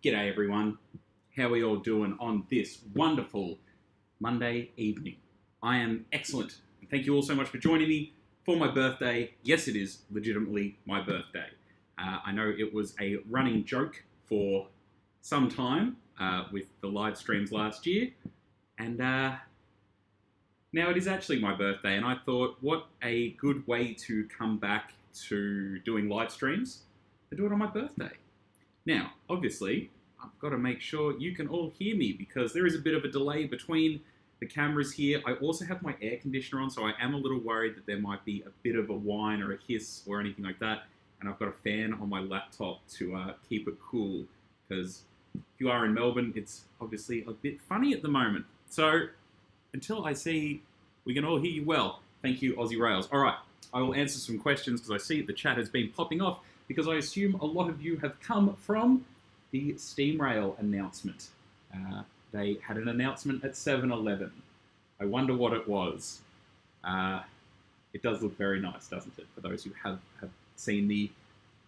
G'day everyone, how are we all doing on this wonderful Monday evening? I am excellent. Thank you all so much for joining me for my birthday. Yes, it is legitimately my birthday. I know it was a running joke for some time with the live streams last year, and now it is actually my birthday, and I thought what a good way to come back to doing live streams to do it on my birthday. Now, obviously, I've got to make sure you can all hear me because there is a bit of a delay between the cameras here. I also have my air conditioner on, so I am a little worried that there might be a bit of a whine or a hiss or anything like that. And I've got a fan on my laptop to keep it cool because if you are in Melbourne, it's obviously a bit funny at the moment. So until I see we can all hear you well, thank you, Aussie Rails. All right, I will answer some questions because I see the chat has been popping off because I assume a lot of you have come from the Steam Rail announcement. They had an announcement at 7-Eleven. I wonder what it was. It does look very nice, doesn't it? For those who have seen the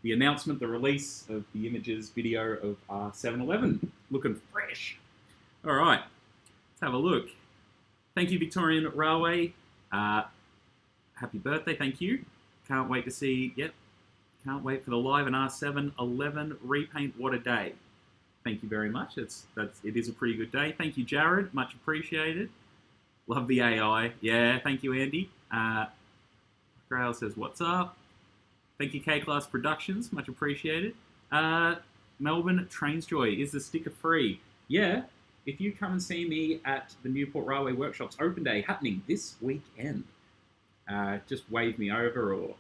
announcement, the release of the images, video of 7-Eleven. Looking fresh. All right, let's have a look. Thank you, Victorian Railway. Happy birthday, thank you. Can't wait to see, yep. Can't wait for the live and R7-11 repaint. What a day. Thank you very much. It is a pretty good day. Thank you, Jared. Much appreciated. Love the AI. Yeah, thank you, Andy. Grail says, what's up? Thank you, K-Class Productions. Much appreciated. Melbourne Trains Joy. Is the sticker free? Yeah. If you come and see me at the Newport Railway Workshops Open Day happening this weekend, just wave me over or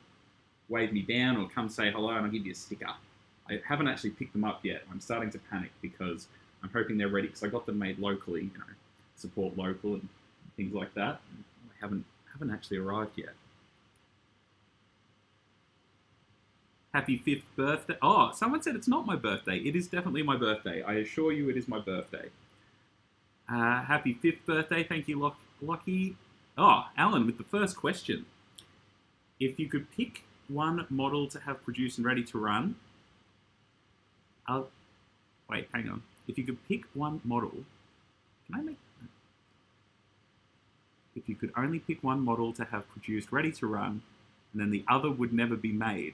wave me down or come say hello and I'll give you a sticker. I haven't actually picked them up yet. I'm starting to panic because I'm hoping they're ready because I got them made locally, you know, support local and things like that. I haven't actually arrived yet. Happy 5th birthday. Oh, someone said it's not my birthday. It is definitely my birthday. I assure you it is my birthday. Happy 5th birthday. Thank you, Lockie. Oh, Alan, with the first question. If you could pick one model to have produced and ready to run, wait, hang on. If you could pick one model, if you could only pick one model to have produced ready to run, and then the other would never be made,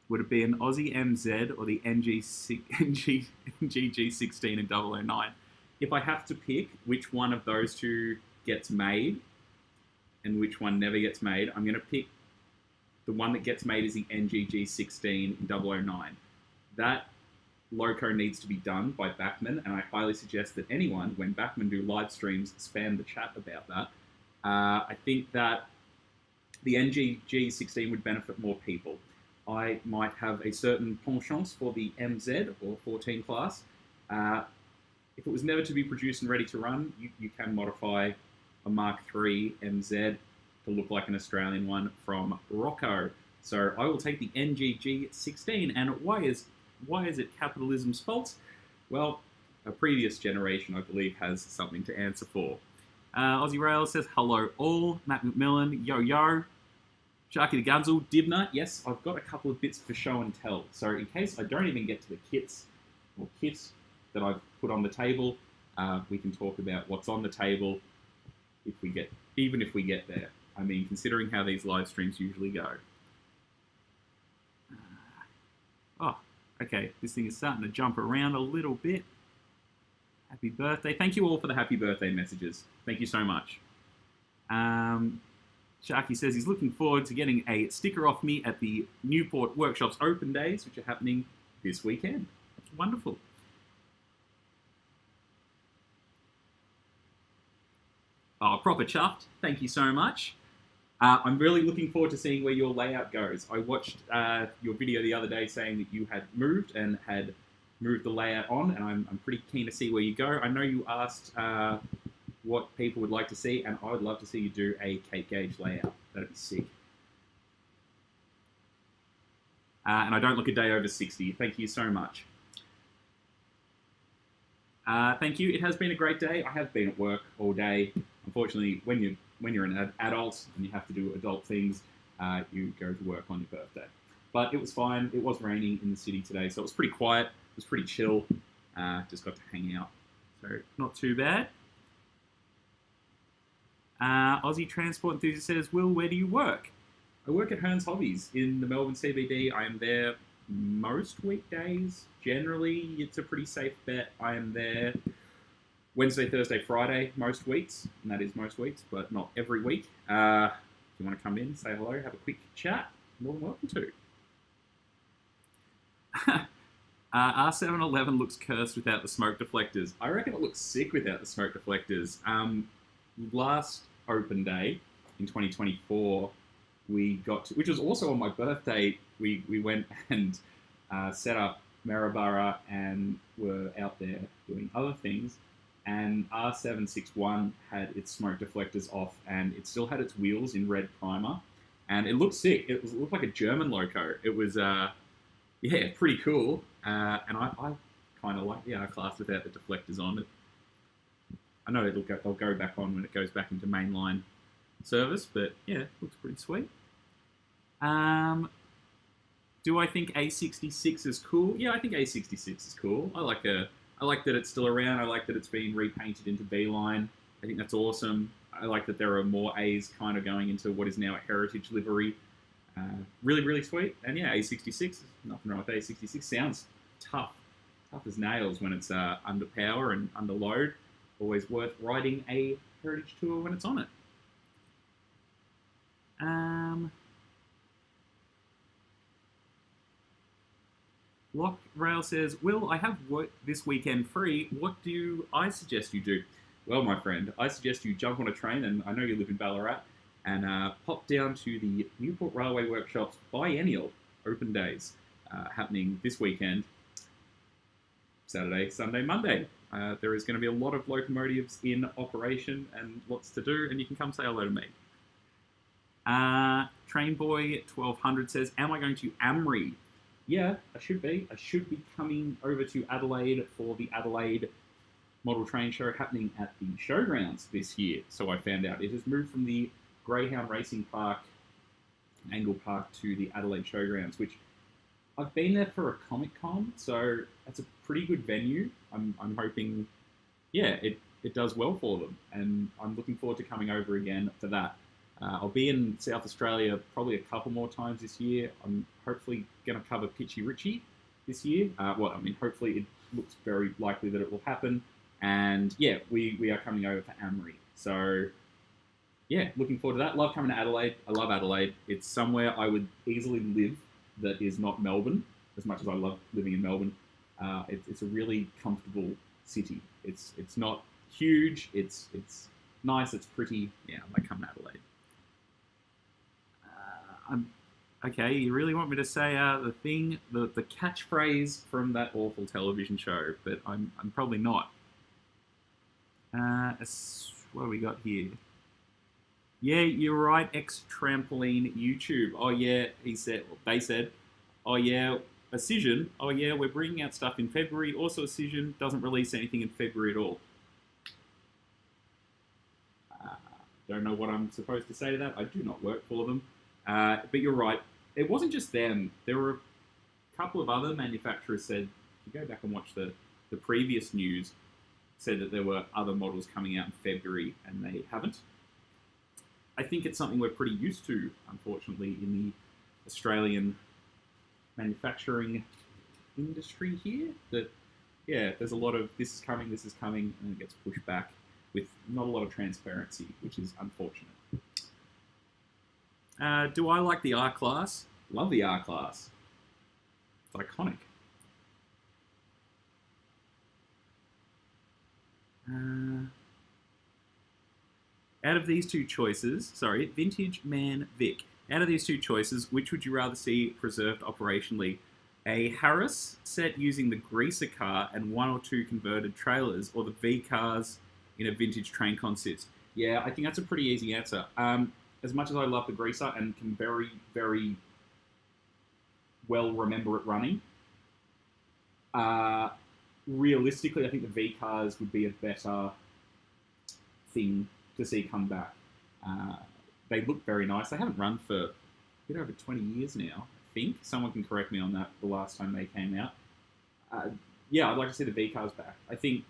would it be an Aussie MZ or the NGG16 and 009? If I have to pick which one of those two gets made and which one never gets made, I'm going to pick the one that gets made is the NGG16 in 009. That Loco needs to be done by Backman, and I highly suggest that anyone, when Backman do live streams, spam the chat about that. I think that the NGG16 would benefit more people. I might have a certain penchant for the MZ or 14 class. If it was never to be produced and ready to run, you can modify a Mark III MZ to look like an Australian one from Rocco. So I will take the NGG16. And why is it capitalism's fault? Well, a previous generation, I believe, has something to answer for. Aussie Rail says, hello all. Matt McMillan, yo yo. Sharky the Gunzel, Dibner. Yes, I've got a couple of bits for show and tell. So in case I don't even get to the kits that I've put on the table, we can talk about what's on the table even if we get there. I mean, considering how these live streams usually go. Oh, okay. This thing is starting to jump around a little bit. Happy birthday. Thank you all for the happy birthday messages. Thank you so much. Sharky says he's looking forward to getting a sticker off me at the Newport Workshops Open Days, which are happening this weekend. That's wonderful. Oh, proper chuffed. Thank you so much. I'm really looking forward to seeing where your layout goes. I watched your video the other day saying that you had moved the layout on, and I'm pretty keen to see where you go. I know you asked what people would like to see, and I would love to see you do a Cape Gauge layout. That'd be sick. And I don't look a day over 60. Thank you so much. Thank you. It has been a great day. I have been at work all day. Unfortunately, when you're an adult and you have to do adult things, you go to work on your birthday. But it was fine. It was raining in the city today, so it was pretty quiet. It was pretty chill. Just got to hang out. So not too bad. Aussie Transport Enthusiast says, Will, where do you work? I work at Hearns Hobbies in the Melbourne CBD. I am there most weekdays. Generally, it's a pretty safe bet. I am there Wednesday, Thursday, Friday most weeks. And that is most weeks, but not every week. If you want to come in, say hello, have a quick chat, more than welcome to. R711 looks cursed without the smoke deflectors. I reckon it looks sick without the smoke deflectors. Last open day in 2024, we got to, which was also on my birthday, we went and set up Maryborough and were out there doing other things. And R761 had its smoke deflectors off, and it still had its wheels in red primer. And it looked sick. It looked like a German Loco. It was, yeah, pretty cool. And I kind of like the R-Class without the deflectors on it. I know they'll go back on when it goes back into mainline service, but yeah, it looks pretty sweet. Do I think A66 is cool? Yeah, I think A66 is cool. I like that it's still around. I like that it's been repainted into V-line. I think that's awesome. I like that there are more A's kind of going into what is now a heritage livery. Really, really sweet. And yeah, A66, nothing wrong with A66. Sounds tough as nails when it's under power and under load. Always worth riding a heritage tour when it's on it. Lock Rail says, Will, I have work this weekend free. What do I suggest you do? Well, my friend, I suggest you jump on a train, and I know you live in Ballarat, and pop down to the Newport Railway Workshops biennial open days happening this weekend, Saturday, Sunday, Monday. There is going to be a lot of locomotives in operation and lots to do, and you can come say hello to me. Trainboy1200 says, am I going to Amra? Yeah, I should be. I should be coming over to Adelaide for the Adelaide Model Train Show happening at the Showgrounds this year. So I found out it has moved from the Greyhound Racing Park, Angle Park, to the Adelaide Showgrounds, which I've been there for a Comic Con, so that's a pretty good venue. I'm hoping, yeah, it does well for them, and I'm looking forward to coming over again for that. I'll be in South Australia probably a couple more times this year. I'm hopefully going to cover Pitchy Richie this year. Hopefully it looks very likely that it will happen. And yeah, we are coming over for Amra. So yeah, looking forward to that. Love coming to Adelaide. I love Adelaide. It's somewhere I would easily live that is not Melbourne, as much as I love living in Melbourne. It's a really comfortable city. It's not huge. It's nice. It's pretty. Yeah, I like coming to Adelaide. Okay, you really want me to say the catchphrase from that awful television show, but I'm probably not. What have we got here? Yeah, you're right, ex-trampoline YouTube. Oh yeah, they said, oh yeah, Acision, oh yeah, we're bringing out stuff in February. Also, Acision doesn't release anything in February at all. Don't know what I'm supposed to say to that. I do not work for them. But you're right. It wasn't just them. There were a couple of other manufacturers said, if you go back and watch the previous news, said that there were other models coming out in February, and they haven't. I think it's something we're pretty used to, unfortunately, in the Australian manufacturing industry here. That, yeah, there's a lot of this is coming, and it gets pushed back with not a lot of transparency, which is unfortunate. Do I like the R-Class? Love the R-Class. It's iconic. Out of these two choices, Vintage Man Vic. Out of these two choices, which would you rather see preserved operationally? A Harris set using the greaser car and one or two converted trailers, or the V cars in a vintage train consist? Yeah, I think that's a pretty easy answer. As much as I love the greaser and can very, very well remember it running, realistically, I think the V cars would be a better thing to see come back. They look very nice. They haven't run for a bit over 20 years now, I think. Someone can correct me on that the last time they came out. Yeah, I'd like to see the V cars back. I think,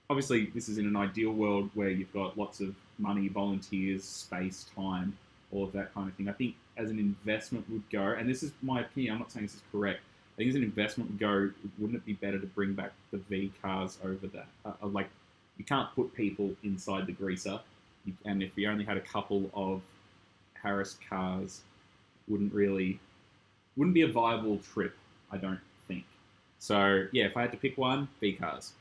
obviously, this is in an ideal world where you've got lots of money, volunteers, space, time, all of that kind of thing. I think as an investment would go, and this is my opinion, I'm not saying this is correct, I think as an investment would go, wouldn't it be better to bring back the V cars over that? Like, you can't put people inside the greaser, and if we only had a couple of Harris cars, wouldn't be a viable trip, I don't think. So, yeah, if I had to pick one, V cars.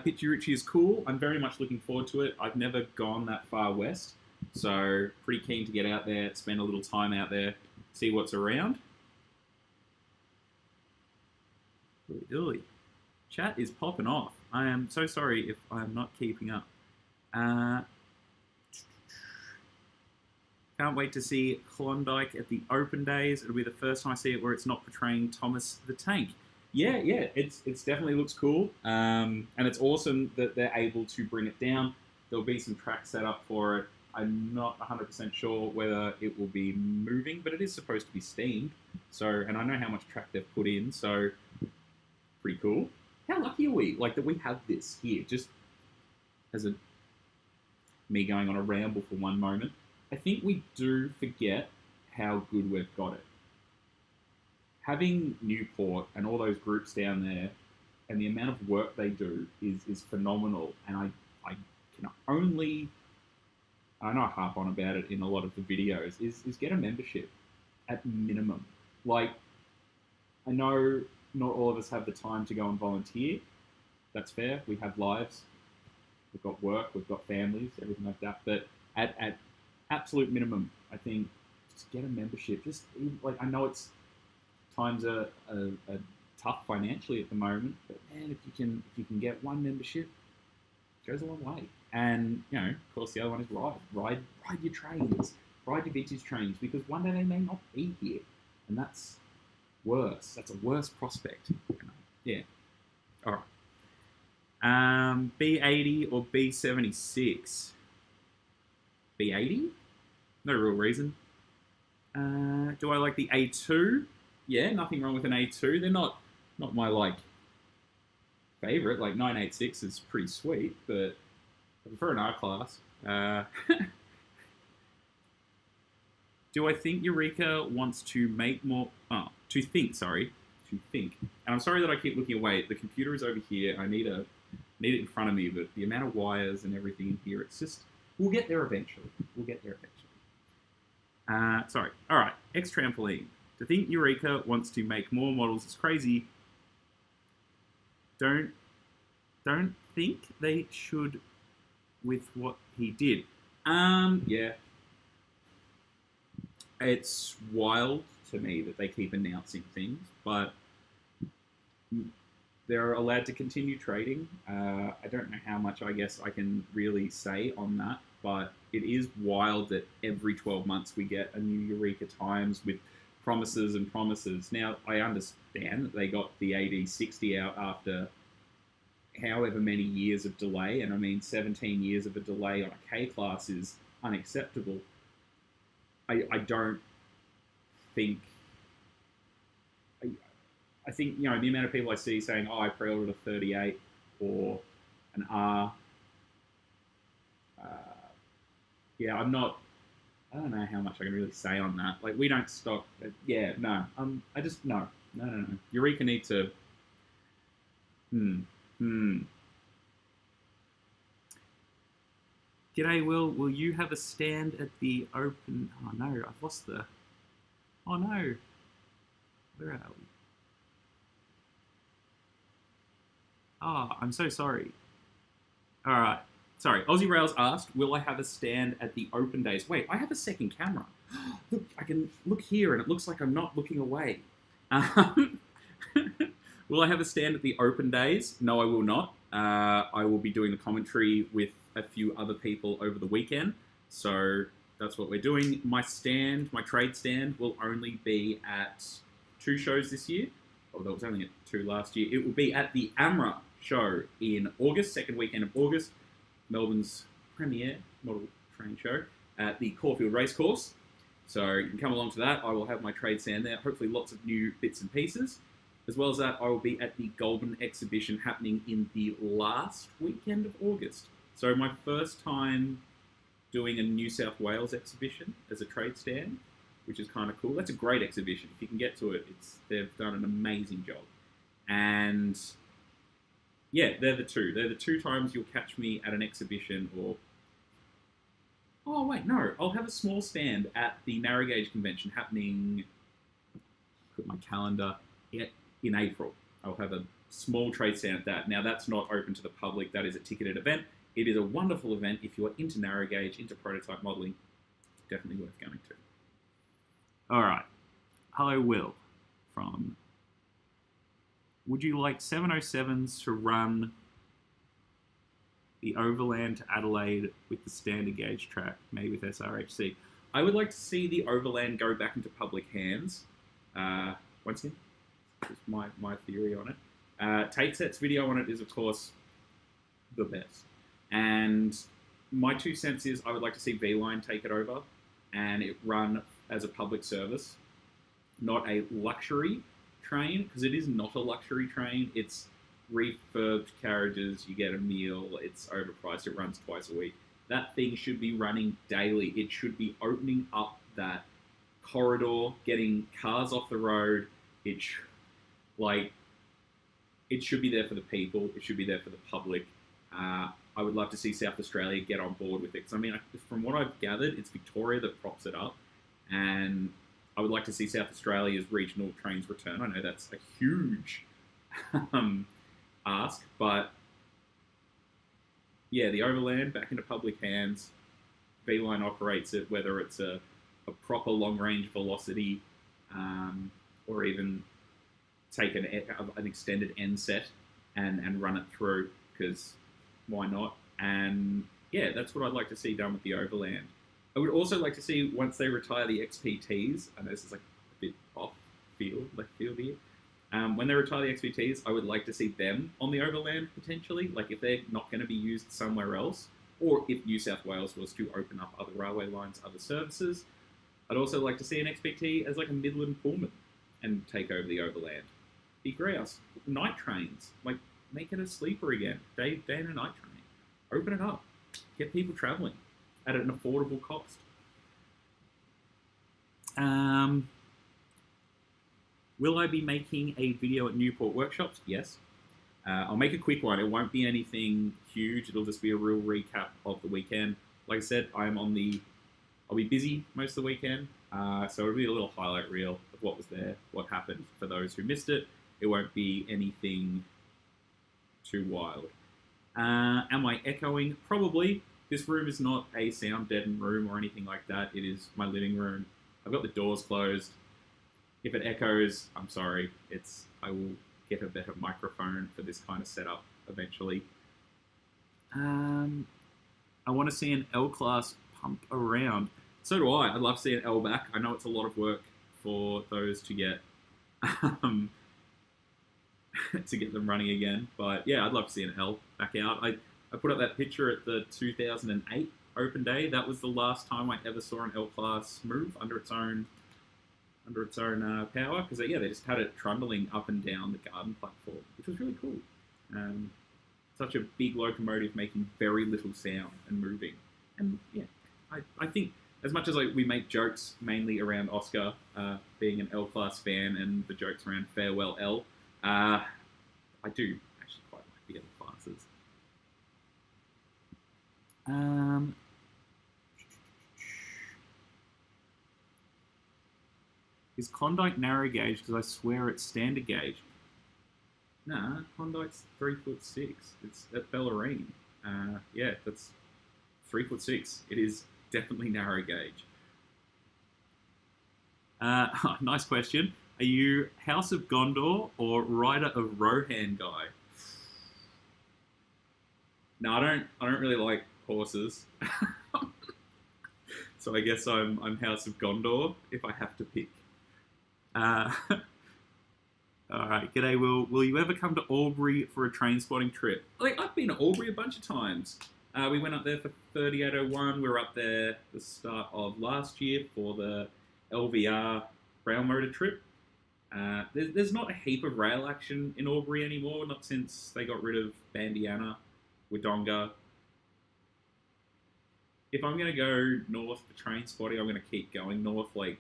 Pitchy Richie is cool. I'm very much looking forward to it. I've never gone that far west, so pretty keen to get out there, spend a little time out there, see what's around. Ooh. Chat is popping off. I am so sorry if I'm not keeping up. Can't wait to see Klondike at the open days. It'll be the first time I see it where it's not portraying Thomas the Tank. Yeah, it's definitely looks cool, and it's awesome that they're able to bring it down. There'll be some track set up for it. I'm not 100% sure whether it will be moving, but it is supposed to be steamed. So, and I know how much track they've put in, so pretty cool. How lucky are we, like, that we have this here? Just as me going on a ramble for one moment, I think we do forget how good we've got it. Having Newport and all those groups down there and the amount of work they do is phenomenal. And I can only, I know I harp on about it in a lot of the videos, is get a membership at minimum. Like, I know not all of us have the time to go and volunteer. That's fair. We have lives. We've got work. We've got families, everything like that. But at absolute minimum, I think just get a membership. Just like, I know times are tough financially at the moment, but man, if you can get one membership, it goes a long way. And you know, of course, the other one is ride your trains, ride your vintage trains, because one day they may not be here, and that's worse. That's a worse prospect. Yeah. All right. B80 or B76? B80? No real reason. Do I like the A2? Yeah, nothing wrong with an A2. They're not my, like, favorite. Like, 986 is pretty sweet, but I prefer an R-Class. Do I think Eureka wants to make more... Oh, to think. And I'm sorry that I keep looking away. The computer is over here. I need it in front of me, but the amount of wires and everything in here, it's just... We'll get there eventually. Sorry. All right. X-Trampoline. To think Eureka wants to make more models is crazy. Don't think they should with what he did. Yeah. It's wild to me that they keep announcing things, but they're allowed to continue trading. I don't know how much, I guess, I can really say on that, but it is wild that every 12 months we get a new Eureka Times with promises and promises. Now, I understand that they got the AD60 out after however many years of delay, and I mean 17 years of a delay on a K-Class is unacceptable. I don't think... I think, you know, the amount of people I see saying, oh, I pre-ordered a 38 or an R. Yeah, I don't know how much I can really say on that. Like, we don't stock... Yeah, no. I just... No. Eureka need to... G'day, Will. Will you have a stand at the open... Oh, no. I've lost the... Oh, no. Where are we? Oh, I'm so sorry. All right. Sorry. Aussie Rails asked, will I have a stand at the open days? Wait, I have a second camera. Look, I can look here and it looks like I'm not looking away. Will I have a stand at the open days? No, I will not. I will be doing the commentary with a few other people over the weekend. So that's what we're doing. My trade stand, will only be at 2 shows this year. Oh, that was only at 2 last year. It will be at the Amra show in August, second weekend of August. Melbourne's premier model train show at the Corfield Racecourse. So you can come along to that. I will have my trade stand there. Hopefully lots of new bits and pieces. As well as that, I will be at the Goulburn exhibition happening in the last weekend of August. So my first time doing a New South Wales exhibition as a trade stand, which is kind of cool. That's a great exhibition. If you can get to it, they've done an amazing job. And yeah, they're the two. They're the two times you'll catch me at an exhibition or... Oh, wait, no. I'll have a small stand at the Narrow Gauge Convention happening... Put my calendar... in April. I'll have a small trade stand at that. Now, that's not open to the public. That is a ticketed event. It is a wonderful event. If you're into narrow gauge, into prototype modelling, definitely worth going to. All right. Hello, Will from... Would you like 707s to run the Overland to Adelaide with the standard gauge track, maybe with SRHC? I would like to see the Overland go back into public hands. Once again, is my theory on it. Tate Set's video on it is, of course, the best. And my 2 cents is I would like to see V-Line take it over and it run as a public service, not a luxury train, because it is not a luxury train. It's refurbed carriages, you get a meal, it's overpriced, it runs twice a week. That thing should be running daily. It should be opening up that corridor, getting cars off the road. It should be there for the people. It should be there for the public. I would love to see South Australia get on board with it. Because, I mean, from what I've gathered, it's Victoria that props it up. And I would like to see South Australia's regional trains return. I know that's a huge ask. But, yeah, the Overland back into public hands. V-Line operates it, whether it's a proper long-range velocity or even take an extended end set and run it through, because why not? And yeah, that's what I'd like to see done with the Overland. I would also like to see, once they retire the XPTs, I know this is like a bit left field here. When they retire the XPTs, I would like to see them on the Overland potentially. Like if they're not going to be used somewhere else, or if New South Wales was to open up other railway lines, other services, I'd also like to see an XPT as like a Midland Pullman and take over the Overland. Be grouse, night trains, like make it a sleeper again, day and a night train. Open it up, get people travelling at an affordable cost. Will I be making a video at Newport workshops? Yes. I'll make a quick one. It won't be anything huge. It'll just be a real recap of the weekend. Like I said, I'll be busy most of the weekend. So it'll be a little highlight reel of what was there, what happened for those who missed it. It won't be anything too wild. Am I echoing? Probably. This room is not a sound deadened room or anything like that. It is my living room. I've got the doors closed. If it echoes, I'm sorry. I will get a better microphone for this kind of setup eventually. I want to see an L-class pump around. So do I. I'd love to see an L back. I know it's a lot of work for those to get to get them running again. But yeah, I'd love to see an L back out. I put up that picture at the 2008 Open Day. That was the last time I ever saw an L-class move under its own power. Because yeah, they just had it trundling up and down the garden platform, which was really cool. Such a big locomotive making very little sound and moving. And yeah, I think as much as we make jokes mainly around Oscar being an L-class fan and the jokes around Farewell L, I do actually quite like the L-classes. Is Klondike narrow gauge? Because I swear it's standard gauge. Nah, Klondike's 3'6". It's at Bellarine. Yeah, that's 3'6". It is definitely narrow gauge. Nice question. Are you House of Gondor or Rider of Rohan guy? No, I don't really like horses. So I guess I'm House of Gondor if I have to pick. Alright, g'day Will. Will you ever come to Albury for a Trainspotting trip? I've been to Albury a bunch of times. We went up there for 3801. We were up there the start of last year for the LVR rail motor trip. There's not a heap of rail action in Albury anymore, not since they got rid of Bandiana, Wodonga. If I'm going to go north for Trainspotting, I'm going to keep going north. Like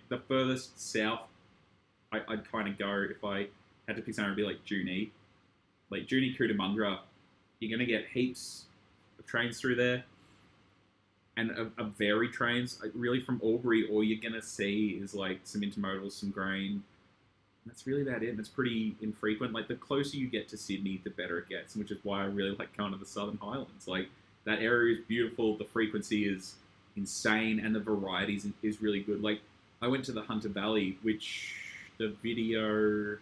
the furthest south I'd kind of go if I had to pick somewhere, would be like Junee. Like Junee, Cootamundra, you're going to get heaps of trains through there. And of varied trains, really from Albury, all you're going to see is like some intermodals, some grain. That's really about it, and it's pretty infrequent. Like the closer you get to Sydney, the better it gets, which is why I really like going to the Southern Highlands. Like that area is beautiful, the frequency is insane, and the variety is really good. Like I went to the Hunter Valley, which the video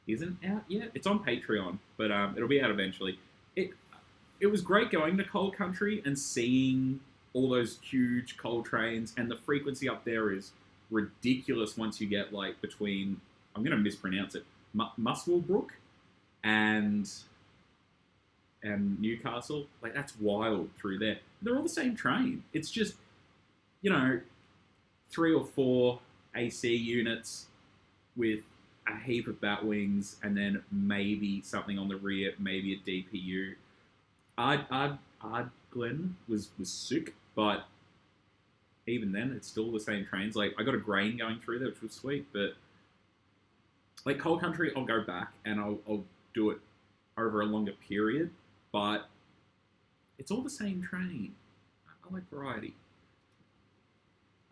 isn't out yet. It's on Patreon, but it'll be out eventually. It was great going to coal country and seeing all those huge coal trains, and the frequency up there is ridiculous once you get like between, I'm going to mispronounce it, Muswellbrook and Newcastle. Like that's wild through there. They're all the same train. It's just, 3 or 4 AC units with a heap of bat wings, and then maybe something on the rear, maybe a DPU. Ardglen was sick, but even then, it's still the same trains. Like, I got a grain going through there, which was sweet, but like coal country, I'll go back and I'll do it over a longer period, but it's all the same train. I like variety.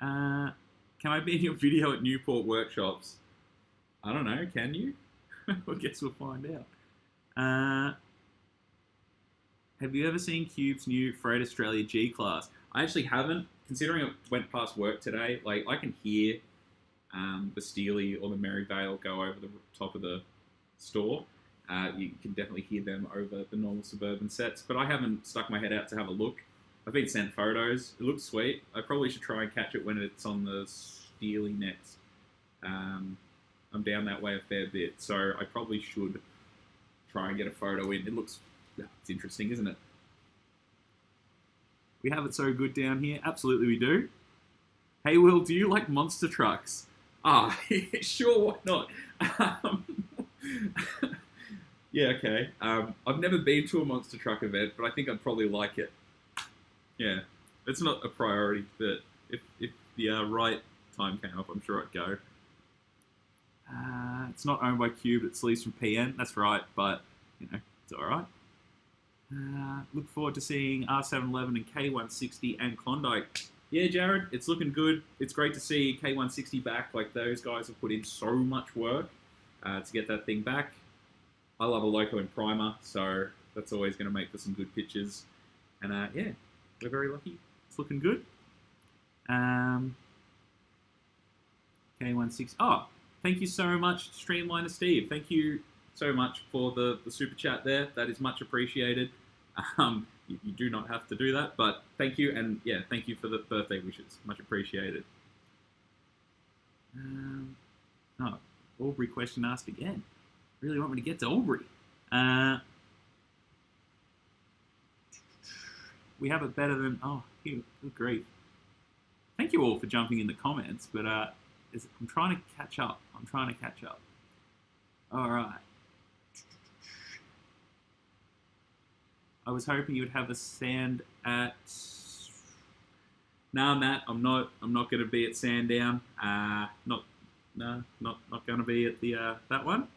Can I be in your video at Newport workshops? I don't know, can you? I guess we'll find out. Have you ever seen Cube's new Freight Australia G-Class? I actually haven't, considering it went past work today. Like, I can hear the Steely or the Maryvale go over the top of the store. You can definitely hear them over the normal Suburban sets, but I haven't stuck my head out to have a look. I've been sent photos. It looks sweet. I probably should try and catch it when it's on the Steely next. I'm down that way a fair bit, so I probably should try and get a photo in. It looks, it's interesting, isn't it? We have it so good down here. Absolutely we do. Hey Will, do you like monster trucks? Sure, why not? Yeah, okay. I've never been to a monster truck event, but I think I'd probably like it. Yeah, it's not a priority, but if the right time came up, I'm sure I'd go. It's not owned by Cube, it's leased from PN. That's right, but, it's alright. Look forward to seeing R711 and K160 and Klondike. Yeah, Jared, it's looking good. It's great to see K160 back. Like, those guys have put in so much work to get that thing back. I love a Loco in primer, so that's always going to make for some good pictures. And, yeah, we're very lucky. It's looking good. K160. Oh, thank you so much, Streamliner Steve. Thank you so much for the super chat there. That is much appreciated. You do not have to do that, but thank you, and yeah, thank you for the birthday wishes. Much appreciated. Albury question asked again. Really want me to get to Albury. We have it better than, good grief. Thank you all for jumping in the comments, but I'm trying to catch up. All right. I was hoping you would have a stand at. Nah, Matt, I'm not going to be at Sandown. Not going to be at the that one.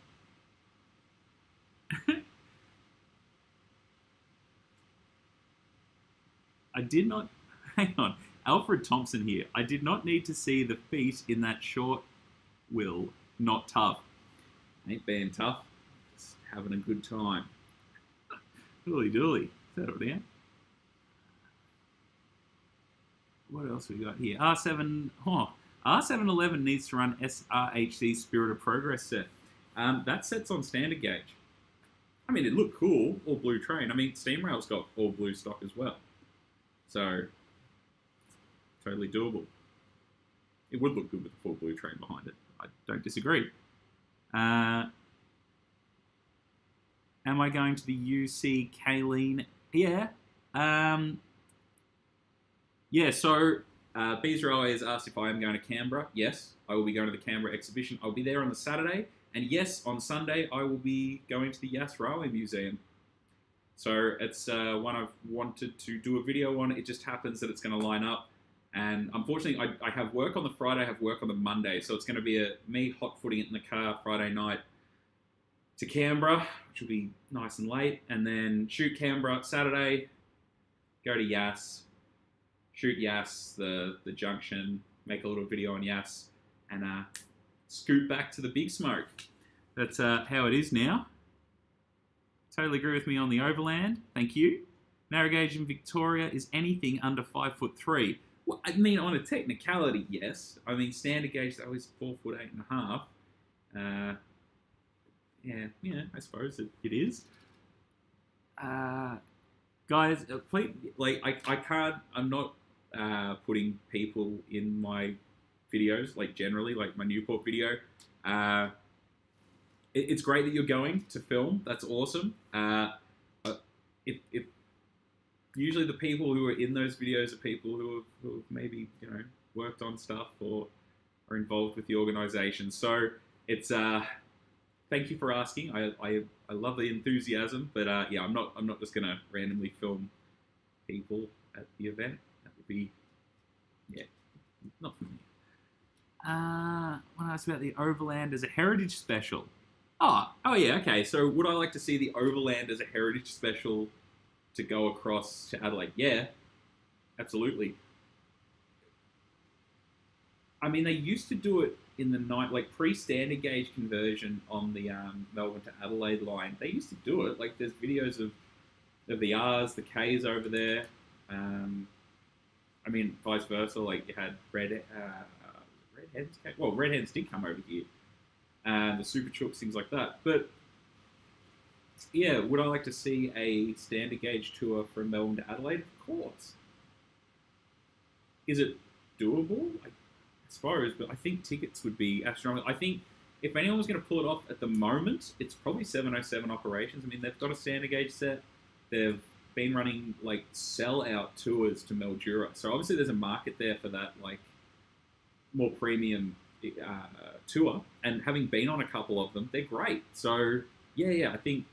I did not. Hang on, Alfred Thompson here. I did not need to see the feet in that short. Will not tough. Ain't being tough. Just having a good time. Dooly dooly. Settle down. What else we got here? R711 needs to run SRHC Spirit of Progress set. That set's on standard gauge. I mean, it looked cool, all blue train. I mean, Steam Rail's got all blue stock as well. So, totally doable. It would look good with the full blue train behind it. I don't disagree. Am I going to the UC Kayleen? Yeah. Yeah, so Beesrow has asked if I am going to Canberra. Yes, I will be going to the Canberra exhibition. I'll be there on the Saturday. And yes, on Sunday, I will be going to the Yass Railway Museum. So it's one I've wanted to do a video on. It just happens that it's going to line up. And unfortunately, I have work on the Friday, I have work on the Monday. So it's going to be me hot-footing it in the car Friday night to Canberra, which will be nice and late. And then shoot Canberra Saturday, go to Yass, shoot Yass, the junction, make a little video on Yass, and scoot back to the big smoke. That's how it is now. Totally agree with me on the Overland. Thank you. Narrow gauge in Victoria is anything under 5'3". Well, I mean, on a technicality, yes. I mean, standard gauge though is 4'8.5". Yeah, I suppose it is. Guys, please, like, I can't. I'm not putting people in my videos, like generally, like my Newport video. It's great that you're going to film. That's awesome. If usually the people who are in those videos are people who have maybe worked on stuff or are involved with the organisation. So it's thank you for asking. I love the enthusiasm, but yeah, I'm not just gonna randomly film people at the event. That would be not for me. What else about the Overland as a heritage special? Oh yeah, okay. So would I like to see the Overland as a heritage special to go across to Adelaide? Yeah, absolutely. I mean, they used to do it in the night, like pre-standard gauge conversion on the Melbourne to Adelaide line. They used to do it. Like there's videos of the R's, the K's over there. I mean, vice versa. Like you had Red Hens. Well, Red Hens did come over here. The Super Chooks, things like that. But yeah, would I like to see a standard gauge tour from Melbourne to Adelaide? Of course. Is it doable? I suppose, but I think tickets would be astronomical. I think if anyone was going to pull it off at the moment, it's probably 707 operations. I mean, they've got a standard gauge set. They've been running like sell-out tours to Mildura. So obviously there's a market there for that, like more premium tour, and having been on a couple of them, they're great. So yeah, I think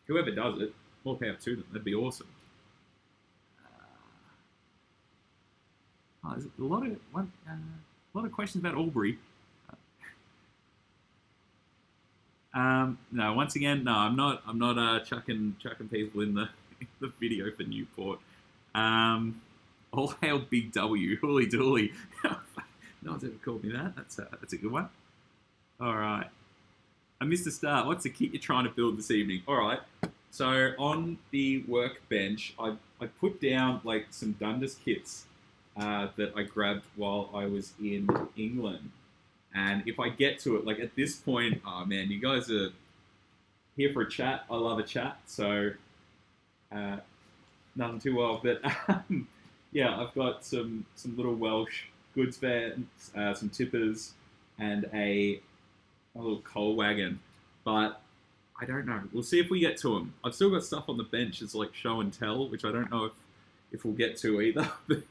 whoever does it, more power to them. That'd be awesome. There's a lot of questions about Albury. No, once again, no, I'm not chucking people in the video for Newport. All hail Big W, hooly dooly. No one's ever called me that. That's a good one. All right. I missed the start. What's the kit you're trying to build this evening? All right. So on the workbench, I put down like some Dundas kits that I grabbed while I was in England. And if I get to it, like at this point, oh man, you guys are here for a chat. I love a chat. So nothing too well, but yeah, I've got some little Welsh goods vans, some tippers, and a little coal wagon. But I don't know. We'll see if we get to them. I've still got stuff on the bench as like show and tell, which I don't know if we'll get to either. But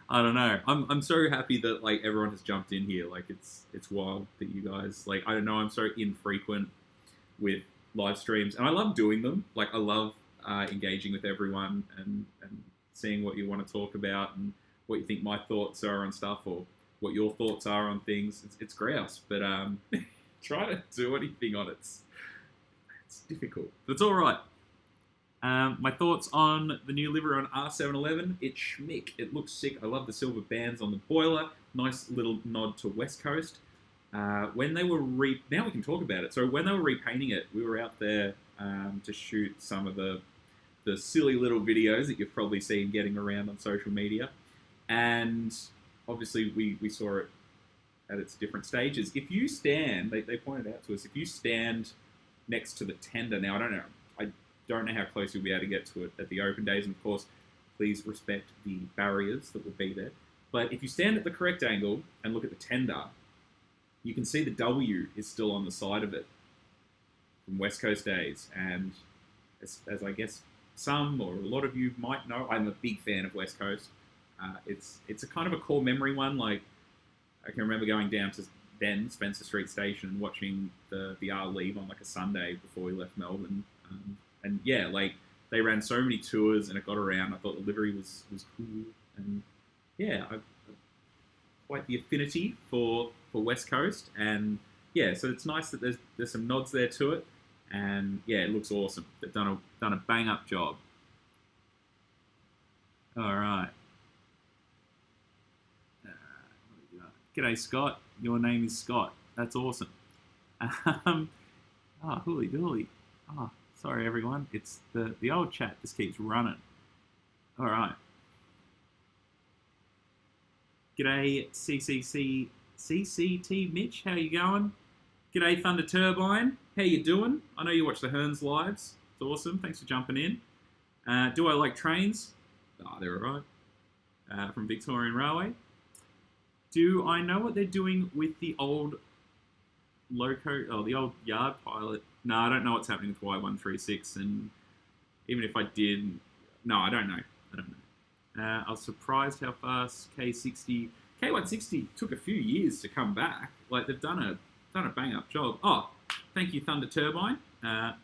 I don't know. I'm so happy that like everyone has jumped in here. Like it's wild that you guys like. I don't know. I'm so infrequent with live streams, and I love doing them. Like I love engaging with everyone and seeing what you want to talk about and what you think my thoughts are on stuff or what your thoughts are on things. It's grouse, but try to do anything on it. It's difficult. But it's all right. My thoughts on the new livery on R711. It's schmick. It looks sick. I love the silver bands on the boiler. Nice little nod to West Coast. When they were now we can talk about it. So when they were repainting it, we were out there to shoot some of the silly little videos that you've probably seen getting around on social media. And obviously we saw it at its different stages. If you stand, they pointed out to us, if you stand next to the tender, now I don't know how close you'll be able to get to it at the open days, and of course, please respect the barriers that will be there. But if you stand at the correct angle and look at the tender, you can see the W is still on the side of it from West Coast days. And as I guess some or a lot of you might know, I'm a big fan of West Coast. It's a kind of a core memory one. Like I can remember going down to then Spencer Street Station and watching the R leave on like a Sunday before we left Melbourne. And yeah, like they ran so many tours and it got around. I thought the livery was cool, and yeah, I've quite the affinity for West Coast, and yeah, so it's nice that there's some nods there to it, and yeah, it looks awesome. They've done a bang up job. All right. G'day, Scott. Your name is Scott. That's awesome. Hooly dooly. Oh, sorry, everyone. It's the old chat just keeps running. All right. G'day, CCT Mitch. How you going? G'day, Thunder Turbine. How you doing? I know you watch the Hearns lives. It's awesome. Thanks for jumping in. Do I like trains? Oh, they're all right. From Victorian Railway. Do I know what they're doing with the old Loco, the old yard pilot? No, I don't know what's happening with Y136, and even if I did, no, I don't know. I was surprised how fast K160 took a few years to come back. Like they've done a bang up job. Oh, thank you, Thunder Turbine.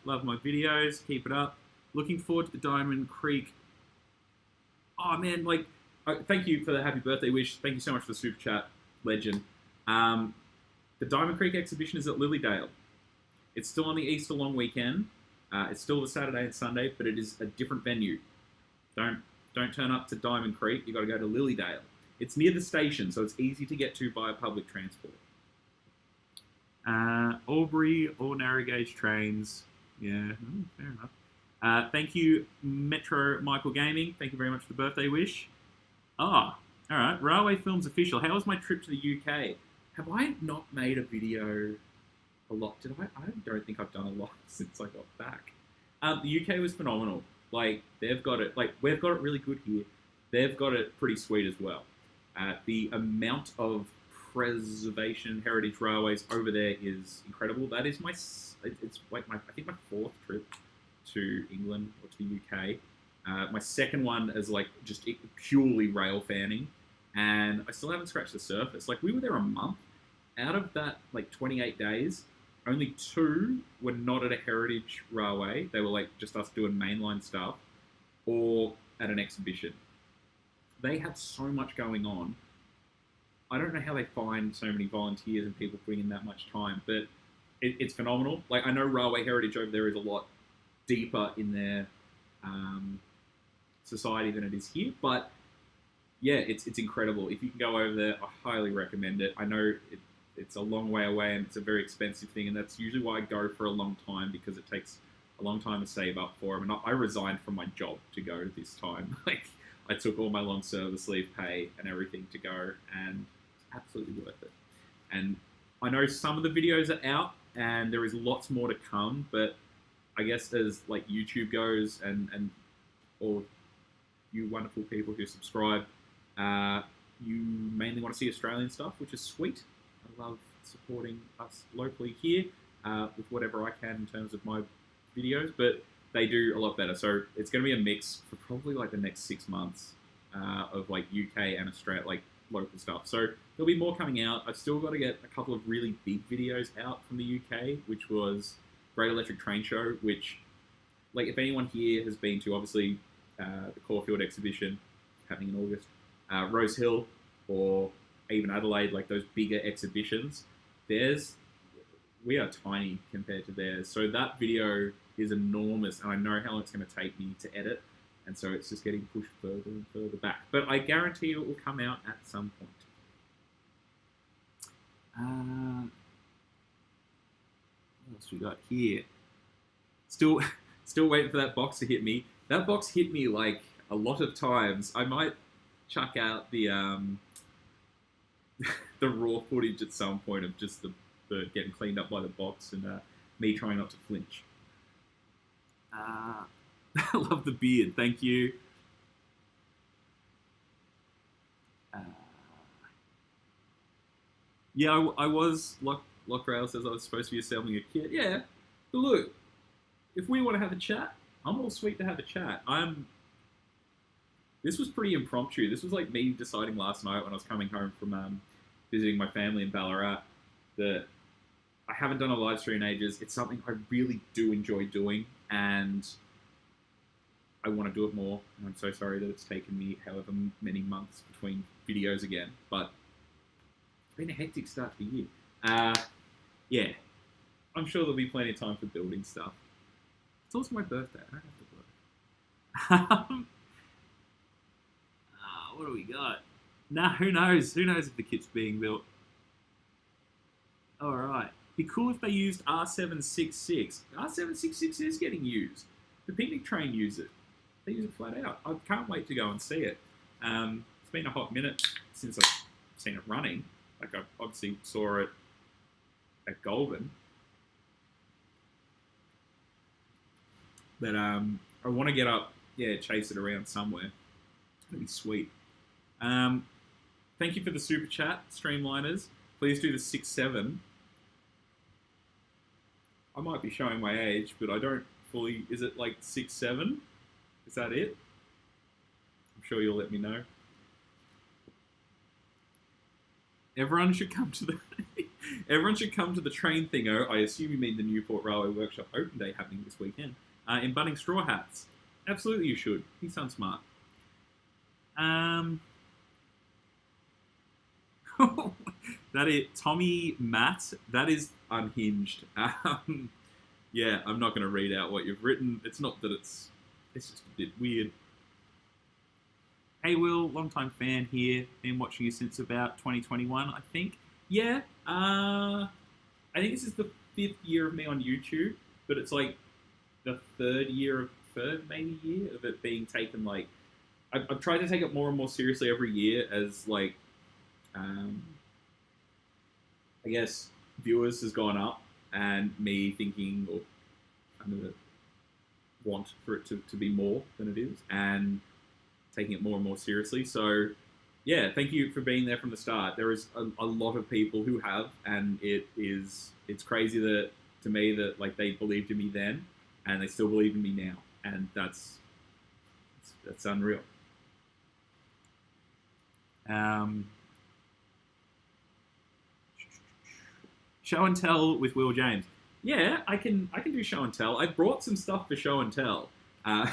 Love my videos. Keep it up. Looking forward to the Diamond Creek. Oh man, like. Thank you for the happy birthday wish. Thank you so much for the super chat, legend. The Diamond Creek exhibition is at Lilydale. It's still on the Easter long weekend. It's still the Saturday and Sunday, but it is a different venue. Don't turn up to Diamond Creek. You got to go to Lilydale. It's near the station, so it's easy to get to by public transport. Albury, all narrow gauge trains. Yeah, fair enough. Thank you, Metro Michael Gaming. Thank you very much for the birthday wish. All right. Railway Films official. How was my trip to the UK? Have I not made a video a lot? Did I? I don't think I've done a lot since I got back. The UK was phenomenal. Like they've got it. Like we've got it really good here. They've got it pretty sweet as well. The amount of preservation heritage railways over there is incredible. That is it's like I think my fourth trip to England or to the UK. My second one is like just purely rail fanning, and I still haven't scratched the surface. Like we were there a month. Out of that like 28 days, only 2 were not at a heritage railway. They were like just us doing mainline stuff, or at an exhibition. They have so much going on. I don't know how they find so many volunteers and people putting in that much time, but it's phenomenal. Like I know railway heritage over there is a lot deeper in their society than it is here, but yeah, it's incredible. If you can go over there, I highly recommend it. I know it's a long way away and it's a very expensive thing, and that's usually why I go for a long time, because it takes a long time to save up for them. And I resigned from my job to go this time. Like I took all my long service leave pay and everything to go, and it's absolutely worth it. And I know some of the videos are out and there is lots more to come, but I guess as like YouTube goes and all you wonderful people who subscribe, you mainly want to see Australian stuff, which is sweet. I love supporting us locally here with whatever I can in terms of my videos, but they do a lot better. So it's going to be a mix for probably like the next 6 months of like UK and Australia, like local stuff. So there'll be more coming out. I've still got to get a couple of really big videos out from the UK, which was Great Electric Train Show, which like if anyone here has been to obviously the Corfield exhibition happening in August, Rose Hill, or even Adelaide, like those bigger exhibitions, we are tiny compared to theirs. So that video is enormous, and I know how long it's going to take me to edit, and so it's just getting pushed further and further back. But I guarantee it will come out at some point. What else we got here? Still waiting for that box to hit me. That box hit me like a lot of times. I might chuck out the the raw footage at some point of just the getting cleaned up by the box and me trying not to flinch. I love the beard. Thank you. Yeah, I was. Lockrail says I was supposed to be assembling a kit. Yeah, but look, if we want to have a chat, I'm all sweet to have a chat. This was pretty impromptu. This was like me deciding last night when I was coming home from visiting my family in Ballarat that I haven't done a live stream in ages. It's something I really do enjoy doing, and I want to do it more. And I'm so sorry that it's taken me however many months between videos again, but it's been a hectic start to the year. Yeah, I'm sure there'll be plenty of time for building stuff. It's also my birthday. I don't have to work. What do we got? Nah, who knows? Who knows if the kit's being built? All right. Be cool if they used R766. R766 is getting used. The picnic train use it. They use it flat out. I can't wait to go and see it. It's been a hot minute since I've seen it running. Like, I obviously saw it at Goulburn. But I want to get up, chase it around somewhere. It's going to be sweet. Thank you for the super chat, streamliners. Please do the 6-7. I might be showing my age, but I don't fully... Is it like 6-7? Is that it? I'm sure you'll let me know. Everyone should come to the... Everyone should come to the train thingo. I assume you mean the Newport Railway Workshop Open Day happening this weekend. In Bunning Straw Hats. Absolutely you should. He sounds smart. That is Tommy Matt. That is unhinged. Yeah, I'm not going to read out what you've written. It's not that it's just a bit weird. Hey Will, long time fan here. Been watching you since about 2021, I think. Yeah, I think this is the 5th year of me on YouTube, but it's like the third year of it being taken like... I've tried to take it more and more seriously every year as like... I guess viewers has gone up, and me thinking, or I'm going to want for it to be more than it is, and taking it more and more seriously. So, yeah, thank you for being there from the start. There is a lot of people who have, and it's crazy that to me that like they believed in me then, and they still believe in me now, and that's unreal. Show and tell with Will James. Yeah, I can do show and tell. I brought some stuff for show and tell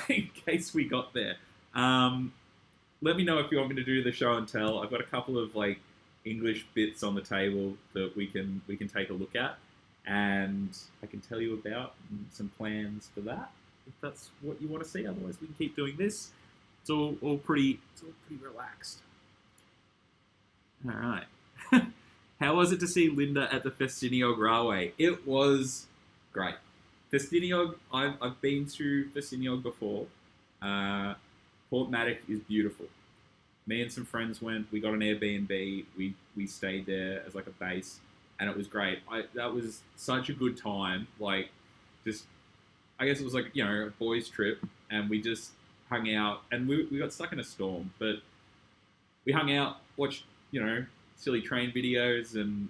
in case we got there. Let me know if you want me to do the show and tell. I've got a couple of like English bits on the table that we can take a look at, and I can tell you about some plans for that if that's what you want to see. Otherwise, we can keep doing this. It's all pretty relaxed. All right. How was it to see Linda at the Festiniog Railway? It was great. Festiniog, I've been to Festiniog before. Portmatic is beautiful. Me and some friends went. We got an Airbnb. We stayed there as like a base, and it was great. That was such a good time. Like, just I guess it was like a boys' trip, and we just hung out. And we got stuck in a storm, but we hung out, watched silly train videos, and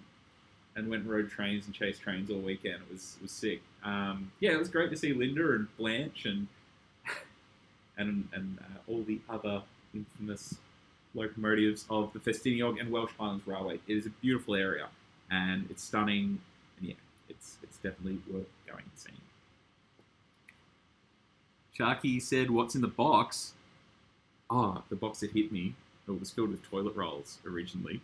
went and rode trains and chased trains all weekend. It was sick. Yeah, it was great to see Linda and Blanche and all the other infamous locomotives of the Festiniog and Welsh Highlands Railway. It is a beautiful area, and it's stunning, and yeah, it's definitely worth going and seeing. Sharky said, "What's in the box?" Oh, the box that hit me. It was filled with toilet rolls originally.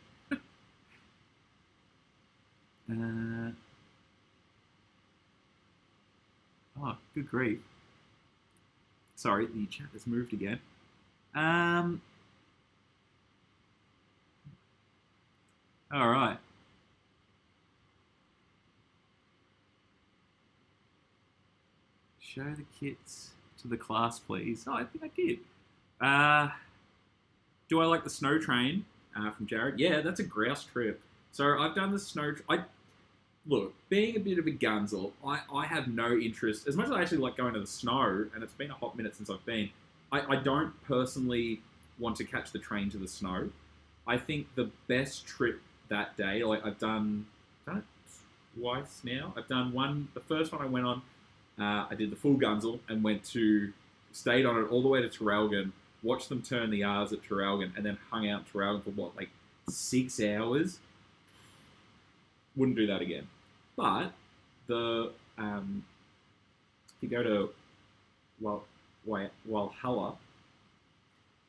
Oh, good grief. Sorry, the chat has moved again. All right. Show the kits to the class, please. Oh, I think I did. Do I like the snow train from Jared? Yeah, that's a grouse trip. So I've done the snow... Look, being a bit of a gunzel, I have no interest. As much as I actually like going to the snow, and it's been a hot minute since I've been, I don't personally want to catch the train to the snow. I think the best trip that day, like I've done it twice now. I've done one, the first one I went on, I did the full gunzel and stayed on it all the way to Traralgon, watched them turn the R's at Traralgon, and then hung out in Traralgon for what, like 6 hours. Wouldn't do that again. But the if you go to Walhalla,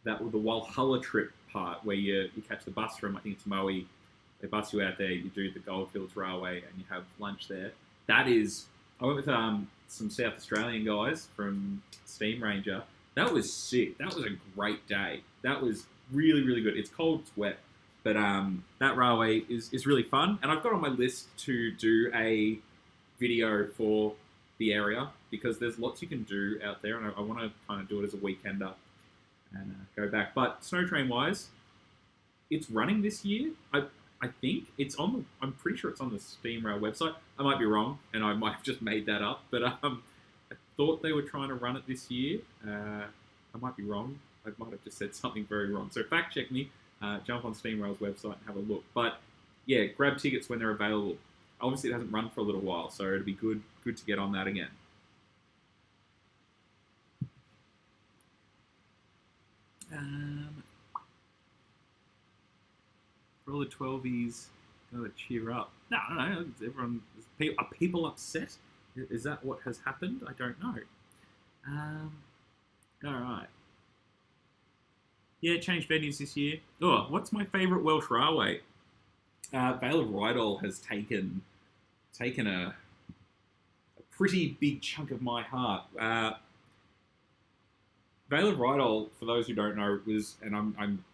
the Walhalla trip part where you catch the bus from, I think it's Moe, they bus you out there, you do the Goldfields Railway, and you have lunch there. That is, I went with some South Australian guys from Steam Ranger. That was sick. That was a great day. That was really, really good. It's cold, it's wet, but that railway is really fun. And I've got on my list to do a video for the area because there's lots you can do out there, and I want to kind of do it as a weekender and go back. But snow train wise, it's running this year. I think it's on the. I'm pretty sure it's on the Steam Rail website. I might be wrong, and I might have just made that up. But I thought they were trying to run it this year. I might be wrong. I might have just said something very wrong. So fact check me. Jump on Steam Rail's website and have a look. But yeah, grab tickets when they're available. Obviously, it hasn't run for a little while, so it'd be good to get on that again. For all the 12s, gotta cheer up. No, everyone. Are people upset? Is that what has happened? I don't know. All right. Yeah, changed venues this year. Oh, what's my favourite Welsh railway? Vale of Rydal has taken a pretty big chunk of my heart. Vale of Rydal, for those who don't know, was, and I'm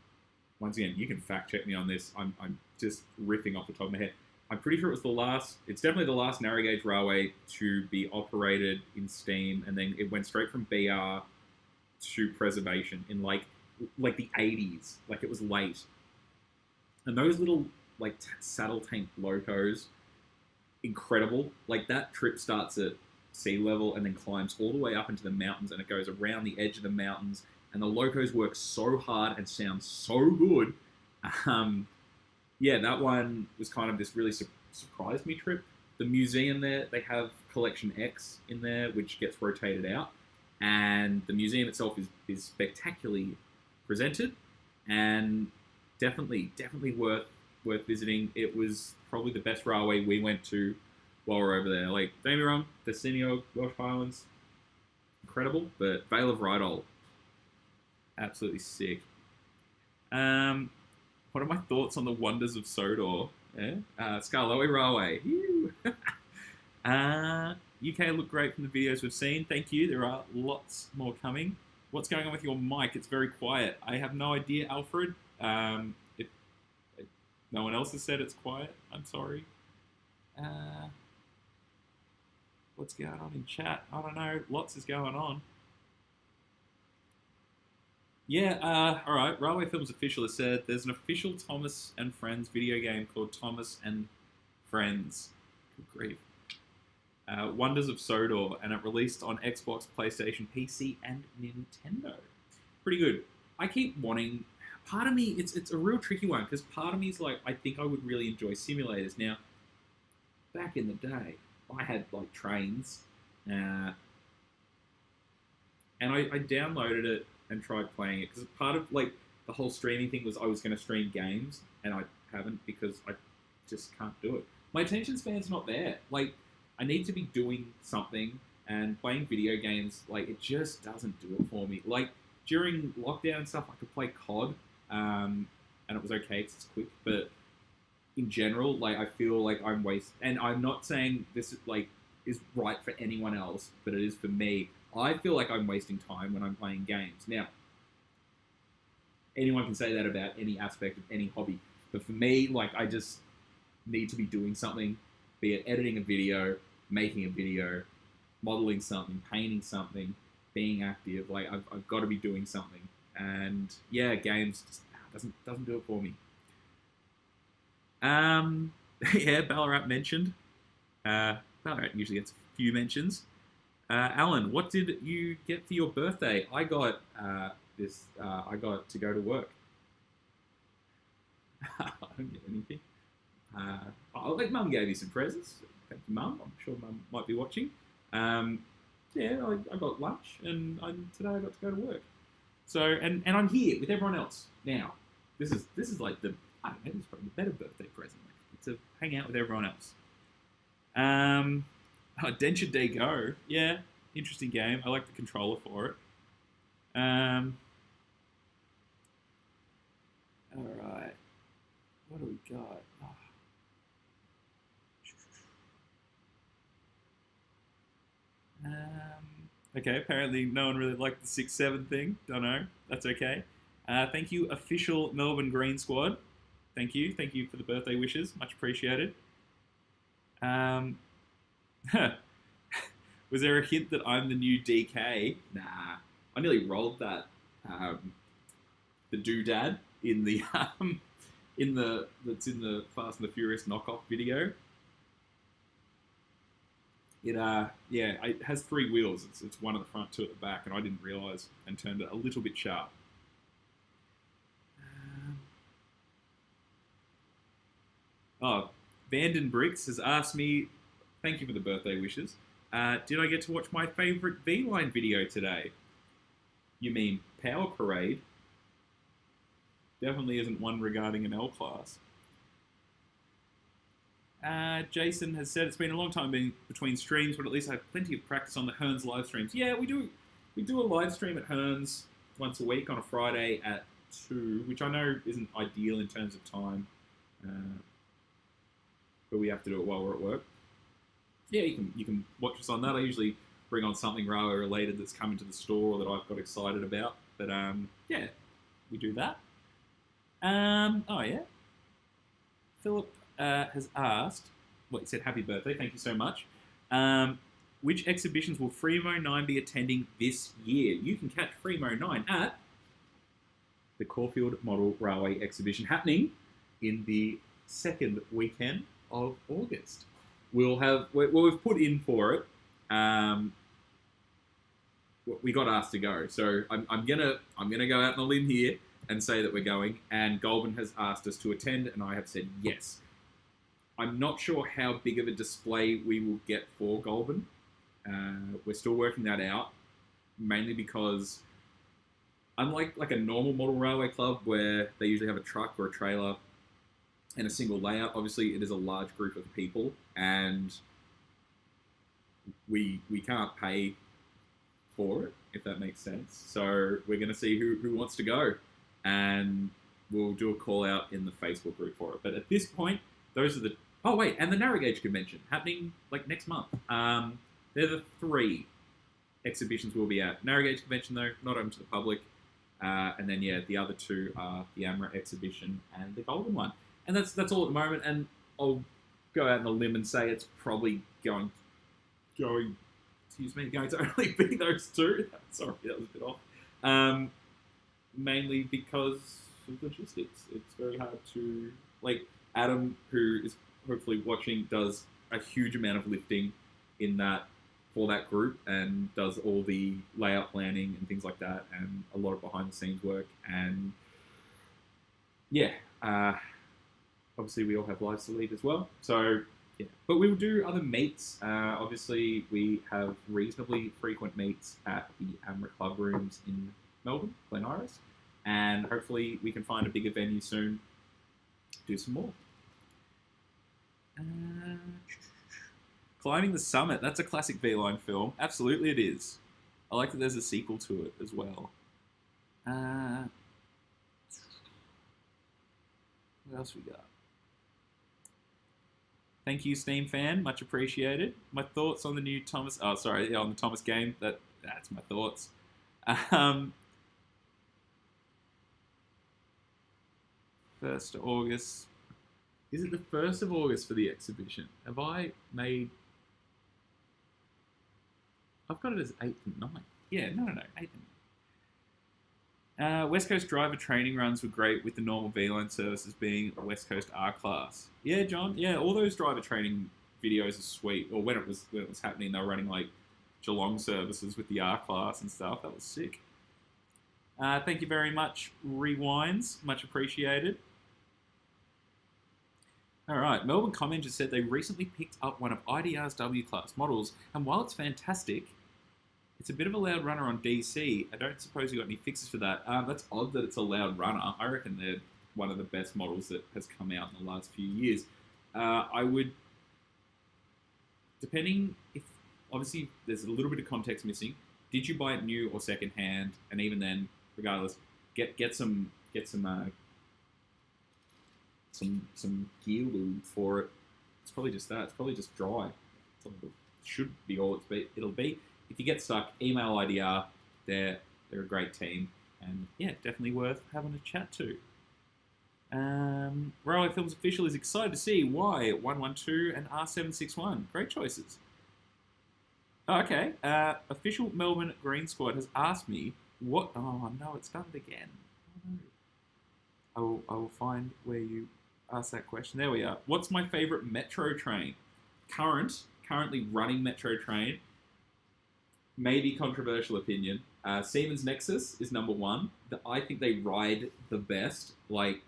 once again, you can fact check me on this. I'm just riffing off the top of my head. I'm pretty sure it was it's definitely the last narrow gauge railway to be operated in steam, and then it went straight from BR to preservation in like the 80s. Like, it was late. And those little like saddle tank locos, incredible. Like, that trip starts at sea level and then climbs all the way up into the mountains, and it goes around the edge of the mountains, and the locos work so hard and sound so good. Yeah, that one was kind of this really surprised me trip. The museum there, they have Collection X in there, which gets rotated out, and the museum itself is spectacularly presented, and definitely worth visiting. It was probably the best railway we went to while we're over there. Like, don't get me wrong, the Cineo Welsh Highlands, incredible, but Vale of Rydal, absolutely sick. What are my thoughts on the wonders of Sodor? Yeah? Skarloey Railway. UK look great from the videos we've seen. Thank you. There are lots more coming. What's going on with your mic? It's very quiet. I have no idea, Alfred. If no one else has said it's quiet, I'm sorry. What's going on in chat? I don't know. Lots is going on. Yeah, all right. Railway Films Official has said there's an official Thomas and Friends video game called Thomas and Friends. Good grief. Wonders of Sodor, and it released on Xbox, PlayStation, PC, and Nintendo. Pretty good. I keep wanting... Part of me, it's a real tricky one, because part of me is like, I think I would really enjoy simulators. Now, back in the day, I had, like, trains, and I downloaded it and tried playing it, because part of, like, the whole streaming thing was I was going to stream games, and I haven't, because I just can't do it. My attention span's not there. Like, I need to be doing something, and playing video games, like, it just doesn't do it for me. Like, during lockdown and stuff, I could play COD, and it was okay because it's quick, but in general, like, I feel like I'm wasting, and I'm not saying this is, like, is right for anyone else, but it is for me. I feel like I'm wasting time when I'm playing games. Now, anyone can say that about any aspect of any hobby, but for me, like, I just need to be doing something, be it editing a video, making a video, modeling something, painting something, being active. Like, I've got to be doing something, and yeah, games just doesn't do it for me. Yeah, Ballarat mentioned. Ballarat usually gets a few mentions. Alan, what did you get for your birthday? I got I got to go to work. I don't get anything. Like, Mum gave me some presents. Thank you, Mum. I'm sure Mum might be watching. Yeah, I got lunch, and today I got to go to work. So, and I'm here with everyone else now. This is like the, I don't know, this is probably the better birthday present. Like, to hang out with everyone else. Denture Day Go. Yeah, interesting game. I like the controller for it. All right. What do we got? Oh. Okay, apparently no one really liked the 6-7 thing. Don't know. That's okay. Thank you, official Melbourne Green Squad. Thank you. Thank you for the birthday wishes. Much appreciated. Was there a hint that I'm the new DK? Nah. I nearly rolled that. The doodad in the that's in the Fast and the Furious knockoff video. It has 3 wheels. It's one at the front, 2 at the back, and I didn't realise and turned it a little bit sharp. Vanden Bricks has asked me, thank you for the birthday wishes. Did I get to watch my favourite V-Line video today? You mean Power Parade? Definitely isn't one regarding an L class. Jason has said it's been a long time between streams, but at least I have plenty of practice on the Hearns live streams. Yeah, we do a live stream at Hearns once a week on a Friday at 2, which I know isn't ideal in terms of time, but we have to do it while we're at work. Yeah, you can watch us on that. I usually bring on something railway related that's come into the store or that I've got excited about. But yeah, we do that. Oh yeah, Philip has asked, well, he said happy birthday, thank you so much. Which exhibitions will Fremo 9 be attending this year? You can catch Fremo 9 at the Corfield Model Railway Exhibition happening in the 2nd weekend of August. We've put in for it. We got asked to go, so I'm gonna go out on a limb here and say that we're going. And Goulburn has asked us to attend, and I have said yes. I'm not sure how big of a display we will get for Goulburn. We're still working that out, mainly because unlike like a normal model railway club where they usually have a truck or a trailer and a single layout, obviously it is a large group of people, and we can't pay for it, if that makes sense. So we're going to see who wants to go, and we'll do a call out in the Facebook group for it. But at this point, those are the... Oh, wait, and the Narrow Gauge Convention happening like next month. They're the 3 exhibitions we'll be at. Narrow Gauge Convention, though, not open to the public. And then, yeah, the other 2 are the Amra exhibition and the Goulburn one. And that's all at the moment, and I'll go out on a limb and say it's probably going to only be those 2. Sorry, that was a bit off. Mainly because of logistics. It's very hard to... Like, Adam, who is hopefully watching, does a huge amount of lifting in that for that group and does all the layout planning and things like that and a lot of behind-the-scenes work. And, yeah... obviously, we all have lives to lead as well. So, yeah. But we will do other meets. Obviously, we have reasonably frequent meets at the Amra Club Rooms in Melbourne, Glen Iris. And hopefully, we can find a bigger venue soon. Do some more. Climbing the Summit. That's a classic V-Line film. Absolutely it is. I like that there's a sequel to it as well. What else we got? Thank you, Steam fan. Much appreciated. My thoughts on the new Thomas... Oh, sorry. On the Thomas game. That's my thoughts. 1st of August. Is it the 1st of August for the exhibition? Have I made... I've got it as 8th and 9th. Yeah, no, 8th and 9th. West Coast driver training runs were great with the normal V-Line services being a West Coast R-Class. Yeah, John. Yeah, all those driver training videos are sweet. Or when it was happening, they were running like Geelong services with the R-Class and stuff. That was sick. Thank you very much, Rewinds. Much appreciated. All right, Melbourne Comment just said they recently picked up one of IDR's W-Class models, and while it's fantastic, It's a bit of a loud runner on DC. I don't suppose you got any fixes for that. That's odd that it's a loud runner. I reckon they're one of the best models that has come out in the last few years. I would, depending if, obviously there's a little bit of context missing. Did you buy it new or second hand? And even then, regardless, get some gear lube for it. It's probably just that. It's probably just dry. It should be all it'll be. If you get stuck, email IDR. They're a great team, and yeah, definitely worth having a chat to. Railway Films Official is excited to see Y112 and R761. Great choices. Oh, okay. Official Melbourne Green Squad has asked me what. Oh no, it's done it again. Oh, no. I will find where you asked that question. There we are. What's my favourite metro train? Currently running metro train. Maybe controversial opinion. Siemens Nexus is number one. I think they ride the best. Like,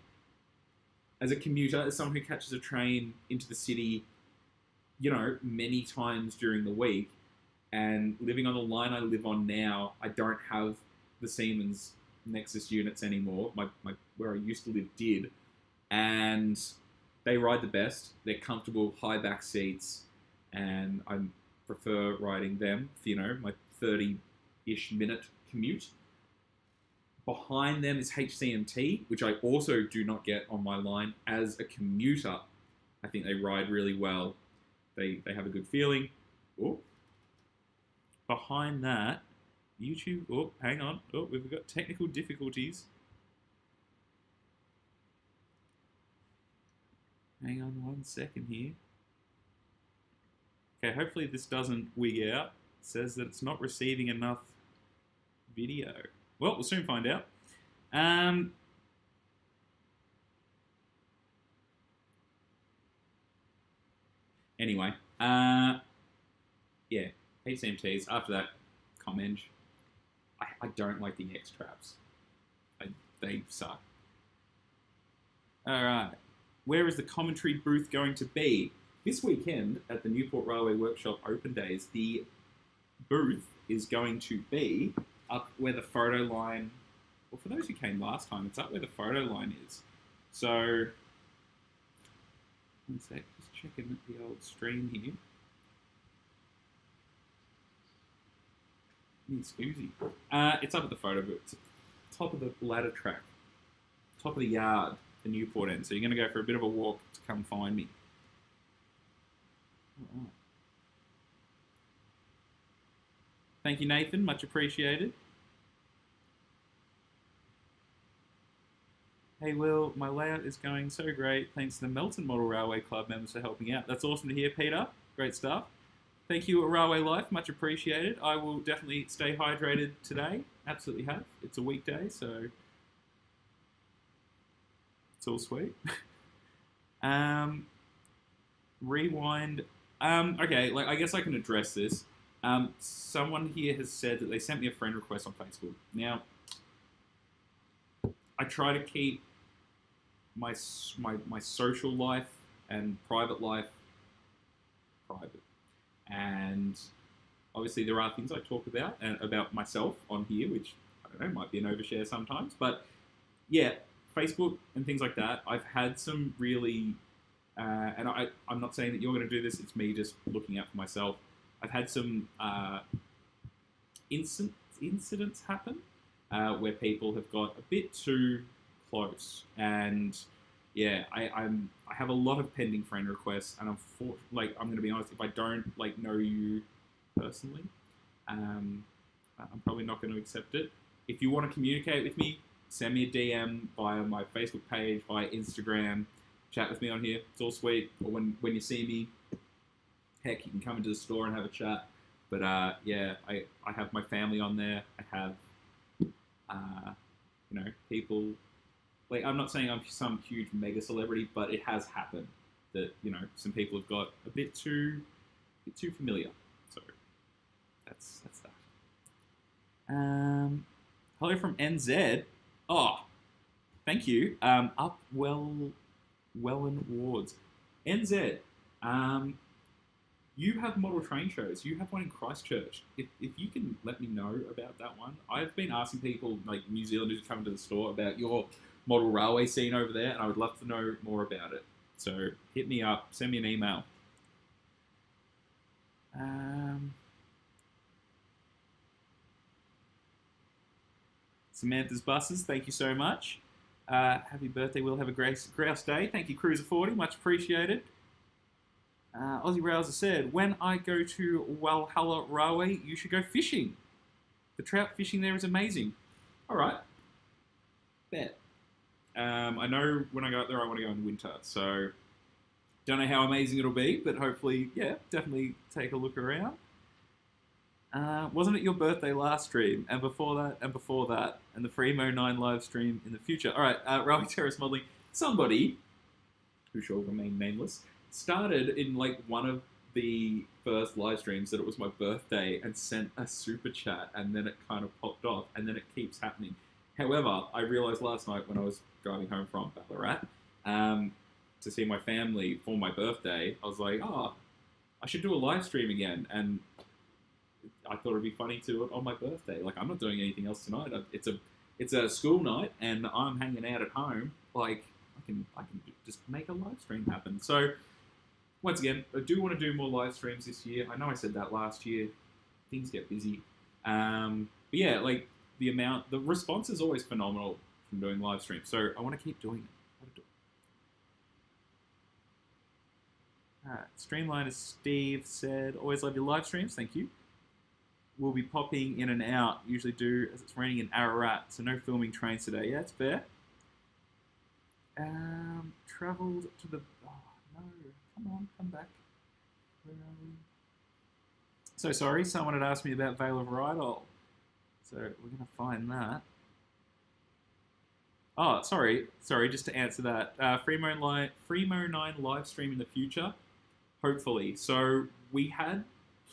as a commuter, as someone who catches a train into the city, many times during the week, and living on the line I live on now, I don't have the Siemens Nexus units anymore. My where I used to live did, and they ride the best. They're comfortable, high back seats, and I prefer riding them for, my 30-ish minute commute. Behind them is HCMT, which I also do not get on my line as a commuter. I think they ride really well. They have a good feeling. Oh. Behind that, YouTube. Oh, hang on. Oh, we've got technical difficulties. Hang on 1 second here. Okay, hopefully this doesn't wig out. It says that it's not receiving enough video. Well, we'll soon find out. Anyway, yeah, HCMTs. After that, Comenge. I don't like the X traps. They suck. All right, where is the commentary booth going to be? This weekend at the Newport Railway Workshop Open Days, the booth is going to be up where the photo line, well, for those who came last time, it's up where the photo line is. So, 1 sec, just checking the old stream here. Excuse me. It's up at the photo booth. It's top of the ladder track, top of the yard, the Newport end. So you're going to go for a bit of a walk to come find me. All right. Thank you, Nathan. Much appreciated. Hey, Will, my layout is going so great. Thanks to the Melton Model Railway Club members for helping out. That's awesome to hear, Peter. Great stuff. Thank you, Railway Life. Much appreciated. I will definitely stay hydrated today. Absolutely have. It's a weekday, so it's all sweet. Rewind. Okay, I guess I can address this. Someone here has said that they sent me a friend request on Facebook. Now, I try to keep my social life and private life private. And obviously there are things I talk about and about myself on here, which, I don't know, might be an overshare sometimes. But yeah, Facebook and things like that, I've had some really, and I'm not saying that you're going to do this, it's me just looking out for myself. I've had some incidents happen where people have got a bit too close, and yeah, I have a lot of pending friend requests, and I'm going to be honest, if I don't know you personally, I'm probably not going to accept it. If you want to communicate with me, send me a DM via my Facebook page, via Instagram, chat with me on here. It's all sweet. Or when you see me, heck, you can come into the store and have a chat. But yeah, I have my family on there. I have, people. I'm not saying I'm some huge mega celebrity, but it has happened that some people have got a bit too familiar. So that's that. Hello from NZ. Oh, thank you. Up Welland Wards, NZ. You have model train shows. You have one in Christchurch. If you can let me know about that one, I've been asking people like New Zealanders who come to the store about your model railway scene over there, and I would love to know more about it. So hit me up, send me an email. Samantha's buses, thank you so much. Happy birthday, we'll have a grouse day. Thank you, Cruiser40, much appreciated. Aussie Rouser said, when I go to Walhalla Railway, you should go fishing. The trout fishing there is amazing. All right. Bet. I know when I go up there, I want to go in winter. So, don't know how amazing it'll be, but hopefully, yeah, definitely take a look around. Wasn't it your birthday last stream? And before that, and before that, and the Freemo 9 live stream in the future. All right, Railway Terrace Modelling. Somebody, who shall remain nameless, started in like one of the first live streams that it was my birthday and sent a super chat, and then it kind of popped off, and then it keeps happening. However, I realised last night when I was driving home from Ballarat to see my family for my birthday, I was like, oh, I should do a live stream again, and I thought it'd be funny to do it on my birthday. Like, I'm not doing anything else tonight. It's a school night, and I'm hanging out at home. Like, I can just make a live stream happen. So, once again, I do want to do more live streams this year. I know I said that last year. Things get busy. But yeah, like, the response is always phenomenal from doing live streams. So, I want to keep doing it. Alright, Streamliner Steve said, always love your live streams. Thank you. We'll be popping in and out. Usually do, as it's raining in Ararat, so no filming trains today. Yeah, it's fair. Travelled to the... Oh, no. Come on, come back. Where are we? So sorry, someone had asked me about Vale of Rydal. So we're going to find that. Oh, sorry, just to answer that. Freemo 9 live stream in the future, hopefully. So we had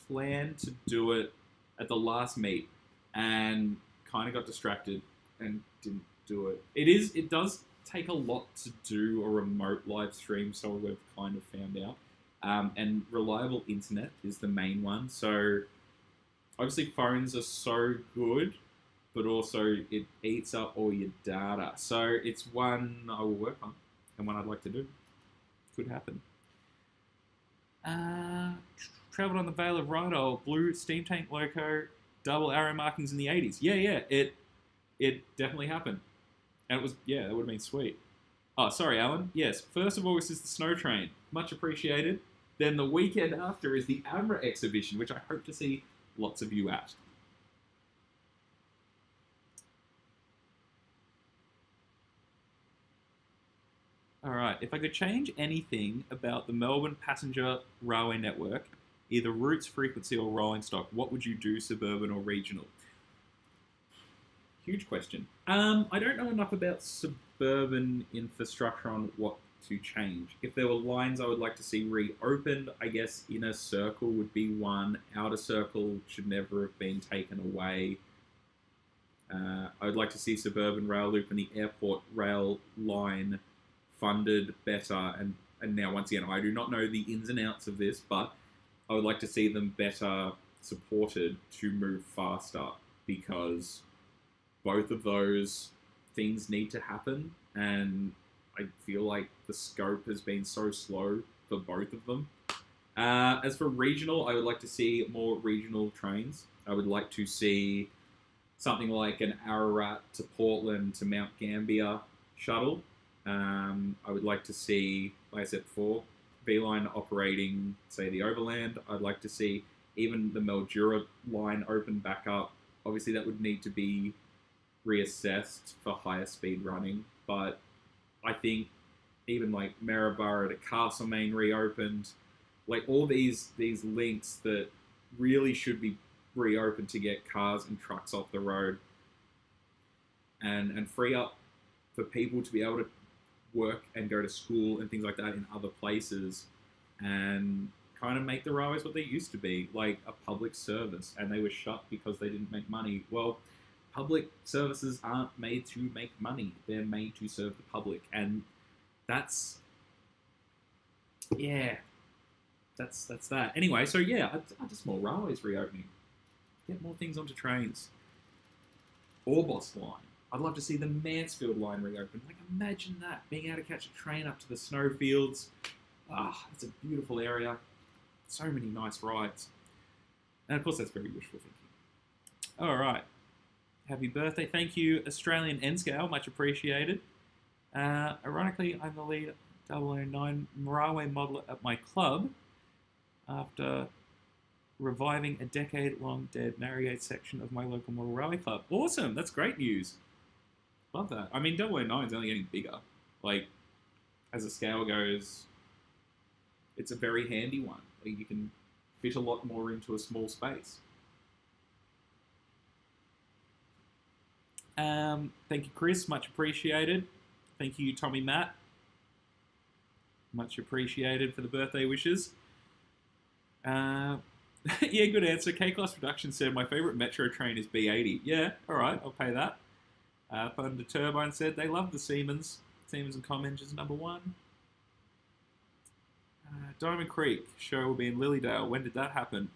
planned to do it at the last meet and kind of got distracted and didn't do it. It does take a lot to do a remote live stream, so we've kind of found out. And reliable internet is the main one. So obviously phones are so good, but also it eats up all your data. So it's one I will work on and one I'd like to do. Could happen. Travelled on the Vale of Rydal, blue steam tank loco, double arrow markings in the 80s. Yeah, it definitely happened. And it was, yeah, that would have been sweet. Oh, sorry, Alan. Yes, 1st of August is the snow train. Much appreciated. Then the weekend after is the Amra exhibition, which I hope to see lots of you at. Alright, if I could change anything about the Melbourne passenger railway network, either routes, frequency, or rolling stock, what would you do, suburban or regional? Huge question. I don't know enough about suburban infrastructure on what to change. If there were lines I would like to see reopened, I guess inner circle would be one. Outer circle should never have been taken away. I would like to see suburban rail loop and the airport rail line funded better. And now, once again, I do not know the ins and outs of this, but I would like to see them better supported to move faster, because both of those things need to happen, and I feel like the scope has been so slow for both of them. As for regional, I would like to see more regional trains. I would like to see something like an Ararat to Portland to Mount Gambier shuttle. I would like to see, like I said before, V-line operating, say, the Overland. I'd like to see even the Mildura line open back up. Obviously, that would need to be reassessed for higher speed running, but I think even like Maryborough to Castlemaine reopened, like all these links that really should be reopened to get cars and trucks off the road and free up for people to be able to work and go to school and things like that in other places, and kind of make the railways what they used to be, like a public service, and they were shut because they didn't make money. Well, public services aren't made to make money. They're made to serve the public. And that's, yeah, that's that. Anyway, so yeah, I just more railways reopening. Get more things onto trains. Orbost line. I'd love to see the Mansfield line reopen. Like, imagine that, being able to catch a train up to the snowfields. It's a beautiful area. So many nice rides. And of course, that's very wishful thinking. All right. Happy birthday. Thank you, Australian N-Scale. Much appreciated. Ironically, I'm the lead 009 railway modeler at my club after reviving a decade-long dead Marigate section of my local model railway club. Awesome. That's great news. Love that. I mean, 009 is only getting bigger. Like, as the scale goes, it's a very handy one. Like, you can fit a lot more into a small space. Thank you, Chris. Much appreciated. Thank you, Tommy Matt. Much appreciated for the birthday wishes. Yeah, good answer. K-Class Production said, my favourite metro train is B80. Yeah, alright, I'll pay that. Thunder Turbine said, they love the Siemens. Siemens and Com engines #1. Diamond Creek show will be in Lilydale. When did that happen?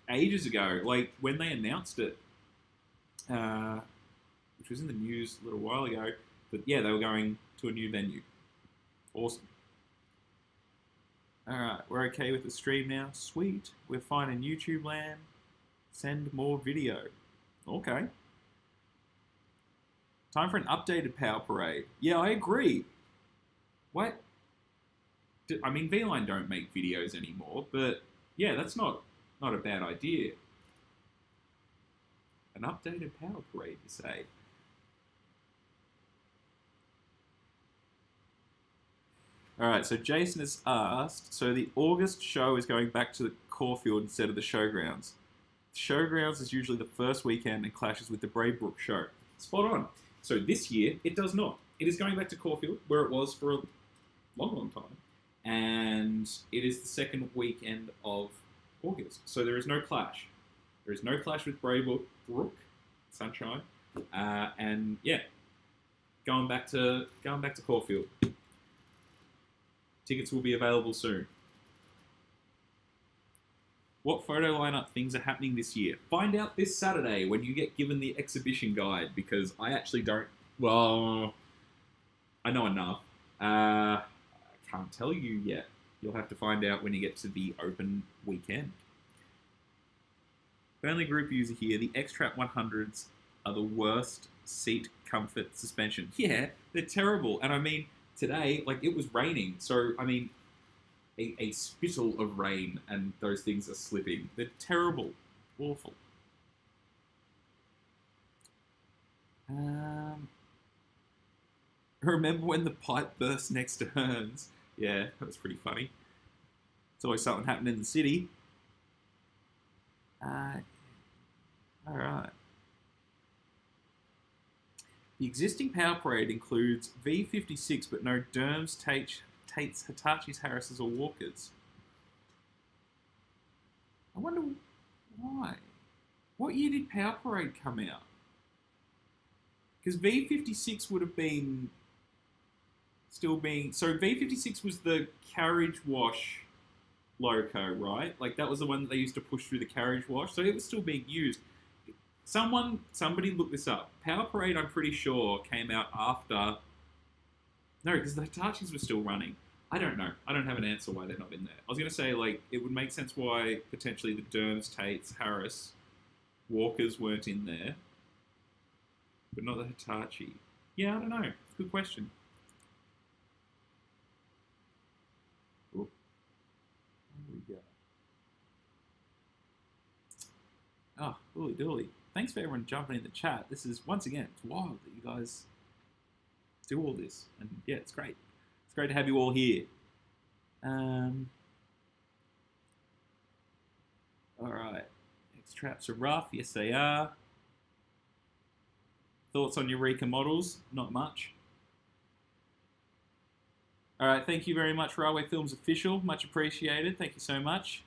Ages ago. Like, when they announced it, which was in the news a little while ago. But yeah, they were going to a new venue. Awesome. Alright, we're okay with the stream now. Sweet. We're fine in YouTube land. Send more video. Okay. Time for an updated Power Parade. Yeah, I agree. What? I mean, V-Line don't make videos anymore, but yeah, that's not a bad idea. An updated Power Parade, you say? Alright, so Jason has asked, so the August show is going back to the Corfield instead of the showgrounds. The showgrounds is usually the first weekend and clashes with the Braybrook show. Spot on. So this year, it does not. It is going back to Corfield, where it was for a long, long time. And it is the second weekend of August. So there is no clash. There is no clash with Braybrook, Sunshine. And yeah, going back to Corfield. Tickets will be available soon. What photo lineup things are happening this year? Find out this Saturday when you get given the exhibition guide, because I actually don't... Well, I know enough. I can't tell you yet. You'll have to find out when you get to the open weekend. Only group user here, the X-Trap 100s are the worst seat comfort suspension. Yeah, they're terrible. And I mean... Today, like, it was raining, so, I mean, a spittle of rain and those things are slipping. They're terrible. Awful. Remember when the pipe burst next to Hearns? Yeah, that was pretty funny. It's always something happening in the city. Alright. The existing Power Parade includes V56, but no Derms, Tates, Hitachis, Harrises, or Walkers. I wonder why. What year did Power Parade come out? Because V56 would have been... So V56 was the carriage wash Loco, right? Like, that was the one that they used to push through the carriage wash. So it was still being used. Somebody look this up. Power Parade, I'm pretty sure, came out after... No, because the Hitachis were still running. I don't know. I don't have an answer why they're not in there. I was going to say, like, it would make sense why potentially the Derms, Tates, Harris, Walkers weren't in there. But not the Hitachi. Yeah, I don't know. Good question. Ooh. There we go. Oh, ooly dooly. Thanks for everyone jumping in the chat. This is, once again, it's wild that you guys do all this. And yeah, it's great. It's great to have you all here. Alright. X-Traps are rough. Yes, they are. Thoughts on Eureka models? Not much. Alright, thank you very much, Railway Films Official. Much appreciated. Thank you so much.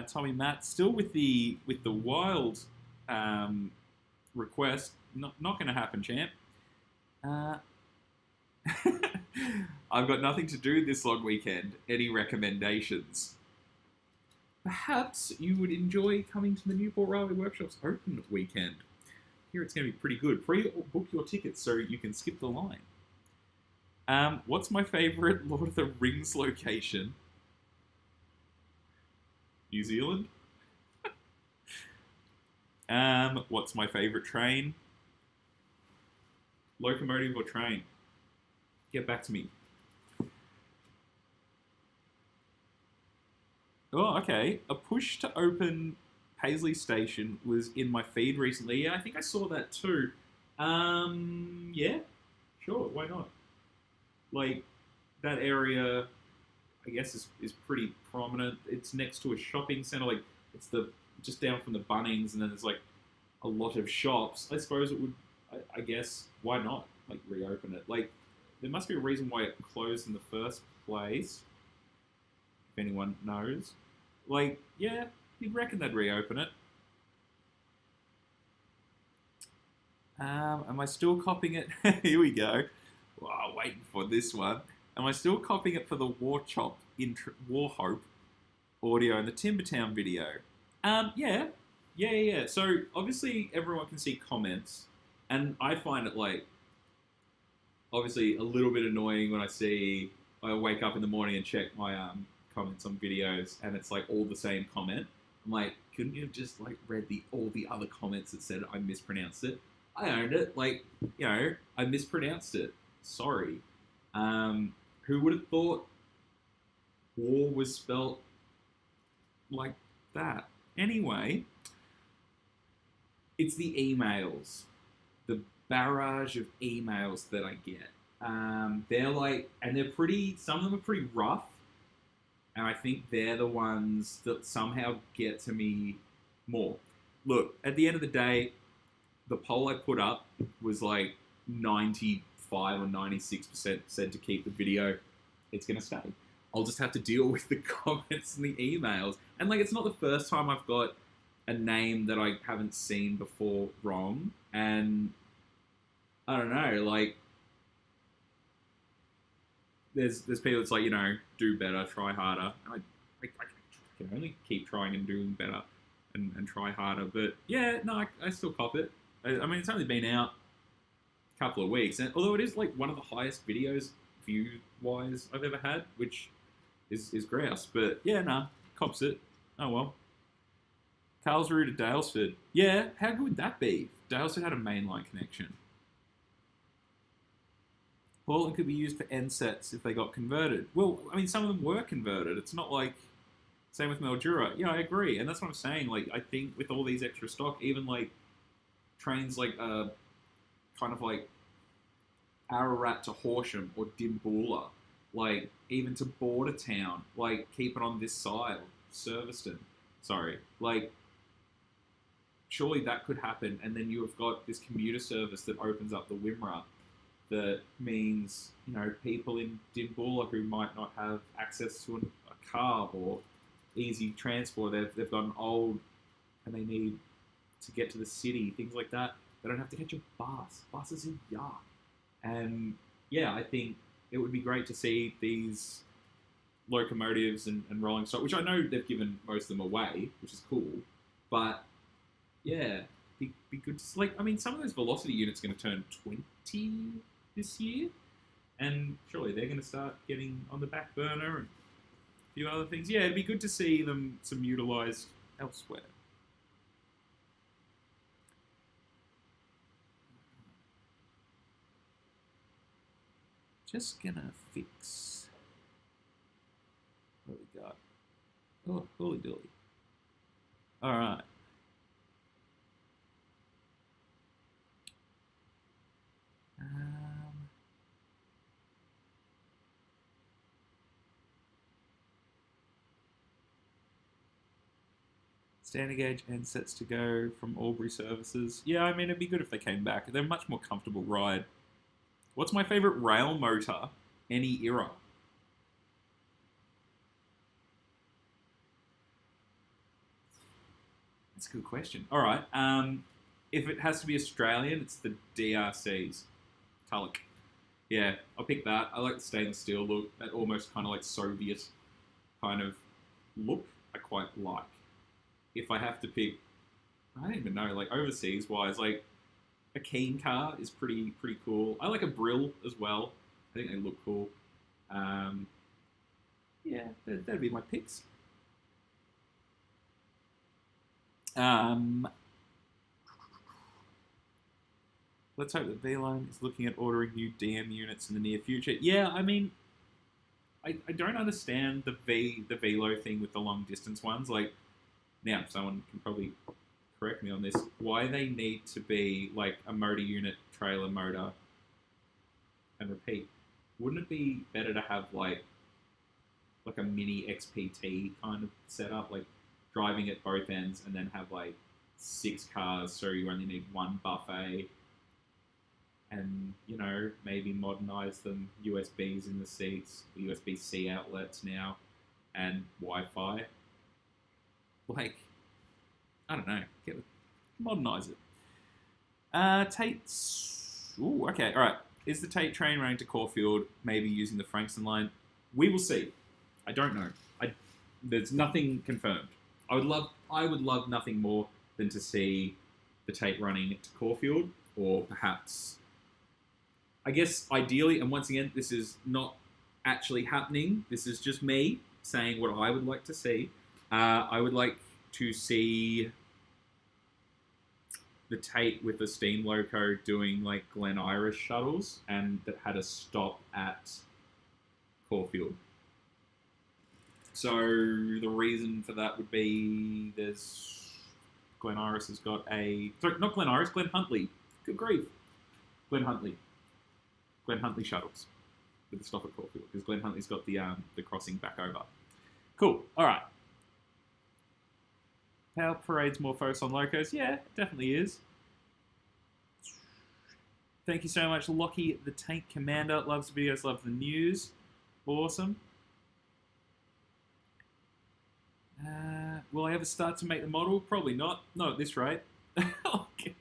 Tommy Matt, still with the wild request. Not going to happen, champ. I've got nothing to do this long weekend. Any recommendations? Perhaps you would enjoy coming to the Newport Railway Workshop's open weekend. Here it's going to be pretty good. Pre-book your tickets so you can skip the line. What's my favourite Lord of the Rings location? New Zealand? What's my favourite train? Locomotive or train? Get back to me. Oh, okay. A push to open Paisley Station was in my feed recently. Yeah, I think I saw that too. Yeah, sure, why not? Like, that area, I guess, is pretty prominent. It's next to a shopping centre. Like, it's just down from the Bunnings, and then there's, like, a lot of shops. I suppose it would, I guess, why not, like, reopen it? Like, there must be a reason why it closed in the first place, if anyone knows. Like, yeah, you'd reckon they'd reopen it. Am I still copying it? Here we go. Wow, waiting for this one. Am I still copying it for the War Hope audio and the Timbertown video? Yeah. So obviously everyone can see comments, and I find it like obviously a little bit annoying when I wake up in the morning and check my comments on videos, and it's like all the same comment. I'm like, couldn't you have just like read all the other comments that said I mispronounced it? I owned it. Like, I mispronounced it. Sorry. Who would have thought war was spelt like that? Anyway, it's the emails. The barrage of emails that I get. They're like, and some of them are pretty rough. And I think they're the ones that somehow get to me more. Look, at the end of the day, the poll I put up was like 95 or 96% said to keep the video. It's going to stay. I'll just have to deal with the comments and the emails. And like, it's not the first time I've got a name that I haven't seen before wrong. And I don't know, like, there's people that's like, do better, try harder. And I can only keep trying and doing better and try harder. But yeah, no, I still cop it. I mean, it's only been out a couple of weeks. And although it is like one of the highest videos view-wise I've ever had, which is grouse. But yeah, nah, cops it. Oh well. Carlsruhe to Dalesford. Yeah, how good would that be? Dalesford had a mainline connection. Portland could be used for NSETs if they got converted. Well, I mean, some of them were converted. It's not like... Same with Mildura. Yeah, I agree. And that's what I'm saying. Like, I think with all these extra stock, even, like, trains like, kind of like Ararat to Horsham or Dimboola, like, even to Bordertown, like, keep it on this side, Serviceton. Sorry. Like, surely that could happen. And then you have got this commuter service that opens up the Wimmera. That means, people in Dimboola who might not have access to a car or easy transport, they've gotten old and they need to get to the city, things like that. They don't have to catch a bus. Buses are yuck. And yeah, I think it would be great to see these locomotives and rolling stock, which I know they've given most of them away, which is cool. But yeah, be good to, like, I mean, some of those velocity units are going to turn 20 this year, and surely they're going to start getting on the back burner and a few other things. Yeah, it'd be good to see them some utilised elsewhere. Just gonna fix what we got. Oh, holy dilly. Alright. Standard gauge and sets to go from Albury services. Yeah, I mean, it'd be good if they came back. They're a much more comfortable ride. What's my favourite rail motor? Any era? That's a good question. All right. If it has to be Australian, it's the DRCs. Tulloch. Yeah, I'll pick that. I like the stainless steel look. That almost kind of like Soviet kind of look. I quite like. If I have to pick, I don't even know. Like overseas wise, like a Keen car is pretty cool. I like a Brill as well. I think they look cool. Um, yeah, that'd be my picks. Um, let's hope that V-Line is looking at ordering new DM units in the near future. Yeah, I mean, I don't understand the Velo thing with the long distance ones. Like now, someone can probably correct me on this. Why they need to be like a motor unit, trailer motor, and repeat? Wouldn't it be better to have like a mini XPT kind of setup, like driving at both ends, and then have like 6 cars, so you only need one buffet, and maybe modernize them, USBs in the seats, USB-C outlets now, and Wi-Fi. Like, I don't know, modernize it. Tate's. Ooh, okay, all right. Is the Tate train running to Corfield? Maybe using the Frankston line. We will see. I don't know. There's nothing confirmed. I would love nothing more than to see the Tate running to Corfield, or perhaps, I guess, ideally, and once again, this is not actually happening. This is just me saying what I would like to see. I would like to see the Tate with the steam loco doing like Glen Iris shuttles, and that had a stop at Corfield. So the reason for that would be Glen Iris has got sorry, not Glen Iris, Glen Huntly. Good grief. Glen Huntly shuttles with the stop at Corfield, because Glen Huntly's got the crossing back over. Cool. All right. Power Parade's more focused on locos. Yeah, it definitely is. Thank you so much, Lockie, the Tank Commander. Loves the videos, loves the news. Awesome. Will I ever start to make the model? Probably not. Not at this rate. Okay.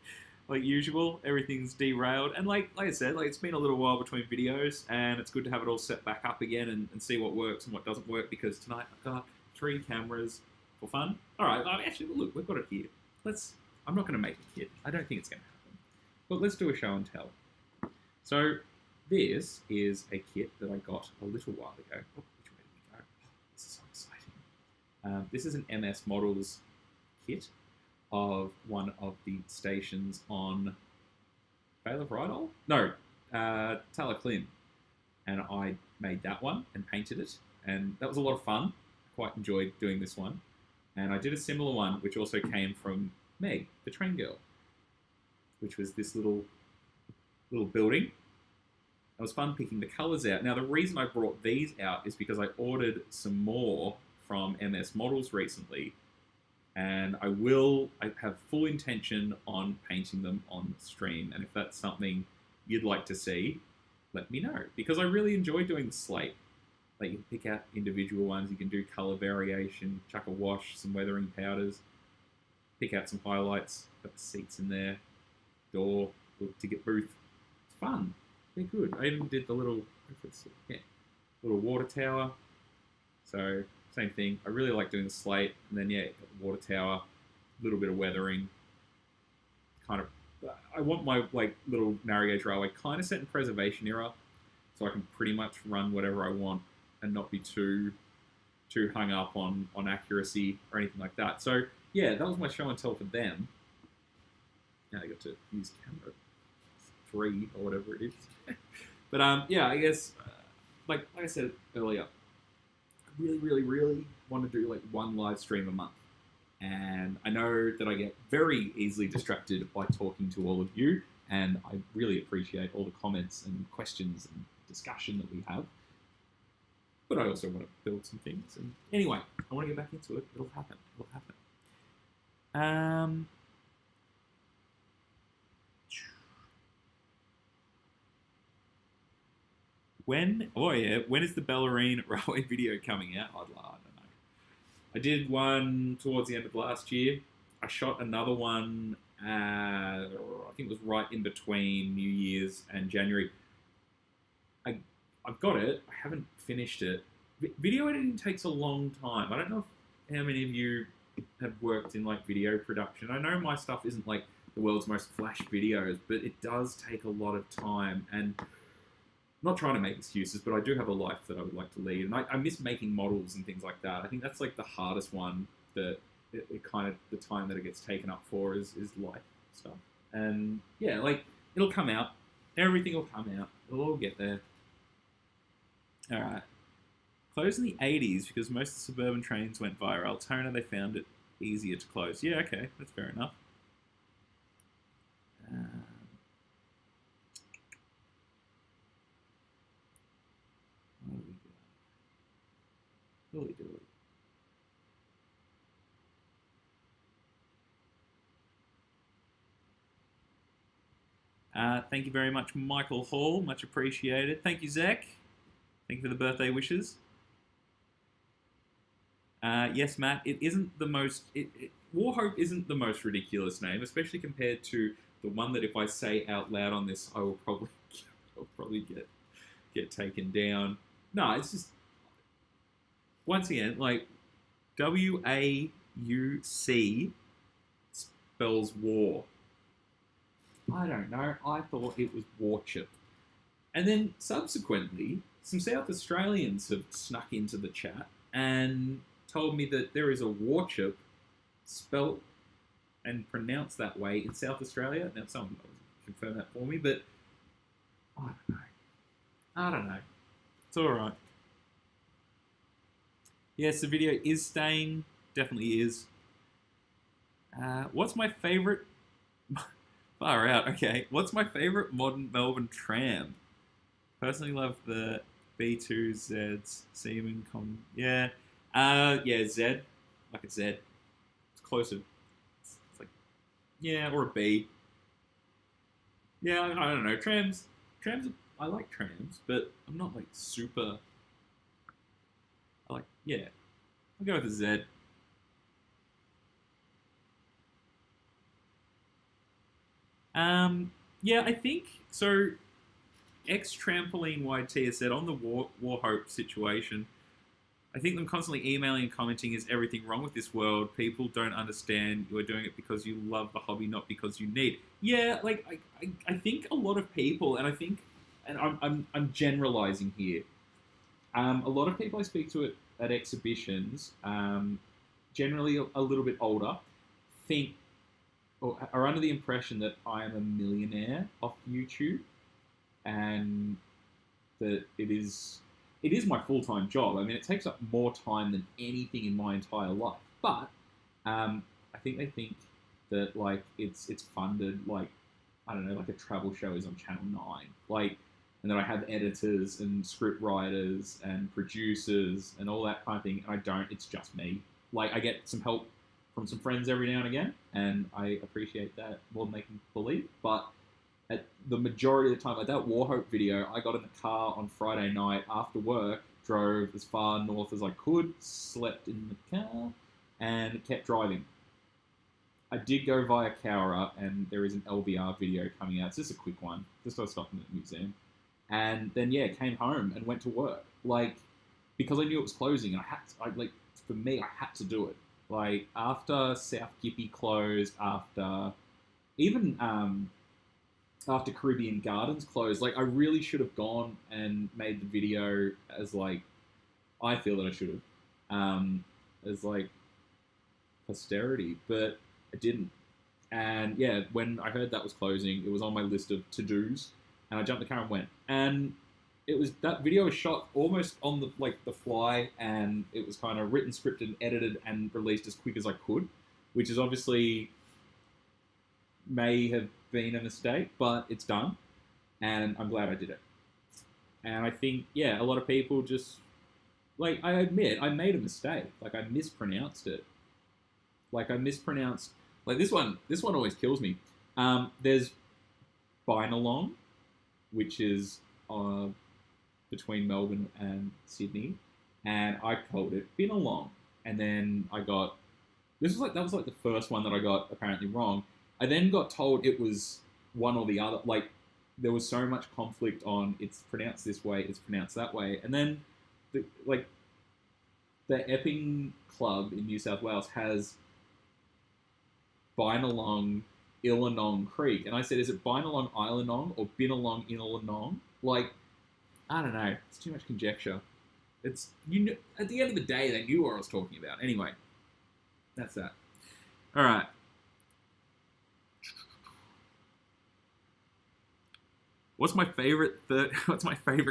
Like usual, everything's derailed. And like I said, it's been a little while between videos, and it's good to have it all set back up again and see what works and what doesn't work, because tonight I've got 3 cameras for fun. All right, actually, look, we've got it here. I'm not going to make a kit. I don't think it's going to happen. But let's do a show and tell. So this is a kit that I got a little while ago. Oh, which way did we go? Oh, this is so exciting. This is an MS Models kit of one of the stations on Vale of Rydal? No, Talaklim. And I made that one and painted it. And that was a lot of fun. Quite enjoyed doing this one. And I did a similar one, which also came from Meg, the train girl, which was this little building. It was fun picking the colours out. Now, the reason I brought these out is because I ordered some more from MS Models recently, and I have full intention on painting them on stream. And if that's something you'd like to see, let me know, because I really enjoy doing the slate. Like, you can pick out individual ones, you can do colour variation, chuck a wash, some weathering powders, pick out some highlights, got the seats in there, door, little ticket booth. It's fun. They're good. I even did the little water tower. So, same thing. I really like doing the slate, and then, got the water tower, a little bit of weathering. Kind of, I want my, little narrow gauge railway kind of set in preservation era, so I can pretty much run whatever I want and not be too hung up on accuracy or anything like that. So, that was my show and tell for them. Now I got to use camera 3 or whatever it is. But, I guess, like I said earlier, I really want to do, one live stream a month. And I know that I get very easily distracted by talking to all of you, and I really appreciate all the comments and questions and discussion that we have. But I also want to build some things. And anyway, I want to get back into it. It'll happen. When is the Bellarine Railway video coming out? I don't know. I did one towards the end of last year. I shot another one, I think it was right in between New Year's and January. I've got it. I haven't finished it. Video editing takes a long time. I don't know how many of you have worked in like video production. I know my stuff isn't like the world's most flash videos, but it does take a lot of time. And I'm not trying to make excuses, but I do have a life that I would like to lead, and I miss making models and things like that. I think that's like the hardest one, that it kind of, the time that it gets taken up for is life stuff. And yeah, like, it'll come out. Everything will come out. It'll all get there. All right. Closed in the 80s because most of the Suburban trains went via Altona. They found it easier to close. Yeah, okay. That's fair enough. What do we do? Thank you very much, Michael Hall. Much appreciated. Thank you, Zach. Thank you for the birthday wishes. Yes, Matt, it isn't the most... Warhope isn't the most ridiculous name, especially compared to the one that if I say out loud on this, I'll probably get taken down. No, it's just... Once again, like, W-A-U-C spells war. I don't know. I thought it was Warchip. And then subsequently, some South Australians have snuck into the chat and told me that there is a Warchip spelt and pronounced that way in South Australia. Now, someone confirm that for me, but I don't know. It's all right. Yes, the video is staying. Definitely is. What's my favourite... Far out, okay. What's my favourite modern Melbourne tram? Personally love the B2Zs, Seaman, yeah. Yeah, Z. Like a Z. It's closer. It's like, yeah, or a B. Yeah, I don't know. Trams, I like trams, but I'm not like super... yeah. I'll go with a Z. Yeah, I think so. Trampoline YT has said on the Warhope situation, I think them constantly emailing and commenting is everything wrong with this world. People don't understand you are doing it because you love the hobby, not because you need. Yeah, like I think a lot of people, and I think, and I'm generalizing here. A lot of people I speak to at exhibitions, generally a little bit older, think or are under the impression that I am a millionaire off YouTube, and that it is my full-time job. I mean, it takes up more time than anything in my entire life. But I think they think that like it's funded like, I don't know, like a travel show is on Channel 9, like, and that I have editors and script writers and producers and all that kind of thing. And I don't. It's just me. Like, I get some help from some friends every now and again, and I appreciate that more than they can believe. But at the majority of the time, like that Warhope video, I got in the car on Friday night after work, drove as far north as I could, slept in the car, and kept driving. I did go via Cowra, and there is an LBR video coming out. It's just a quick one, just I was stopping at the museum. And then, yeah, came home and went to work. Like, because I knew it was closing, and for me, I had to do it. Like, after South Gippy closed, after Caribbean Gardens closed, like, I really should have gone and made the video as, like, I feel that I should have, as, like, posterity, but I didn't. And, yeah, when I heard that was closing, it was on my list of to-dos, and I jumped the car and went. And that video was shot almost on the fly, and it was kind of written, scripted, edited, and released as quick as I could, which is obviously may have been a mistake, but it's done, and I'm glad I did it. And I think, yeah, a lot of people just, like, I admit, I made a mistake. Like, I mispronounced it. Like, I mispronounced, like, this one always kills me. There's Binalong, which is between Melbourne and Sydney, and I called it Binalong. And then that was like the first one that I got apparently wrong. I then got told it was one or the other. Like, there was so much conflict on it's pronounced this way, it's pronounced that way, and then the Epping Club in New South Wales has Binalong Illanong Creek, and I said, is it Binalong Ilanong or Binalong Illanong? Like, I don't know. It's too much conjecture. It's at the end of the day, they knew what I was talking about. Anyway, that's that. All right. What's my favorite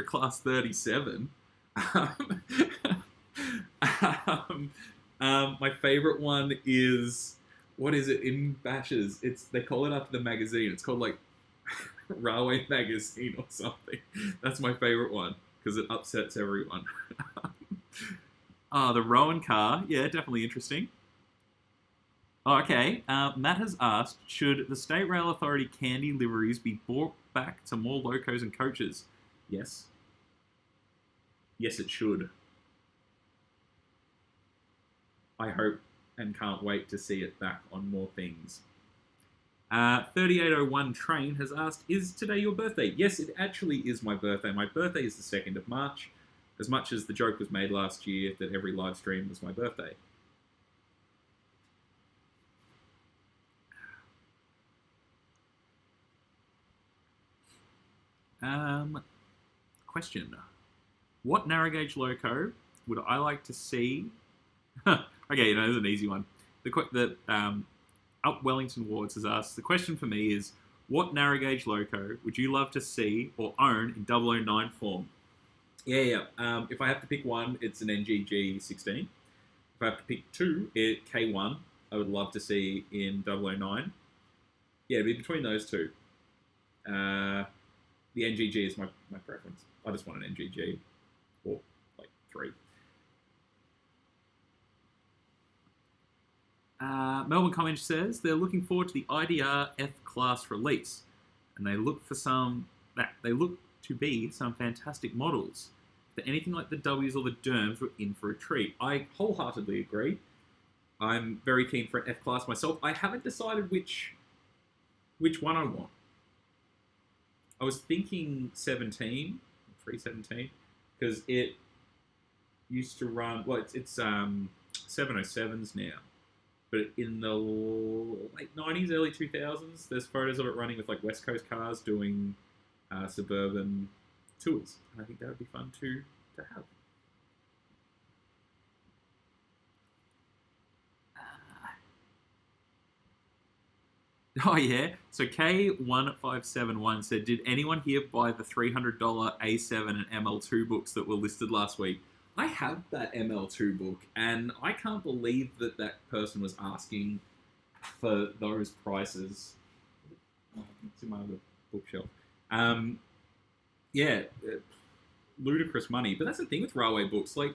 class 37? My favorite one is, what is it in Bashes? They call it after the magazine. It's called like Railway Magazine or something. That's my favorite one because it upsets everyone. The Rowan car. Yeah, definitely interesting. Okay, Matt has asked, should the State Rail Authority candy liveries be brought back to more locos and coaches? Yes. Yes, it should. I hope and can't wait to see it back on more things. 3801 Train has asked, is today your birthday? Yes, it actually is my birthday. My birthday is the 2nd of March, as much as the joke was made last year that every live stream was my birthday. Question. What narrow gauge loco would I like to see? Okay, there's an easy one. The Up Wellington Wards has asked, the question for me is, what narrow gauge loco would you love to see or own in 009 form? Yeah. If I have to pick one, it's an NGG 16. If I have to pick two, K1, I would love to see in 009. Yeah, it'd be between those two. The NGG is my preference. I just want an NGG or like 3. Melbourne Comment says they're looking forward to the IDR F class release, and they look to be some fantastic models. If anything like the W's or the Derms, were in for a treat. I wholeheartedly agree. I'm very keen for an F class myself. I haven't decided which one I want. I was thinking 317, because it used to run. Well, it's 707s now. But in the late 90s, early 2000s, there's photos of it running with like West Coast cars doing suburban tours. And I think that would be fun to have. Oh, yeah. So K1571 said, did anyone here buy the $300 A7 and ML2 books that were listed last week? I have that ML2 book, and I can't believe that person was asking for those prices. It's in my other bookshelf. Yeah, ludicrous money. But that's the thing with railway books. Like,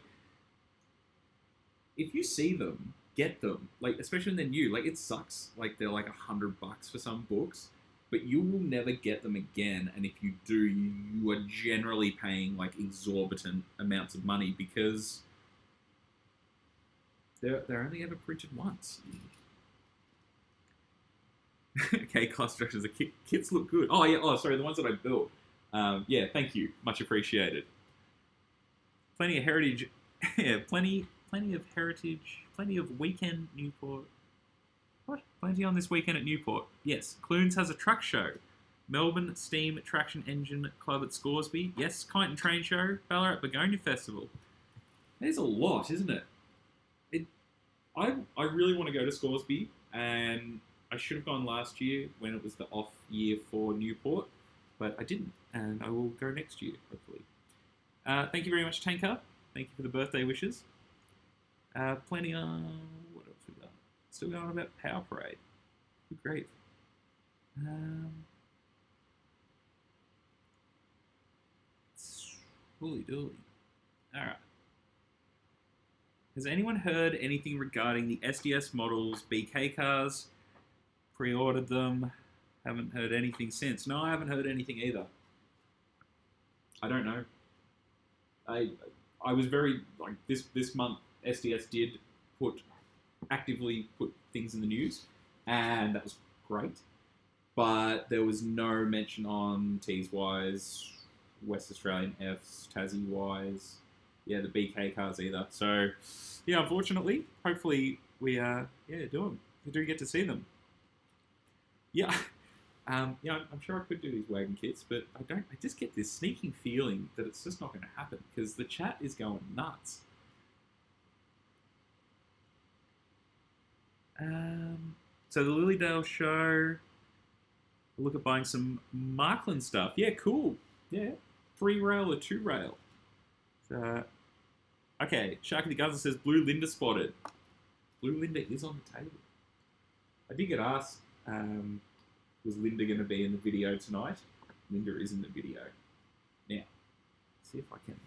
if you see them, get them. Like, especially when they're new. Like, it sucks. Like, they're like $100 for some books, but you will never get them again. And if you do, you are generally paying like exorbitant amounts of money because they're only ever printed once. Okay, class structures. The kits look good. Oh yeah. Oh, sorry, the ones that I built. Yeah, thank you. Much appreciated. Plenty of heritage. Yeah, plenty of heritage. Plenty of weekend Newport. What? Plenty on this weekend at Newport. Yes, Clunes has a truck show. Melbourne Steam Traction Engine Club at Scoresby. Yes, Kite and Train Show. Ballarat Begonia Festival. There's a lot, isn't it? I really want to go to Scoresby, and I should have gone last year when it was the off year for Newport, but I didn't, and I will go next year, hopefully. Thank you very much, Tanker. Thank you for the birthday wishes. Plenty on... What else we got? Still going on about Power Parade. Good grief. Holy dooly. Alright. Has anyone heard anything regarding the SDS models, BK cars? Pre-ordered them. Haven't heard anything since. No, I haven't heard anything either. I don't know. I was very... Like, this month, SDS did actively put things in the news, and that was great. but there was no mention on T's Y's, West Australian F's, Tassie Y's, the BK cars either. So, yeah, unfortunately, hopefully we do get to see them. Yeah. I'm sure I could do these wagon kits, but I just get this sneaking feeling that it's just not going to happen because the chat is going nuts. So the Lilydale show. Look at buying some Markland stuff. Yeah, cool. Yeah, 3-rail or 2-rail. Okay, Sharky the Guzzler says Blue Linda spotted. Blue Linda is on the table. I did get asked, was Linda going to be in the video tonight? Linda is in the video. Now, let's see if I can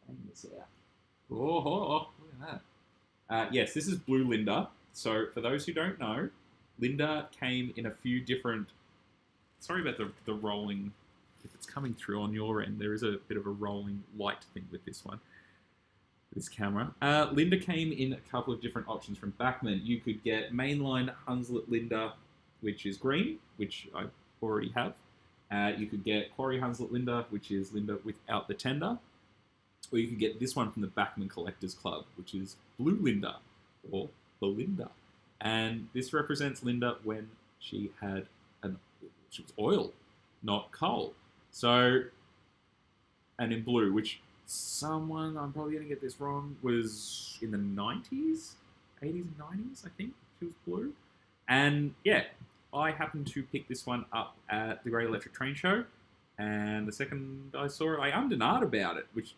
hang this out. Oh, look at that. Yes, this is Blue Linda. So, for those who don't know, Linda came in a few different... Sorry about the rolling. If it's coming through on your end, there is a bit of a rolling light thing with this one. This camera. Linda came in a couple of different options from Bachmann. You could get mainline Hunslet Linda, which is green, which I already have. You could get Quarry Hunslet Linda, which is Linda without the tender. Or you could get this one from the Bachmann Collectors Club, which is Blue Linda, or Belinda. And this represents Linda when she was oil, not coal. So, and in blue, which someone, I'm probably going to get this wrong, was in the 90s, 80s and 90s, I think, she was blue. And yeah, I happened to pick this one up at the Great Electric Train Show, and the second I saw it, I undenied about it, which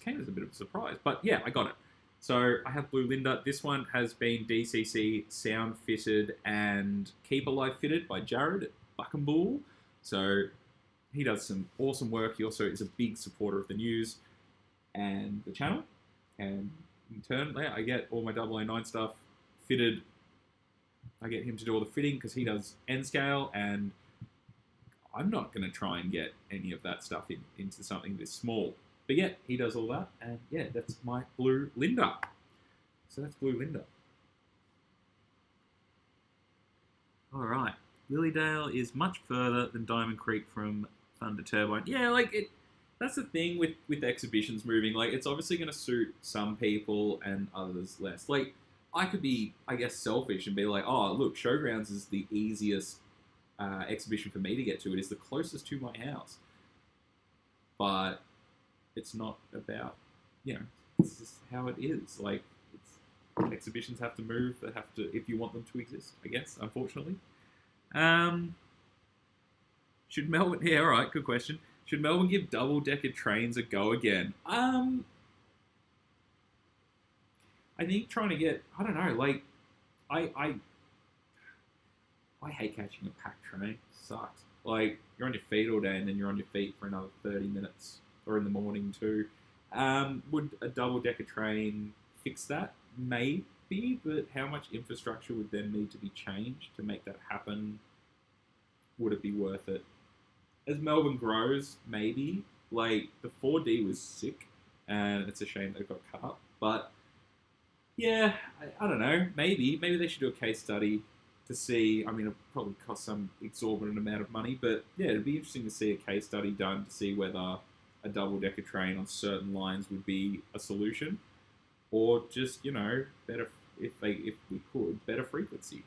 came as a bit of a surprise. But yeah, I got it. So I have Blue Linda. This one has been DCC sound fitted and keeper light fitted by Jared at Buckenbull. So he does some awesome work. He also is a big supporter of the news and the channel. And in turn, I get all my 009 stuff fitted. I get him to do all the fitting because he does N scale, and I'm not going to try and get any of that stuff into something this small. But yeah, he does all that, and yeah, that's my Blue Linda. So that's Blue Linda. All right, Lilydale is much further than Diamond Creek from Thunder Turbine. Yeah, like that's the thing with exhibitions moving. Like, it's obviously going to suit some people and others less. Like, I could be, I guess, selfish and be like, oh, look, Showgrounds is the easiest exhibition for me to get to. It is the closest to my house. But it's not about, it's just how it is. Like, exhibitions have to move. They have to, if you want them to exist, I guess, unfortunately. Should Melbourne, yeah, all right, good question. Should Melbourne give double-decker trains a go again? I think trying to get, I don't know, like, I hate catching a packed train. It sucks. Like, you're on your feet all day and then you're on your feet for another 30 minutes. Or in the morning too. Would a double-decker train fix that? Maybe, but how much infrastructure would then need to be changed to make that happen? Would it be worth it? As Melbourne grows, maybe. Like, the 4D was sick, and it's a shame that it got cut up. But, yeah, I don't know. Maybe they should do a case study to see. I mean, it'll probably cost some exorbitant amount of money, but yeah, it'd be interesting to see a case study done to see whether a double-decker train on certain lines would be a solution, or just, better, if we could, better frequency.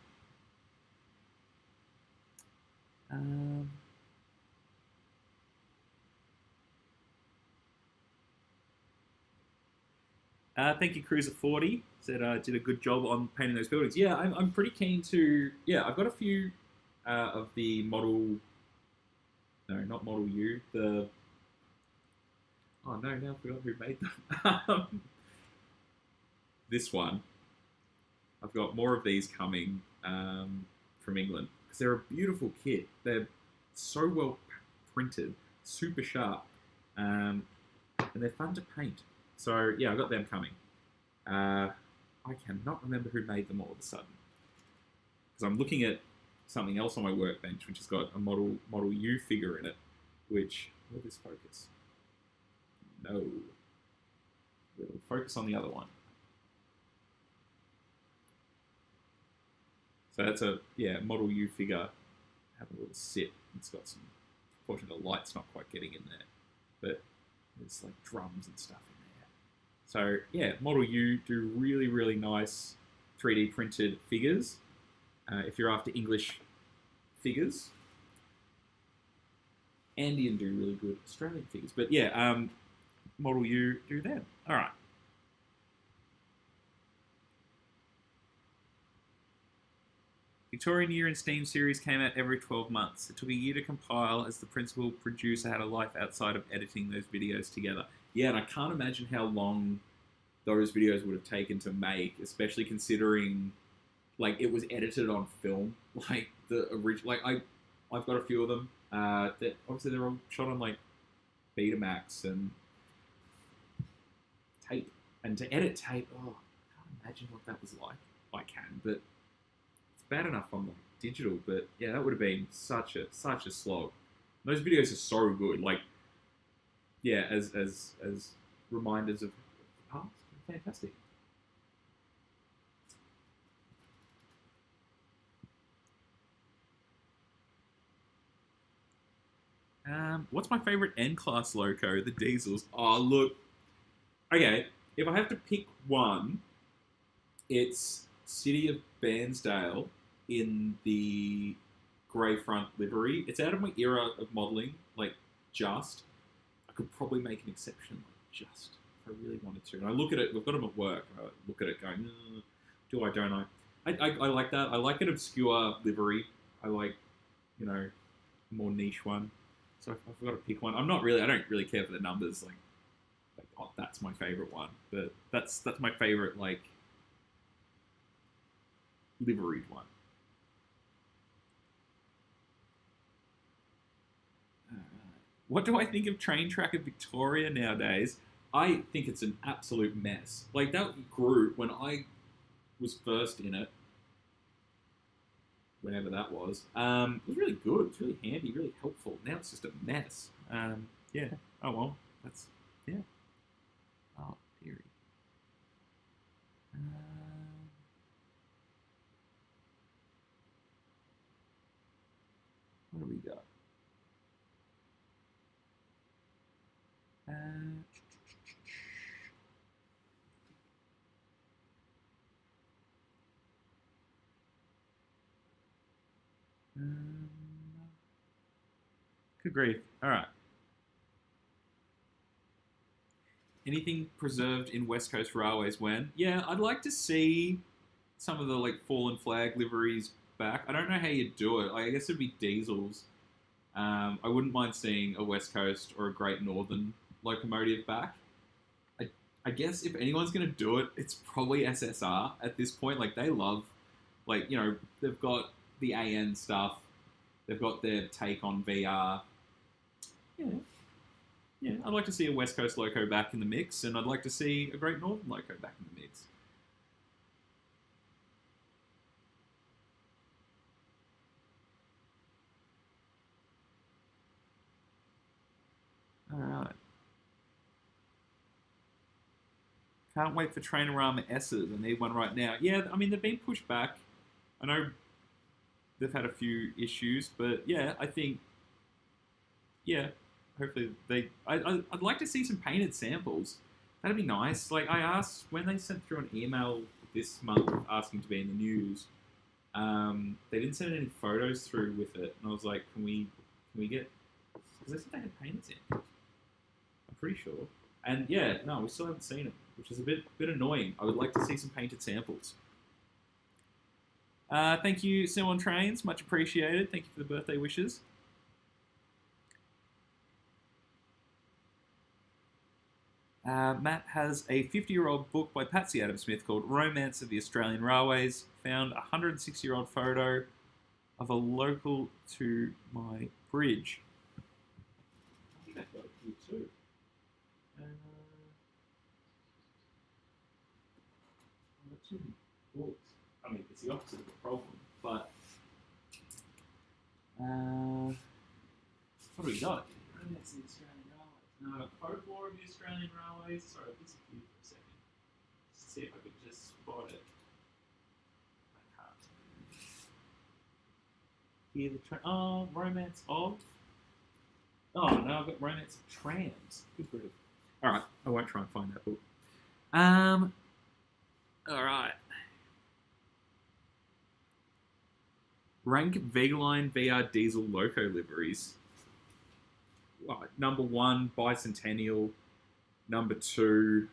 Thank you, Cruiser40. Said did a good job on painting those buildings. Yeah, I'm pretty keen to. Yeah, I've got a few of the model. No, not Model U. The. Oh no! Now I forgot who made them. This one. I've got more of these coming from England because they're a beautiful kit. They're so well printed, super sharp, and they're fun to paint. So yeah, I've got them coming. I cannot remember who made them all of a sudden because I'm looking at something else on my workbench which has got a Model U figure in it. Which will this focus? No. We'll focus on the other one. So that's a Model U figure. Have a little sit. It's got some. Unfortunately, the light's not quite getting in there, but there's like drums and stuff in there. So yeah, Model U do really, really nice 3D printed figures. If you're after English figures, Andean do really good Australian figures. But yeah, Model U do them. All right. Victorian Year in Steam series came out every 12 months. It took a year to compile as the principal producer had a life outside of editing those videos together. Yeah, and I can't imagine how long those videos would have taken to make, especially considering like it was edited on film. Like the original, like I've got a few of them. That obviously they're all shot on like Betamax and tape. And to edit tape, oh, I can't imagine what that was like. I can, but bad enough on like digital, but yeah, that would have been such a slog. Those videos are so good, like yeah, as reminders of the past. Fantastic. What's my favorite N-class loco? The diesels. Oh look, okay. If I have to pick one, it's City of Bairnsdale in the grey front livery. It's out of my era of modelling, like just. I could probably make an exception, like just, if I really wanted to. And I look at it, we've got them at work, I look at it going, do I, don't I? I like that. I like an obscure livery. I like, you know, a more niche one. So I've got to pick one. I don't really care for the numbers, like oh, that's my favourite one. But that's my favourite, like, liveried one. What do I think of Train Track at Victoria nowadays? I think it's an absolute mess. Like, that group, when I was first in it, whenever that was, it was really good. It's really handy, really helpful. Now it's just a mess. Yeah. Oh, well. That's, yeah. Oh, dearie. What do we got? Good grief. All right. Anything preserved in West Coast Railways when? Yeah, I'd like to see some of the like fallen flag liveries back. I don't know how you do it. Like, I guess it'd be diesels. I wouldn't mind seeing a West Coast or a Great Northern locomotive back. I guess if anyone's going to do it, it's probably SSR at this point. Like, they love, like, you know, they've got the AN stuff. They've got their take on VR. Yeah, I'd like to see a West Coast loco back in the mix, and I'd like to see a Great Northern loco back in the mix. All right. Can't wait for Trainorama S's. I need one right now. Yeah, I mean, they've been pushed back. I know they've had a few issues, but yeah, I think, yeah, hopefully I'd like to see some painted samples. That'd be nice. Like, I asked, when they sent through an email this month asking to be in the news, they didn't send any photos through with it. And I was like, can we get, because they said they had painted samples. I'm pretty sure. And yeah, no, we still haven't seen them, which is a bit annoying. I would like to see some painted samples. Thank you, Simon Trains. Much appreciated. Thank you for the birthday wishes. Matt has a 50-year-old book by Patsy Adam Smith called Romance of the Australian Railways. Found a 106-year-old photo of a local to my bridge. I think I've got it here too. Too many books. I mean, it's the opposite of a problem, but what do we got? Romance of the Australian Railways. No, folklore of the Australian Railways. Sorry, I've disappeared for a second. Let's see if I could just spot it. I can't. Hear the train. Oh, romance of. Oh no, I've got romance of trams. Good grief. All right, I won't try and find that book. All right. Rank V-Line VR Diesel Loco liveries. Right, number 1, Bicentennial. Number 2,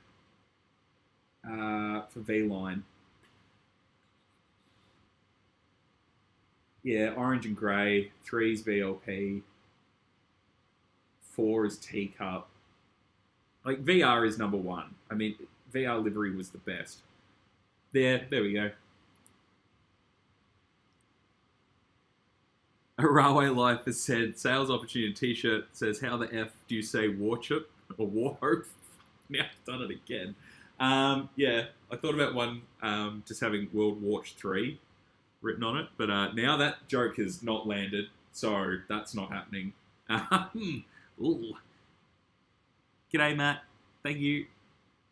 for V-Line. Yeah, orange and grey. 3 is VLP. 4 is Teacup. Like, VR is number 1. I mean, VR livery was the best. There we go. A Railway Life has said, sales opportunity t-shirt says, how the F do you say Warchip or Warhope? Now I've done it again. Yeah, I thought about one just having World War 3 written on it, but now that joke has not landed, so that's not happening. Ooh. G'day, Matt. Thank you.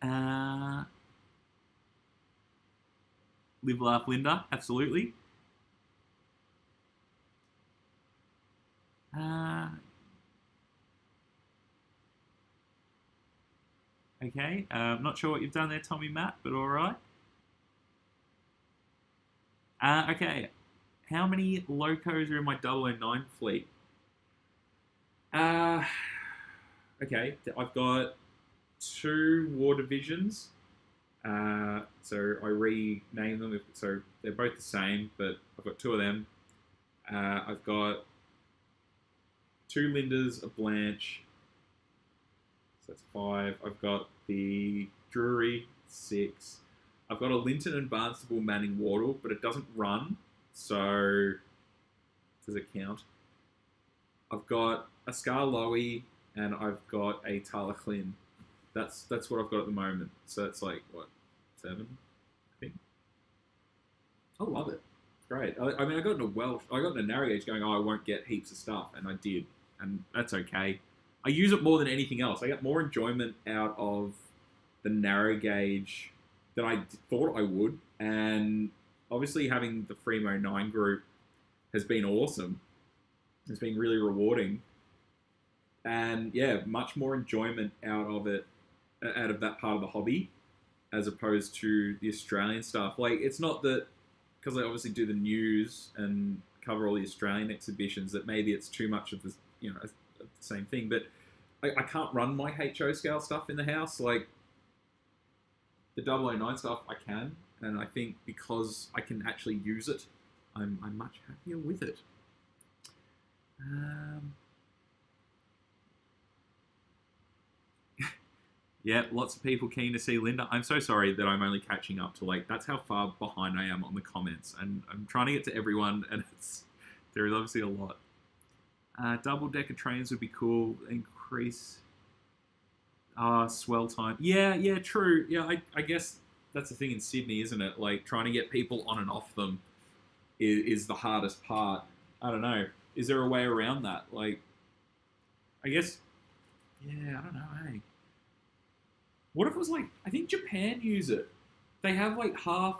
Live, laugh, Linda. Absolutely. Okay. Not sure what you've done there, Tommy Matt, but all right. Okay. How many locos are in my 009 fleet? Okay. I've got 2 war divisions. So I rename them. So they're both the same, but I've got 2 of them. I've got 2 Lindas, a Blanche. So that's 5. I've got the Drury, 6. I've got a Linton and Barnstable Manning Wardle, but it doesn't run, so does it count? I've got a Scar Lowy, and I've got a Tarlachlin. That's what I've got at the moment. So it's like, what, 7, I think? I love it. It's great. I mean, I got into narrow gauge going, oh, I won't get heaps of stuff, and I did, and that's okay. I use it more than anything else. I get more enjoyment out of the narrow gauge than I thought I would, and obviously having the Fremo 9 group has been awesome. It's been really rewarding, and yeah, much more enjoyment out of it, out of that part of the hobby, as opposed to the Australian stuff. Like, it's not that, because I obviously do the news and cover all the Australian exhibitions, that maybe it's too much of the, the same thing, but I can't run my HO scale stuff in the house. Like, the 009 stuff I can, and I think because I can actually use it, I'm much happier with it. Yeah, lots of people keen to see Linda. I'm so sorry that I'm only catching up to, like, that's how far behind I am on the comments, and I'm trying to get to everyone, and there is obviously a lot. Double-decker trains would be cool. Increase swell time. Yeah, true. Yeah, I guess that's the thing in Sydney, isn't it? Like, trying to get people on and off them is the hardest part. I don't know. Is there a way around that? Like, I guess, yeah, I don't know, hey. What if it was like, I think Japan use it. They have like half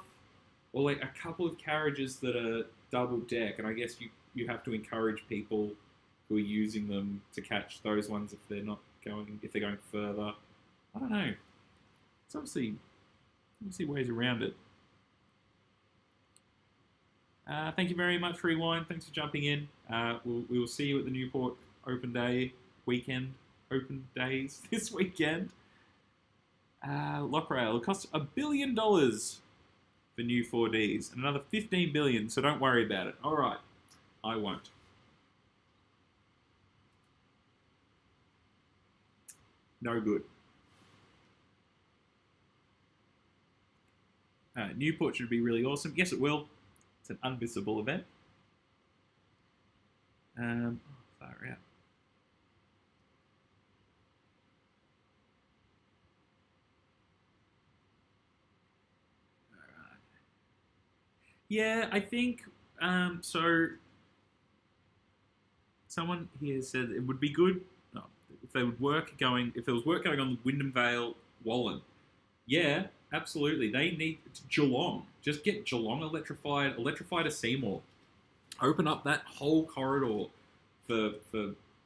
or like a couple of carriages that are double deck, and I guess you have to encourage people who are using them to catch those ones if they're going further. I don't know. It's obviously ways around it. Thank you very much, Rewind. Thanks for jumping in. We will see you at the Newport Open Weekend this weekend. Lockrail, it costs $1 billion for new 4Ds and another $15 billion, so don't worry about it. All right, I won't. No good. Newport should be really awesome. Yes, it will. It's an unmissable event. Far out. Yeah, I think so. Someone here said it would be good if there was work going on Wyndham Vale, Wallen. Yeah, absolutely. They need Geelong. Just get Geelong electrified a Seymour. Open up that whole corridor for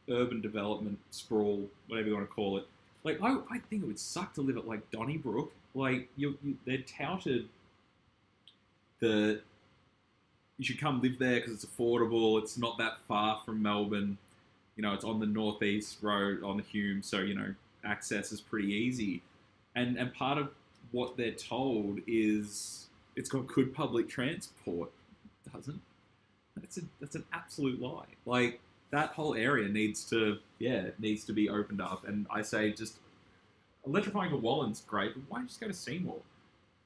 urban development, sprawl, whatever you want to call it. Like, I think it would suck to live at, like, Donnybrook. Like, they're touted that you should come live there because it's affordable. It's not that far from Melbourne. You know, it's on the northeast road on the Hume, so, you know, access is pretty easy. And part of what they're told is it's got good public transport. It doesn't. That's an absolute lie. Like, that whole area needs to be opened up. And I say just electrifying to Wallen's great, but why just go to Seymour?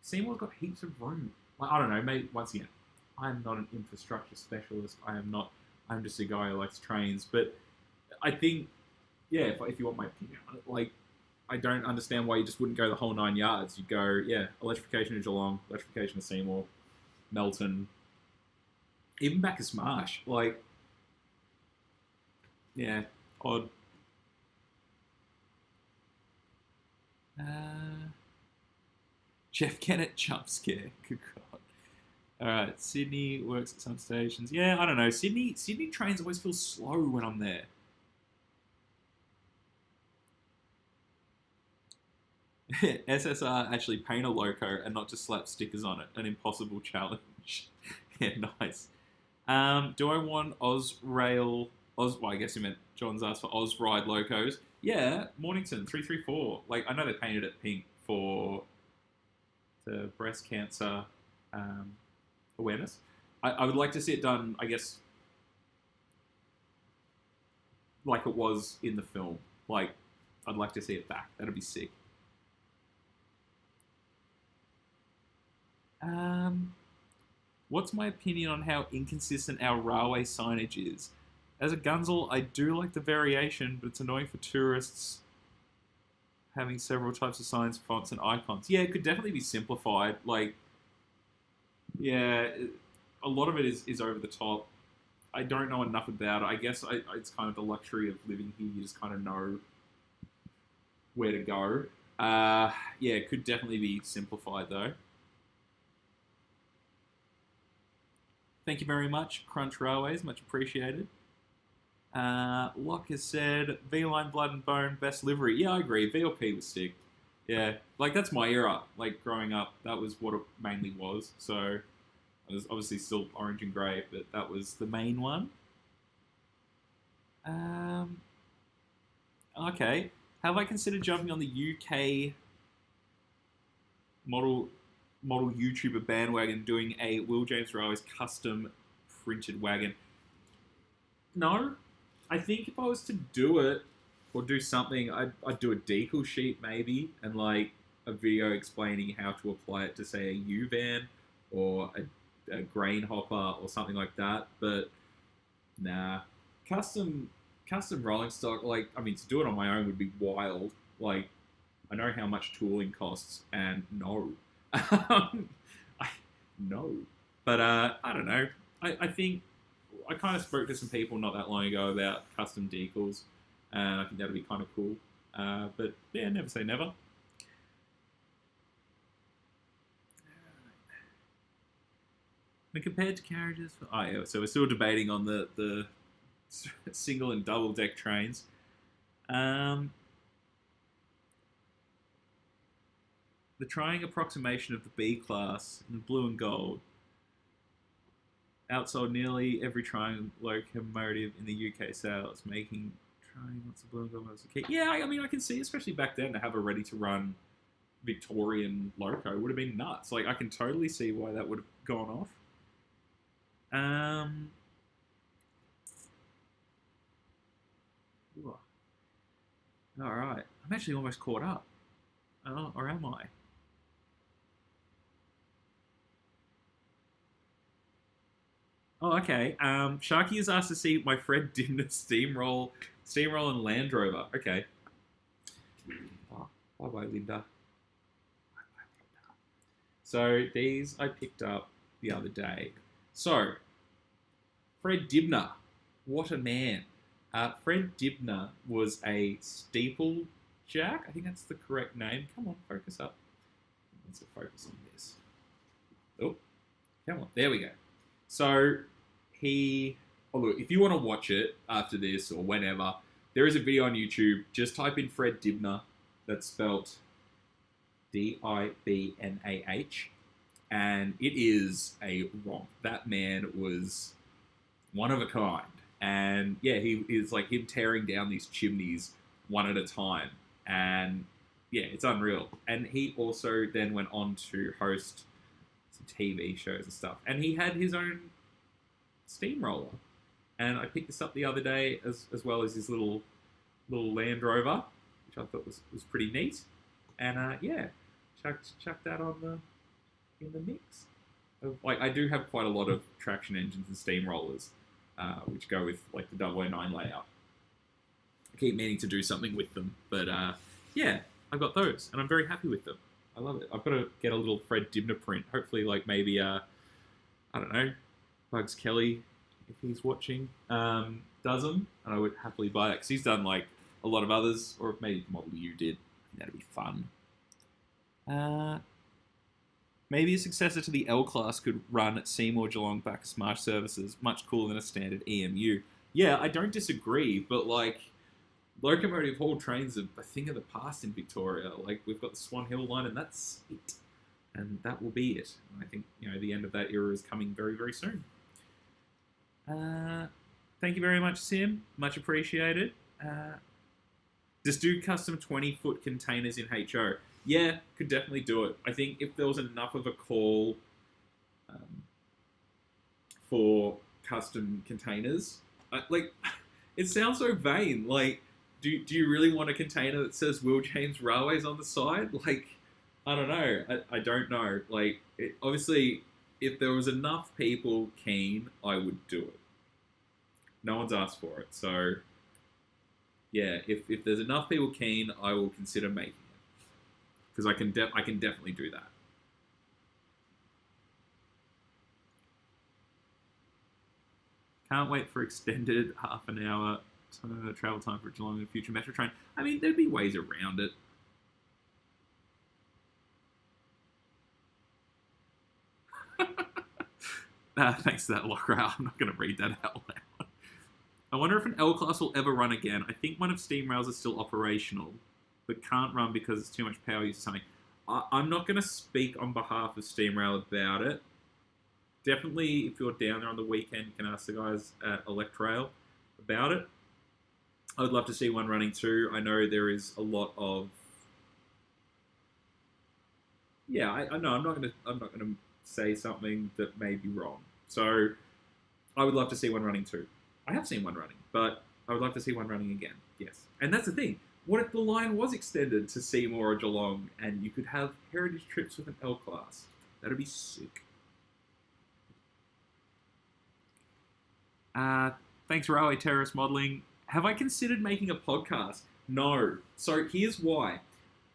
Seymour's got heaps of room. Like, I don't know, maybe once again, I'm not an infrastructure specialist. I'm just a guy who likes trains. But I think, yeah, if you want my opinion on it, like, I don't understand why you just wouldn't go the whole 9 yards. You'd go, yeah, electrification to Geelong, electrification to Seymour, Melton, even back to Smarsh. Like, yeah, odd. Jeff Kennett jump scare. Good God. All right, Sydney works at some stations. Yeah, I don't know. Sydney trains always feel slow when I'm there. SSR actually paint a Loco and not just slap stickers on it. An impossible challenge. Yeah, nice. Do I want Ozrail? Well, I guess you meant John's asked for Ozride Locos. Yeah, Mornington 334. Like, I know they painted it pink for the breast cancer awareness. I would like to see it done, I guess, like it was in the film. Like, I'd like to see it back. That'd be sick. What's my opinion on how inconsistent our railway signage is? As a Gunzel, I do like the variation, but it's annoying for tourists having several types of signs, fonts, and icons. Yeah, it could definitely be simplified. Like, yeah, a lot of it is over the top. I don't know enough about it. I guess it's kind of the luxury of living here. You just kind of know where to go. Yeah, it could definitely be simplified, though. Thank you very much, Crunch Railways. Much appreciated. Locke has said, V-Line Blood and Bone, best livery. Yeah, I agree. VLP was sick. Yeah, like, that's my era. Like, growing up, that was what it mainly was. So, it was obviously still orange and grey, but that was the main one. Okay. Have I considered jumping on the UK model YouTuber bandwagon, doing a Will James Railways custom printed wagon? No. I think if I was to do it, or do something, I'd do a decal sheet maybe, and like a video explaining how to apply it to, say, a U-van, or a grain hopper, or something like that. But nah, custom rolling stock, like, I mean, to do it on my own would be wild. Like, I know how much tooling costs, and no. No. But I don't know. I think I kind of spoke to some people not that long ago about custom decals, and I think that'd be kind of cool. But yeah, never say never. When compared to carriages, oh yeah, so we're still debating on the single and double deck trains. The trying approximation of the B class in blue and gold outsold nearly every trying locomotive in the UK sales, making trying lots of blue and gold as a key. Yeah, I mean, I can see, especially back then, to have a ready-to-run Victorian loco would have been nuts. Like, I can totally see why that would have gone off. All right, I'm actually almost caught up. Oh, or am I? Oh, okay. Sharky has asked to see my Fred Dibner Steamroll and Land Rover. Okay. Oh, bye-bye, Linda. So, these I picked up the other day. So, Fred Dibner. What a man. Fred Dibner was a steeplejack. I think that's the correct name. Come on, focus up. Let's focus on this. Oh, come on. There we go. So, Oh, look, if you want to watch it after this or whenever, there is a video on YouTube. Just type in Fred Dibner. That's spelt Dibnah. And it is a romp. That man was one of a kind. And yeah, he is like him tearing down these chimneys one at a time. And yeah, it's unreal. And he also then went on to host some TV shows and stuff. And he had his own steamroller. And I picked this up the other day as well as his little Land Rover, which I thought was pretty neat. And yeah, chuck that on in the mix. Like, I do have quite a lot of traction engines and steamrollers, which go with like the 009 layout. I keep meaning to do something with them, but yeah, I've got those, and I'm very happy with them. I love it. I've got to get a little Fred Dibner print. Hopefully, like maybe I don't know, Bugs Kelly, if he's watching, does them, and I would happily buy that because he's done like a lot of others, or if maybe Model U did. That'd be fun. Maybe a successor to the L-Class could run at Seymour Geelong back Smash services, much cooler than a standard EMU. Yeah, I don't disagree, but like, locomotive haul trains are a thing of the past in Victoria. Like, we've got the Swan Hill line, and that's it. And that will be it. I think, you know, the end of that era is coming very, very soon. Thank you very much, Sim. Much appreciated. Just do custom 20-foot containers in HO. Yeah, could definitely do it. I think if there was enough of a call for custom containers, like, it sounds so vain. Like, do you really want a container that says Will James Railways on the side? Like, I don't know. I don't know. Like, obviously, if there was enough people keen, I would do it. No one's asked for it, so yeah. If there's enough people keen, I will consider making it. Because I can definitely do that. Can't wait for extended half an hour travel time for Geelong in the future metro train. I mean, there'd be ways around it. Thanks for that, Lockrow. I'm not going to read that out loud. I wonder if an L-Class will ever run again. I think one of Steam Rails is still operational, but can't run because it's too much power use or something. I'm not going to speak on behalf of Steam Rail about it. Definitely, if you're down there on the weekend, you can ask the guys at Electrail about it. I would love to see one running too. I know there is a lot of... Yeah, I know. I'm not going to say something that may be wrong. So, I would love to see one running too. I have seen one running, but I would love to see one running again. Yes, and that's the thing. What if the line was extended to Seymour or Geelong, and you could have heritage trips with an L-Class? That'd be sick. Thanks, Railway Terrorist Modelling. Have I considered making a podcast? No. So here's why.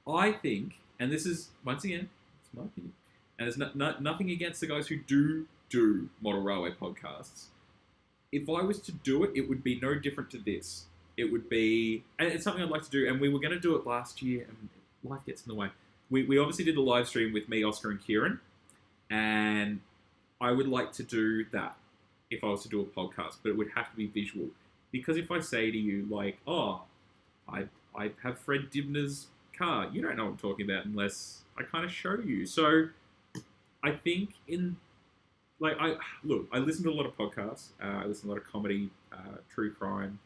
I think, and this is, once again, it's my opinion, and there's nothing against the guys who do model railway podcasts. If I was to do it, it would be no different to this. It would be, and it's something I'd like to do, and we were going to do it last year, and life gets in the way. We obviously did the live stream with me, Oscar, and Kieran, and I would like to do that if I was to do a podcast, but it would have to be visual. Because if I say to you, like, oh, I have Fred Dibner's car, you don't know what I'm talking about unless I kind of show you. So I think I listen to a lot of podcasts. I listen to a lot of comedy, true crime,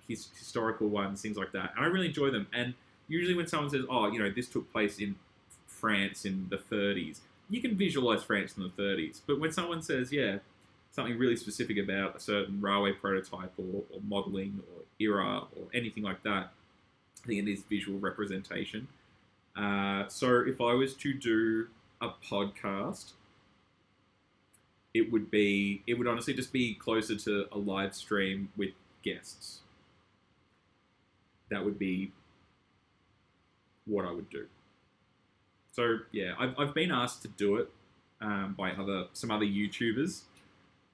historical ones, things like that. And I really enjoy them. And usually when someone says, oh, you know, this took place in France in the 30s, you can visualize France in the 30s. But when someone says, yeah, something really specific about a certain railway prototype or modelling or era or anything like that, I think it is visual representation. So if I was to do a podcast, it would honestly just be closer to a live stream with guests. That would be what I would do. So yeah, I've been asked to do it by some other YouTubers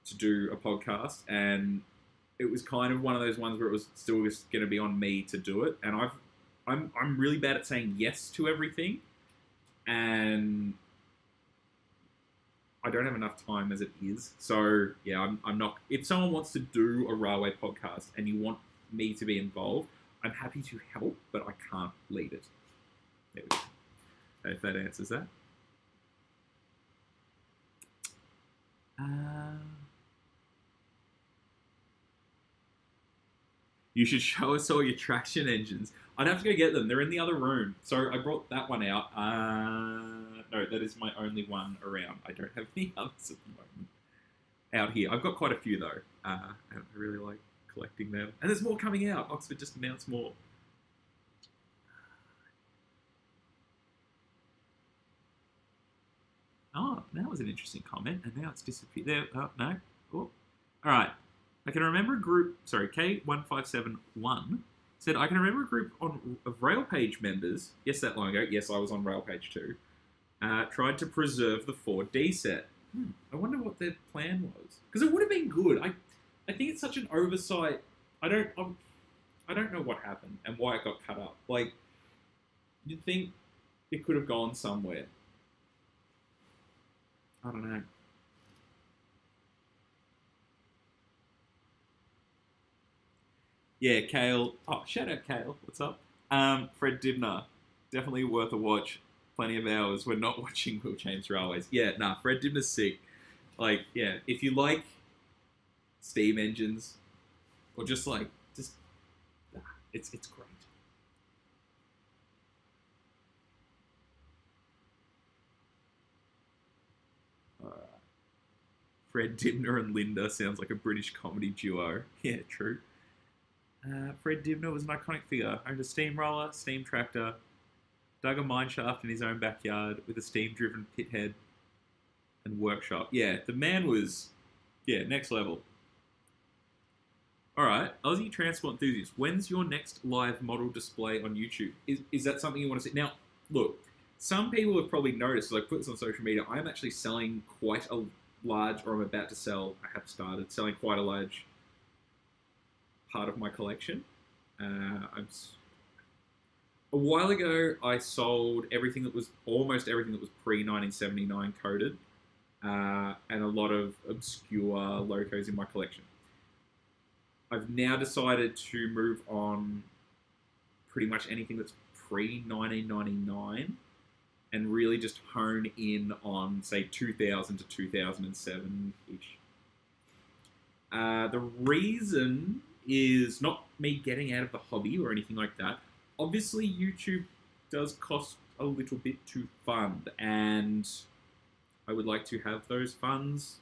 to do a podcast, and it was kind of one of those ones where it was still just going to be on me to do it. And I'm really bad at saying yes to everything, and I don't have enough time as it is. So yeah, I'm not. If someone wants to do a railway podcast and you want me to be involved, I'm happy to help, but I can't lead it. There we go. If that answers that. You should show us all your traction engines. I'd have to go get them. They're in the other room. So I brought that one out. No, that is my only one around. I don't have any others at the moment out here. I've got quite a few, though. And I really like collecting them. And there's more coming out. Oxford just announced more. Oh, that was an interesting comment. And now it's disappeared. There. Oh, no. Oh. All right. I can remember a group, sorry, K1571 said, I can remember a group of Railpage members, yes, that long ago, yes, I was on Railpage too, tried to preserve the 4D set. I wonder what their plan was. Because it would have been good. I think it's such an oversight. I don't know what happened and why it got cut up. Like, you'd think it could have gone somewhere. I don't know. Yeah, Kale. Oh, shout out Kale. What's up? Fred Dibner. Definitely worth a watch. Plenty of hours. We're not watching Will James Railways. Yeah, nah, Fred Dibner's sick. Like, yeah, if you like steam engines, or just it's great. Alright. Fred Dibner and Linda sounds like a British comedy duo. Yeah, true. Fred Dibner was an iconic figure. Owned a steamroller, steam tractor, dug a mine shaft in his own backyard with a steam-driven pithead and workshop. Yeah, the man was, next level. All right, Aussie transport enthusiast. When's your next live model display on YouTube? Is that something you want to see? Now, look, some people have probably noticed, as I put this on social media, I'm actually selling quite a large, or I'm about to sell, I have started selling quite a large part of my collection. A while ago, I sold everything that was almost everything that was pre-1979 coded, and a lot of obscure locos in my collection. I've now decided to move on pretty much anything that's pre-1999 and really just hone in on, say, 2000 to 2007-ish. The reason is not me getting out of the hobby or anything like that. Obviously, YouTube does cost a little bit to fund, and I would like to have those funds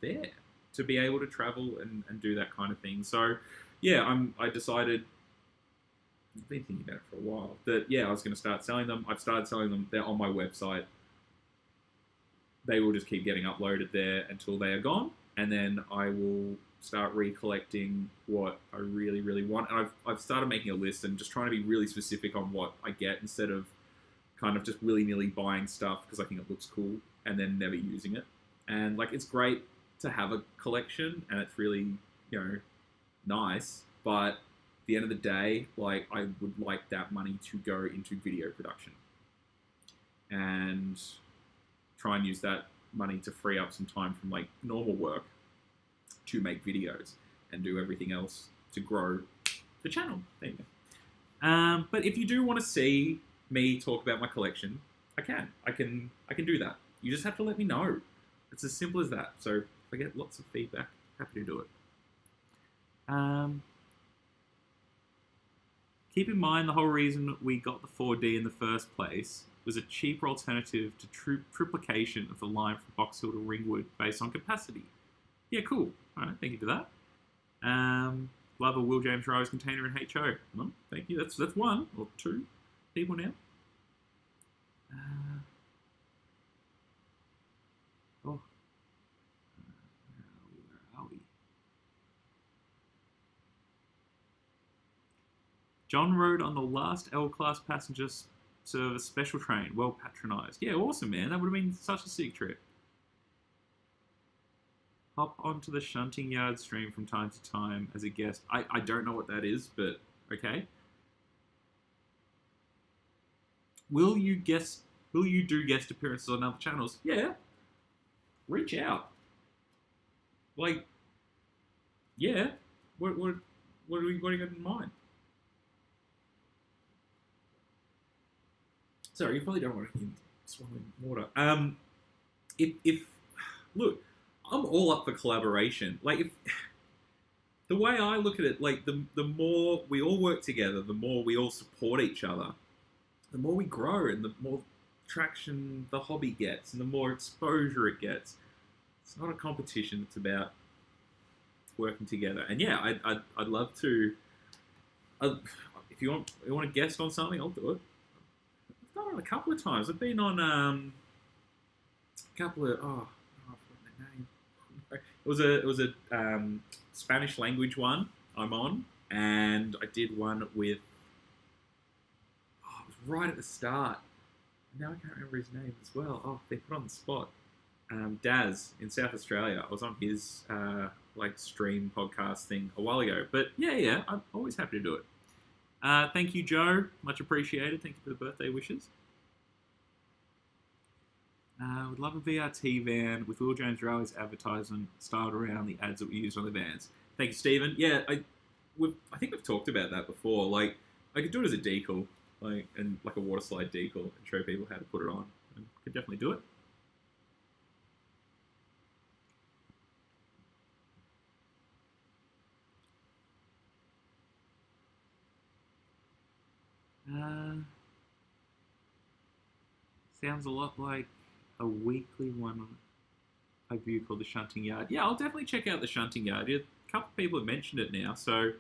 there to be able to travel and do that kind of thing. So, yeah, I decided, I've been thinking about it for a while, that, I was going to start selling them. I've started selling them. They're on my website. They will just keep getting uploaded there until they are gone, and then I will start recollecting what I really, really want. And I've started making a list and just trying to be really specific on what I get instead of kind of just willy-nilly buying stuff because I think it looks cool and then never using it. And, like, it's great to have a collection and it's really, nice. But at the end of the day, like, I would like that money to go into video production and try and use that money to free up some time from, like, normal work to make videos and do everything else to grow the channel. There you go. But if you do want to see me talk about my collection, I can do that. You just have to let me know. It's as simple as that. So if I get lots of feedback, happy to do it. Keep in mind the whole reason we got the 4D in the first place was a cheaper alternative to triplication of the line from Box Hill to Ringwood based on capacity. Yeah, cool. All right, thank you for that. Love a Will James Railways container in HO. Well, thank you. That's one or two people now. Where are we? John rode on the last L-class passenger service special train. Well patronised. Yeah, awesome, man. That would have been such a sick trip. Hop onto the shunting yard stream from time to time as a guest. I don't know what that is, but okay. Will you do guest appearances on other channels? Yeah. reach out. Like, yeah, what do you got in mind? Sorry, you probably don't want him swallowing water. If look, I'm all up for collaboration. Like, if the way I look at it, like the more we all work together, the more we all support each other, the more we grow, and the more traction the hobby gets, and the more exposure it gets. It's not a competition. It's about working together. And yeah, I'd love to. If you want to guest on something, I'll do it. I've done it a couple of times. I've been on a couple of I forgot the name. It was a Spanish language one I'm on, and I did one with. It was right at the start. Now I can't remember his name as well. Oh, they put on the spot. Daz in South Australia. I was on his like stream podcast thing a while ago. But yeah, I'm always happy to do it. Thank you, Joe. Much appreciated. Thank you for the birthday wishes. Would love a VRT van with Will James Rowley's advertisement styled around the ads that we used on the vans. Thank you, Stephen. Yeah, I think we've talked about that before. Like, I could do it as a decal, like a water slide decal, and show people how to put it on. I could definitely do it. Sounds a lot like a weekly one I view called the Shunting Yard. Yeah, I'll definitely check out the Shunting Yard. A couple of people have mentioned it now, so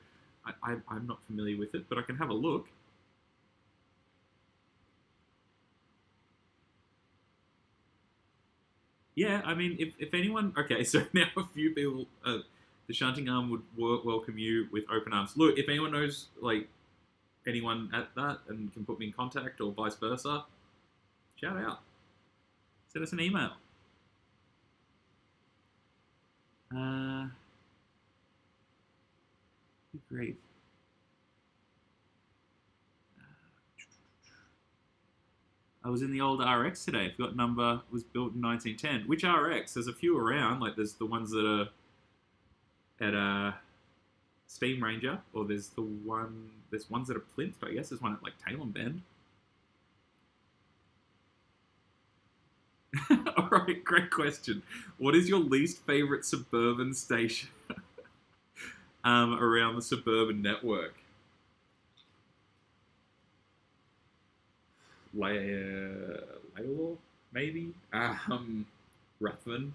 I'm not familiar with it, but I can have a look. Yeah, I mean, if anyone... Okay, so now a few people... the Shunting Arm would welcome you with open arms. Look, if anyone knows, like, anyone at that and can put me in contact or vice versa, shout out. Send us an email. Great. I was in the old RX today. I forgot number was built in 1910. Which RX? There's a few around. Like, there's the ones that are at Steam Ranger, or there's ones that are plinth. I guess there's one at like Talon Bend. All right, great question. What is your least favorite suburban station around the Suburban network? Laylaw, maybe. Ruthven.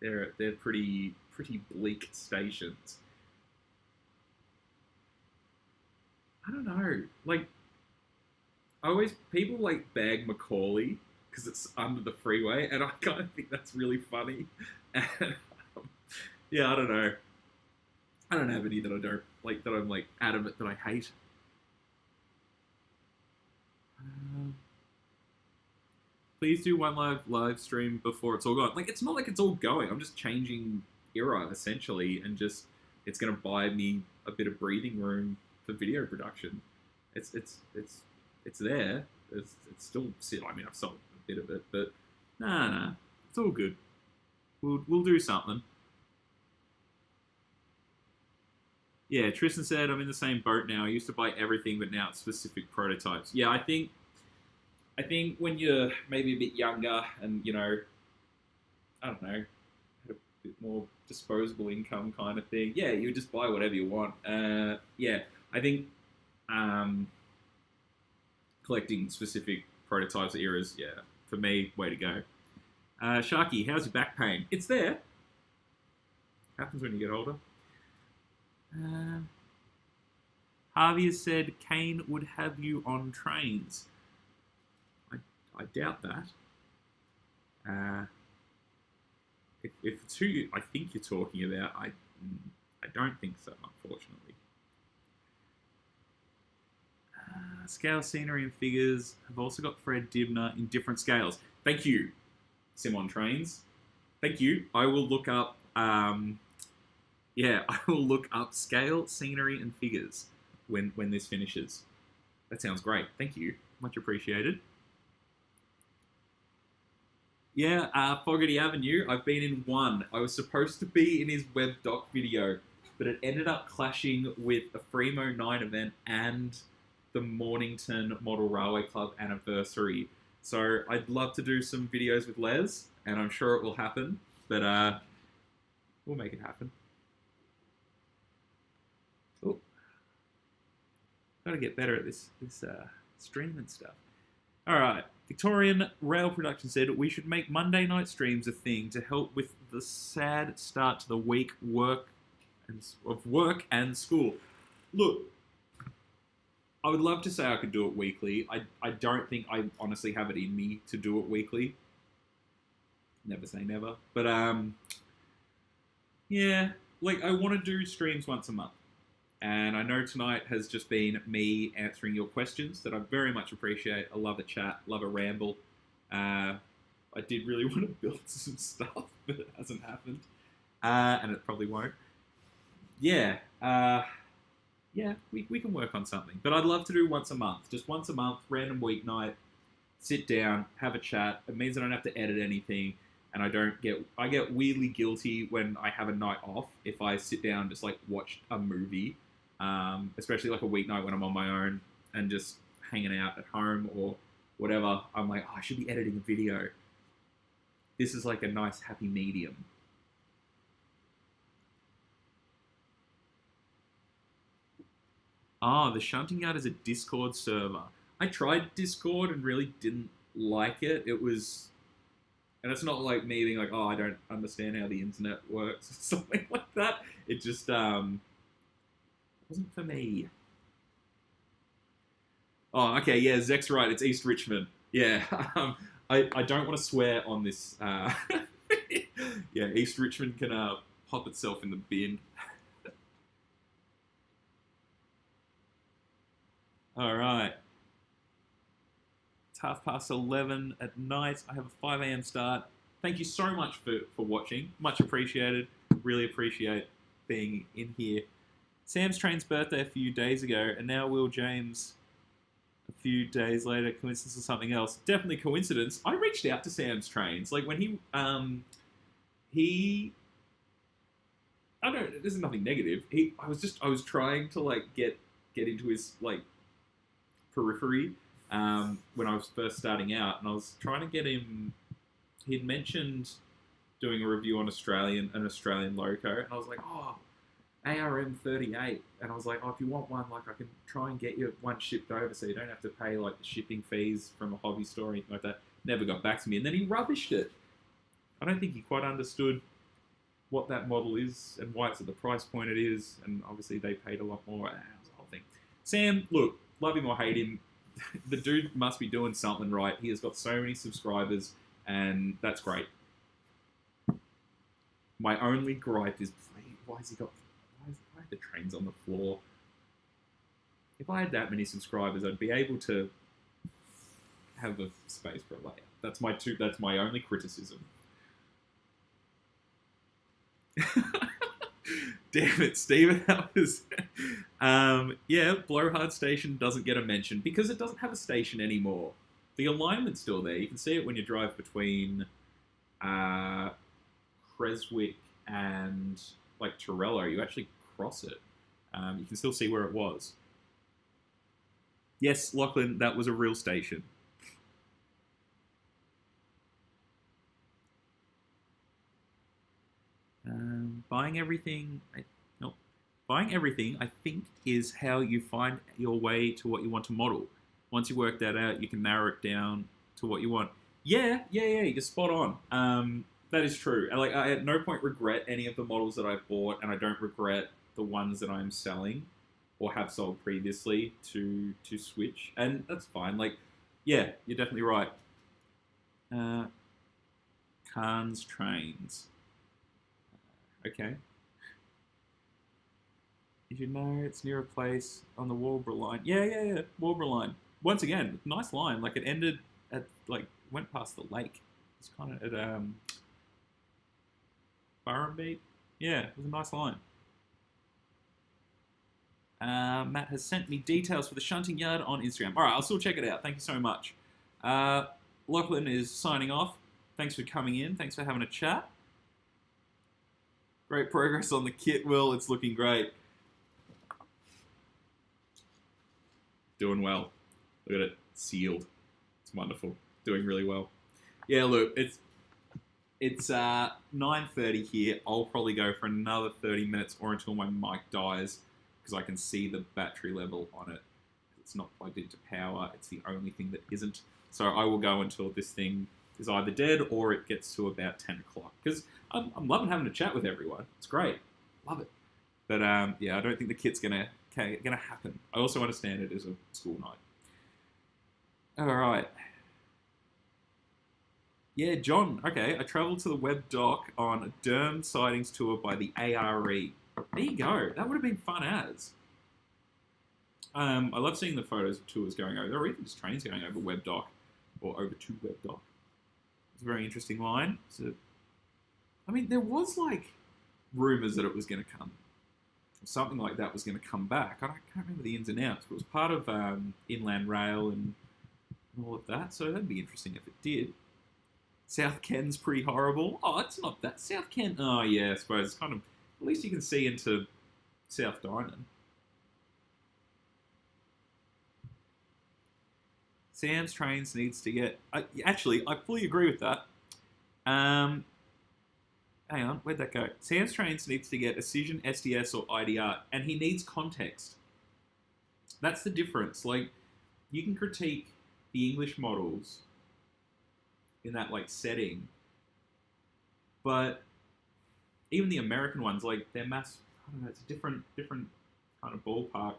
They're pretty bleak stations. I don't know. Like, people like bag Macaulay because it's under the freeway, and I kind of think that's really funny. And yeah, I don't know. I don't have any that I don't like, that I'm like adamant that I hate. Please do one live stream before it's all gone. Like, it's not like it's all going. I'm just changing era essentially, and just it's gonna buy me a bit of breathing room for video production. It's there. It's still. I mean, I've sold a bit of it, but nah, it's all good. We'll do something. Yeah, Tristan said, I'm in the same boat now. I used to buy everything, but now it's specific prototypes. Yeah, I think when you're maybe a bit younger and, you know, I don't know, had a bit more disposable income kind of thing, yeah, you just buy whatever you want. Yeah, I think collecting specific prototypes or eras, yeah, for me, way to go. Sharky, how's your back pain? It's there. Happens when you get older. Harvey has said Kane would have you on trains. I doubt that. If it's who I think you're talking about, I don't think so, unfortunately. Scale, scenery, and figures have also got Fred Dibner in different scales. Thank you, Simon Trains. Thank you. I will look up. Yeah, I will look up scale, scenery, and figures when this finishes. That sounds great. Thank you. Much appreciated. Yeah, Fogarty Avenue. I've been in one. I was supposed to be in his web doc video, but it ended up clashing with a Fremo 9 event and the Mornington Model Railway Club anniversary. So I'd love to do some videos with Les, and I'm sure it will happen, but we'll make it happen. Oh, gotta get better at this streaming stuff. All right. Victorian Rail Production said we should make Monday night streams a thing to help with the sad start to the week of work and school. Look, I would love to say I could do it weekly. I don't think I honestly have it in me to do it weekly. Never say never. But yeah, like I want to do streams once a month. And I know tonight has just been me answering your questions that I very much appreciate. I love a chat, love a ramble. I did really want to build some stuff, but it hasn't happened. And it probably won't. Yeah. We can work on something. But I'd love to do once a month. Just once a month, random weeknight, sit down, have a chat. It means I don't have to edit anything. And I get weirdly guilty when I have a night off if I sit down and just like watch a movie. Especially like a weeknight when I'm on my own and just hanging out at home or whatever. I'm like, oh, I should be editing a video. This is like a nice happy medium. Oh, the shunting yard is a Discord server. I tried Discord and really didn't like it. And it's not like me being like, oh, I don't understand how the internet works or something like that. It just wasn't for me. Oh, okay, yeah, Zek's right. It's East Richmond. Yeah, I don't want to swear on this. Yeah, East Richmond can pop itself in the bin. All right. It's 11:30 at night. I have a 5 a.m. start. Thank you so much for watching. Much appreciated. Really appreciate being in here. Sam's Train's birthday a few days ago, and now Will James a few days later. Coincidence or something else? Definitely coincidence. I reached out to Sam's Trains. Like when he I don't. This is nothing negative. I was trying to like get into his like periphery when I was first starting out, and I was trying to get him. He'd mentioned doing a review on an Australian Loco, and I was like, oh, ARM 38, and I was like, oh, if you want one, like I can try and get you one shipped over, so you don't have to pay like the shipping fees from a hobby store or anything like that. Never got back to me, and then he rubbished it. I don't think he quite understood what that model is and why it's at the price point it is, and obviously they paid a lot more. That was the whole thing. Sam, look, love him or hate him, the dude must be doing something right. He has got so many subscribers, and that's great. My only gripe is, why are the trains on the floor? If I had that many subscribers, I'd be able to have a space for a layout. That's my only criticism. Damn it, Steven. That was... yeah, Blowhard Station doesn't get a mention because it doesn't have a station anymore. The alignment's still there. You can see it when you drive between Creswick and like Torello. You actually cross it. You can still see where it was. Yes, Lachlan, that was a real station. Buying everything, I think, is how you find your way to what you want to model. Once you work that out, you can narrow it down to what you want. Yeah, you're spot on. That is true. And like, I at no point regret any of the models that I've bought, and I don't regret the ones that I'm selling or have sold previously to switch. And that's fine. Like, yeah, you're definitely right. Khan's Trains. Okay. You should know it's near a place on the Walbra line. Yeah, Walbra line. Once again, nice line. Like it ended at went past the lake. It's kind of at Burrumbeat. Yeah, it was a nice line. Matt has sent me details for the shunting yard on Instagram. All right, I'll still check it out. Thank you so much. Lachlan is signing off. thanks for coming in. Thanks for having a chat. Great progress on the kit, Will. It's looking great. Doing well. Look at it. Sealed. It's wonderful. Doing really well. Yeah, look, it's 9:30 here. I'll probably go for another 30 minutes or until my mic dies because I can see the battery level on it. It's not plugged into power. It's the only thing that isn't. So I will go until this thing is either dead or it gets to about 10 o'clock. Because I'm loving having a chat with everyone. It's great. Love it. But yeah, I don't think the kit's gonna happen. I also understand it is a school night. All right. Yeah, John. Okay, I travelled to the web dock on a Derm sightings tour by the ARE. There you go. That would have been fun as. I love seeing the photos of tours going over, or even just trains going over web dock, or over to web dock. It's a very interesting line. So, I mean, there was like rumours that it was going to come. Something like that was going to come back. I can't remember the ins and outs, but it was part of Inland Rail and all of that, so that'd be interesting if it did. South Ken's pretty horrible. Oh, it's not that. South Ken, oh yeah, I suppose. It's kind of, at least you can see into South Diamond. Sam's Trains needs to get... actually, I fully agree with that. Hang on, where'd that go? Sam's Trains needs to get Decision, SDS, or IDR, and he needs context. That's the difference. Like, you can critique the English models in that, like, setting, but even the American ones, like, they're mass... I don't know, it's a different kind of ballpark.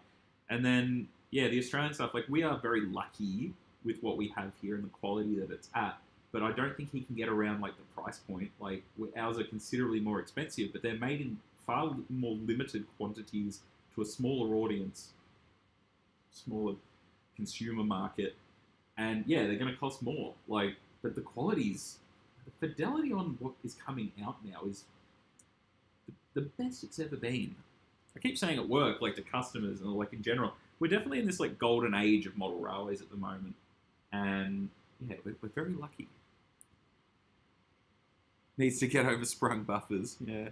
And then, yeah, the Australian stuff, like, we are very lucky with what we have here and the quality that it's at. But I don't think he can get around, like, the price point. Like, ours are considerably more expensive, but they're made in far more limited quantities to a smaller audience, smaller consumer market. And, yeah, they're going to cost more. Like, but the quality's... The fidelity on what is coming out now is the best it's ever been. I keep saying at work, like, to customers and, like, in general, we're definitely in this, like, golden age of model railways at the moment. And, yeah, we're very lucky. Needs to get over sprung buffers, yeah.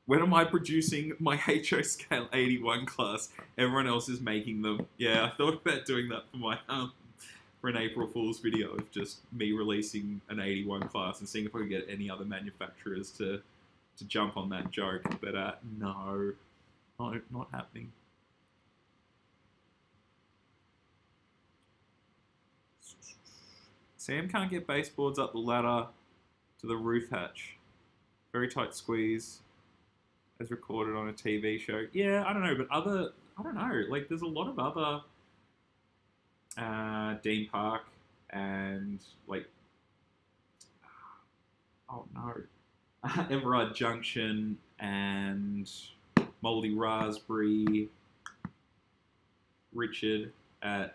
When am I producing my HO scale 81 class? Everyone else is making them. Yeah, I thought about doing that for my for an April Fool's video of just me releasing an 81 class and seeing if I could get any other manufacturers to jump on that joke. But no, not happening. Sam can't get baseboards up the ladder to the roof hatch. Very tight squeeze, as recorded on a TV show. Yeah, I don't know, but I don't know. Like, there's a lot of other Dean Park and, like, oh no, Everard Junction and Mouldy Raspberry, Richard at,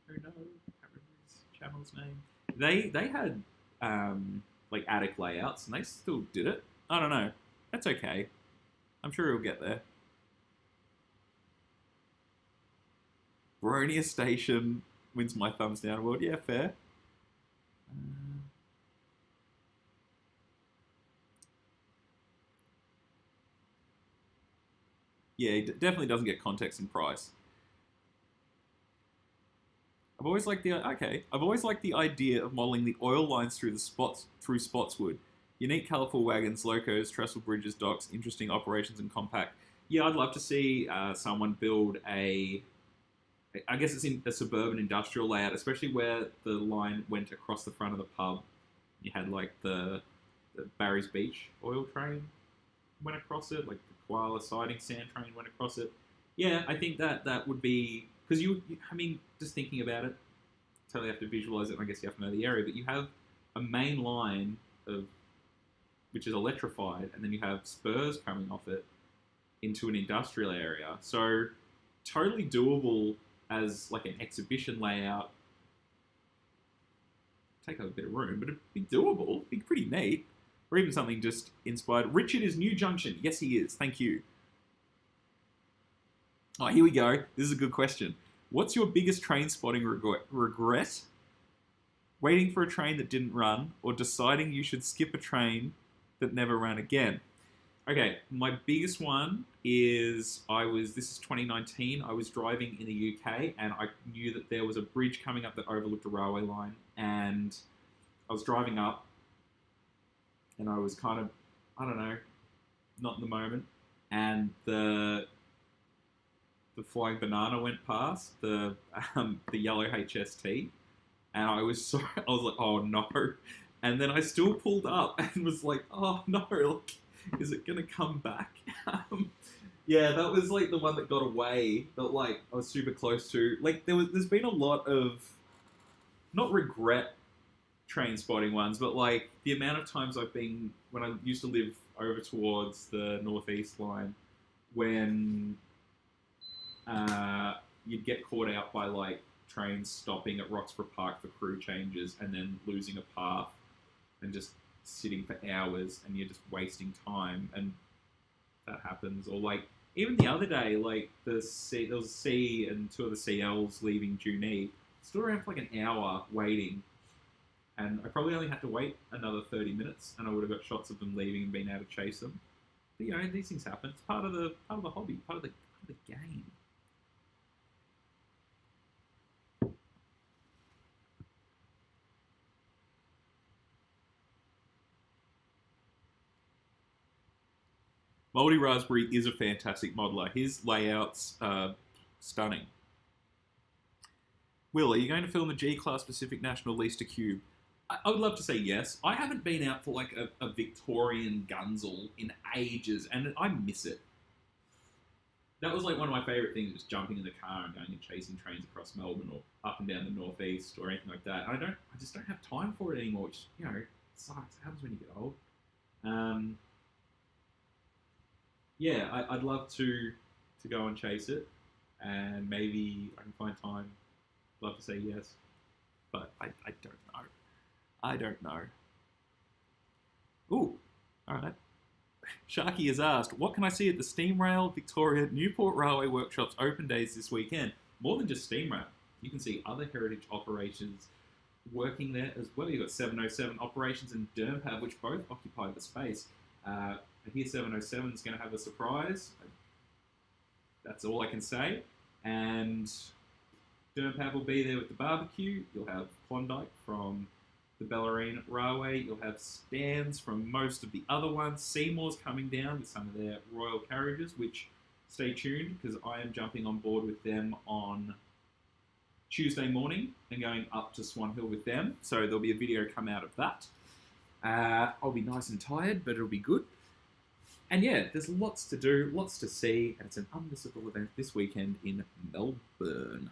who knows? Channel's name. They had like attic layouts and they still did it. I don't know. That's okay. I'm sure he'll get there. Baronia Station wins my thumbs down award. Yeah, fair. Yeah, he definitely doesn't get context and price. I've always liked the idea of modelling the oil lines through Spotswood. Unique, colourful wagons, locos, trestle bridges, docks, interesting operations, and compact. Yeah, I'd love to see someone build I guess it's in a suburban industrial layout, especially where the line went across the front of the pub. You had like the Barry's Beach oil train went across it, like the Koala siding sand train went across it. Yeah, I think that would be... Because I mean, just thinking about it, totally have to visualize it, and I guess you have to know the area, but you have a main line which is electrified, and then you have spurs coming off it into an industrial area. So, totally doable as like an exhibition layout. Take up a bit of room, but it'd be doable. It'd be pretty neat. Or even something just inspired. Richard is New Junction. Yes, he is. Thank you. Oh, here we go. This is a good question. What's your biggest train spotting regret? Waiting for a train that didn't run, or deciding you should skip a train that never ran again? Okay, my biggest one is this is 2019, I was driving in the UK and I knew that there was a bridge coming up that overlooked a railway line, and I was driving up and I was kind of, I don't know, not in the moment, and the flying banana went past, the yellow HST, and I was like, oh no, and then I still pulled up and was like, oh no, like, is it gonna come back? Yeah, that was like the one that got away, that like I was super close to. Like there's been a lot of, not regret train spotting ones, but like the amount of times I've been, when I used to live over towards the northeast line, when you'd get caught out by like trains stopping at Roxburgh Park for crew changes and then losing a path and just sitting for hours and you're just wasting time, and that happens. Or like even the other day, like there was a C and two of the CLs leaving Junee, stood around for like an hour waiting, and I probably only had to wait another 30 minutes and I would have got shots of them leaving and being able to chase them. But you know, these things happen. It's part of the hobby, part of the game. Moldy Raspberry is a fantastic modeler. His layouts are stunning. Will, are you going to film the G-Class Pacific National Leicester Cube? I would love to say yes. I haven't been out for like a Victorian Gunzel in ages, and I miss it. That was like one of my favourite things, just jumping in the car and going and chasing trains across Melbourne or up and down the northeast or anything like that. I just don't have time for it anymore, which, you know, sucks. It happens when you get old. Yeah, I'd love to go and chase it, and maybe I can find time. I'd love to say yes, but I don't know. I don't know. Ooh, all right. Sharky has asked, what can I see at the Steam Rail, Victoria, Newport Railway Workshops open days this weekend? More than just Steam Rail. You can see other heritage operations working there as well. You've got 707 operations and Dermpab, which both occupy the space. I hear 707 is going to have a surprise. That's all I can say. And Dermpab will be there with the barbecue. You'll have Klondike from the Bellarine Railway. You'll have stands from most of the other ones. Seymour's coming down with some of their royal carriages, which, stay tuned, because I am jumping on board with them on Tuesday morning and going up to Swan Hill with them. So there'll be a video come out of that. I'll be nice and tired, but it'll be good. And yeah, there's lots to do, lots to see, and it's an unmissable event this weekend in Melbourne.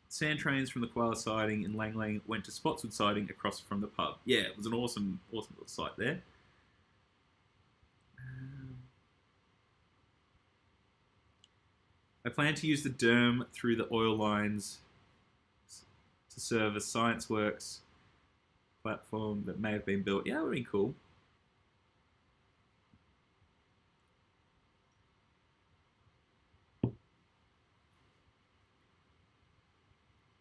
Sand trains from the Koala siding in Lang Lang went to Spotswood siding across from the pub. Yeah, it was an awesome little site there. I plan to use the derm through the oil lines to serve a Science Works platform that may have been built. Yeah, that would be cool.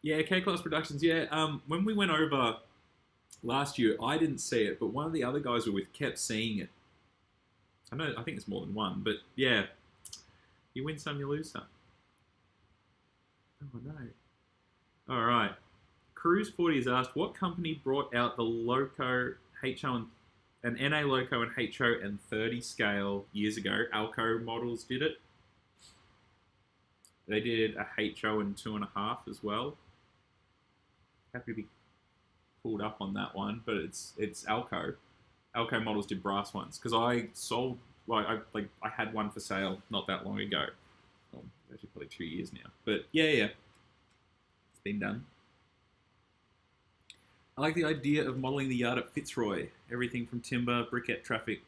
Yeah, K-Class Productions, yeah. When we went over last year, I didn't see it, but one of the other guys we were with kept seeing it. I think it's more than one, but yeah. You win some, you lose some. Oh, no. All right. Cruise 40 has asked, what company brought out the Loco, HO, and NA Loco and HO and 30 scale years ago? Alco Models did it. They did a HO and 2.5 as well. Happy to be pulled up on that one, but it's Alco. Alco Models did brass ones because I sold, I had one for sale not that long ago. Well, actually probably 2 years now, but yeah, it's been done. I like the idea of modelling the yard at Fitzroy. Everything from timber, briquette traffic,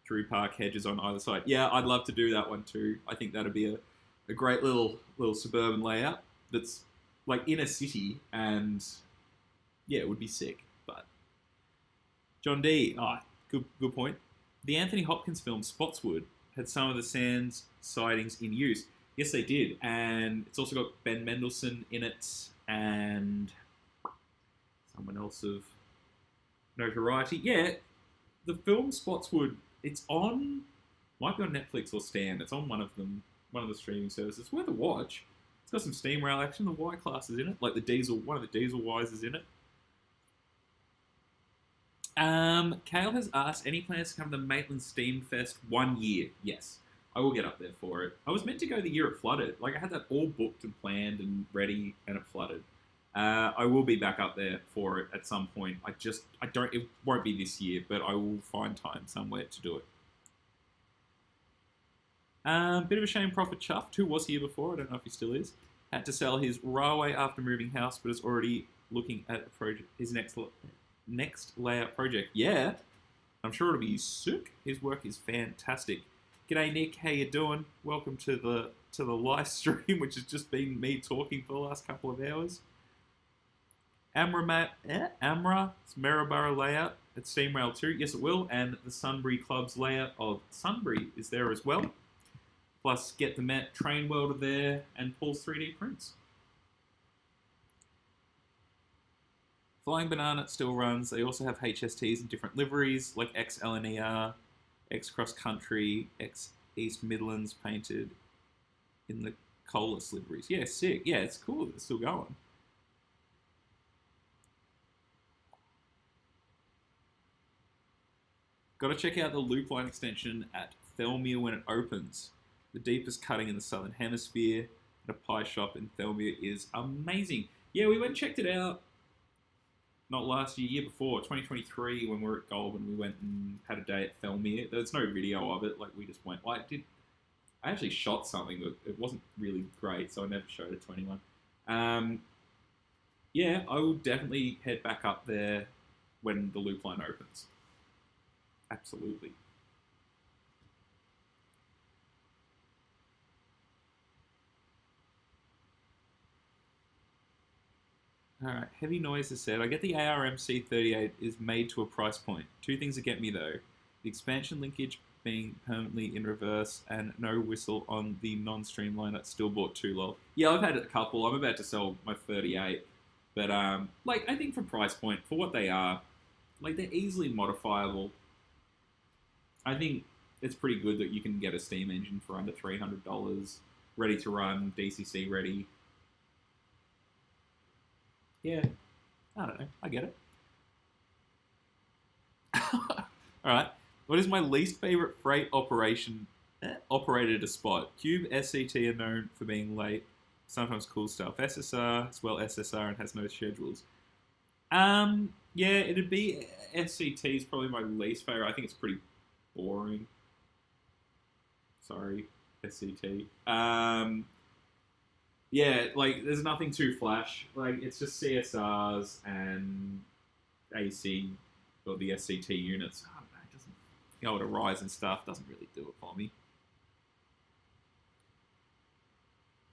through park hedges on either side. Yeah, I'd love to do that one too. I think that'd be a great little suburban layout that's like in a city, and yeah, it would be sick. But John D, good point. The Anthony Hopkins film Spotswood had some of the Sands sightings in use. Yes, they did. And it's also got Ben Mendelsohn in it and someone else of notoriety. Yeah, the film Spotswood, it's on, might be on Netflix or Stan. It's on one of them, one of the streaming services. It's worth a watch. It's got some steam rail action. The Y class is in it, like the diesel. One of the diesel Ys is in it. Kale has asked, any plans to come to the Maitland Steam Fest 1 year? Yes, I will get up there for it. I was meant to go the year it flooded. Like, I had that all booked and planned and ready, and it flooded. I will be back up there for it at some point. It won't be this year, but I will find time somewhere to do it. Bit of a shame Prophet Chuffed, who was here before, I don't know if he still is, had to sell his railway after moving house, but is already looking at a project, his next layout project. Yeah, I'm sure it'll be sick. His work is fantastic. G'day Nick, how you doing? Welcome to the live stream, which has just been me talking for the last couple of hours. Amra, it's Maryborough layout at Steam Rail 2. Yes, it will. And the Sunbury Club's layout of Sunbury is there as well. Plus, Get the Met Train Welder there and Paul's 3D prints. Flying Banana still runs. They also have HSTs in different liveries, like X-LNER, X-Cross Country, X-East Midlands painted in the Colas liveries. Yeah, sick. Yeah, it's cool that it's still going. Got to check out the loop line extension at Thelmere when it opens. The deepest cutting in the Southern Hemisphere at a pie shop in Thelmere is amazing. Yeah, we went and checked it out. Not last year, year before, 2023, when we were at Goulburn, we went and had a day at Thelmere. There's no video of it, like we just went. I actually shot something, but it wasn't really great, so I never showed it to anyone. Yeah, I will definitely head back up there when the loop line opens. Absolutely. Alright, Heavy Noise has said, I get the ARMC38 is made to a price point. Two things that get me though. The expansion linkage being permanently in reverse and no whistle on the non-streamline at still bought 2 lol. Yeah, I've had a couple. I'm about to sell my 38. But, like, I think for price point, for what they are, like, they're easily modifiable. I think it's pretty good that you can get a steam engine for under $300, ready to run, DCC ready. Yeah, I don't know. I get it. Alright, what is my least favorite freight operated to spot? Cube, SCT are known for being late. Sometimes cool stuff. SSR, as well SSR, and has no schedules. Yeah, it'd be SCT is probably my least favorite. I think it's pretty boring. Sorry, SCT. Yeah, like, there's nothing too flash. Like, it's just CSRs and AC, or the SCT units. I don't know, it doesn't, you know, to rise and stuff doesn't really do it for me.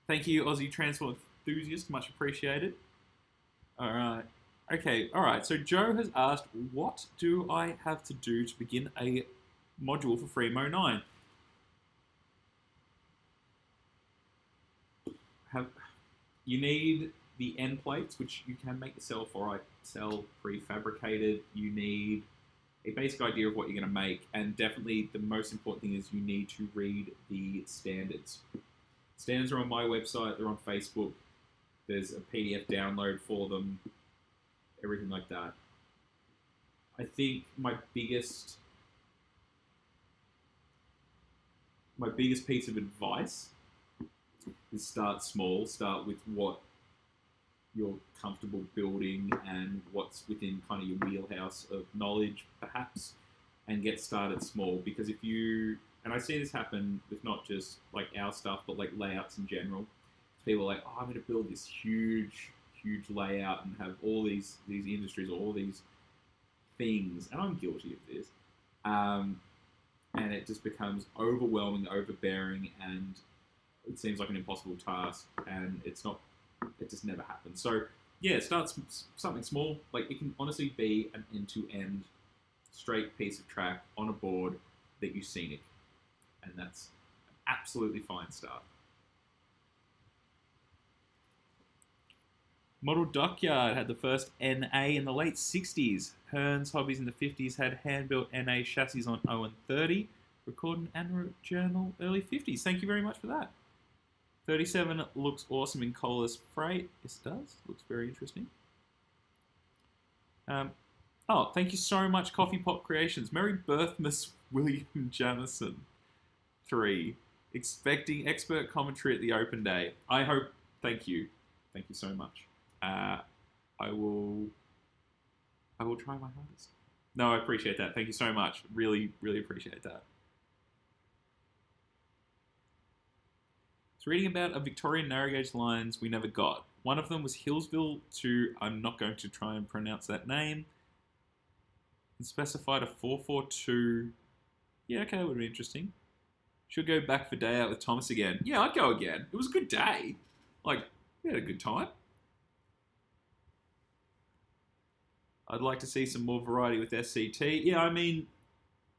Thank you, Aussie Transport Enthusiast. Much appreciated. Alright. Okay, alright. So Joe has asked, what do I have to do to begin a module for Freemo 9? You need the end plates, which you can make yourself, or I sell prefabricated. You need a basic idea of what you're going to make, and definitely the most important thing is you need to read the standards. Standards are on my website, they're on Facebook, there's a PDF download for them, everything like that. I think my biggest piece of advice is start small, start with what you're comfortable building and what's within kind of your wheelhouse of knowledge, perhaps, and get started small. Because if you, and I see this happen with not just like our stuff, but like layouts in general. People are like, oh, I'm going to build this huge layout and have all these industries, all these things, and I'm guilty of this. And it just becomes overwhelming, overbearing, and it seems like an impossible task, and it just never happens. So yeah, start something small. Like, it can honestly be an end-to-end straight piece of track on a board that you scenic. and that's an absolutely fine start. Model Dockyard had the first NA in the late 60s. Hearns Hobbies in the 50s had hand-built NA chassis on 0 and 30. Recorded in Amra Journal, early 50s. Thank you very much for that. 37 looks awesome in coalless freight. Yes, it does. Looks very interesting. Oh, thank you so much, Coffee Pot Creations. Merry Birthmas, William Jamison. 3. Expecting expert commentary at the open day. I hope. Thank you. Thank you so much. I will try my hardest. No, I appreciate that. Thank you so much. Really, really appreciate that. It's reading about a Victorian narrow gauge lines we never got. One of them was Hillsville to, I'm not going to try and pronounce that name, and specified a 442. Yeah, okay, that would be interesting. Should go back for day out with Thomas again. Yeah, I'd go again. It was a good day. Like, we had a good time. I'd like to see some more variety with SCT. Yeah, I mean,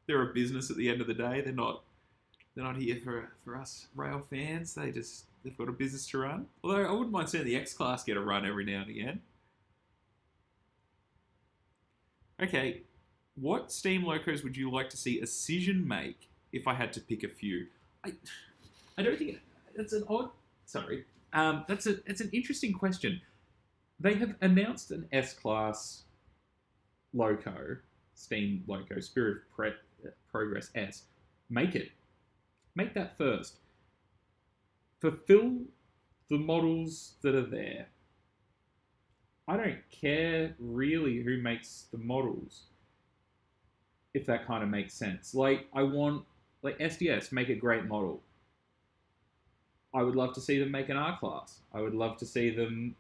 they're a business at the end of the day. They're not here for us rail fans. They've got a business to run. Although I wouldn't mind seeing the X-Class get a run every now and again. Okay, what steam locos would you like to see Decision make if I had to pick a few? I don't think it's an odd. Sorry, it's an interesting question. They have announced an S-Class Loco, steam Loco, Spirit of Progress S. Make it. Make that first. Fulfill the models that are there. I don't care really who makes the models, if that kind of makes sense. Like, I want, like, SDS, make a great model. I would love to see them make an R-Class. I would love to see them...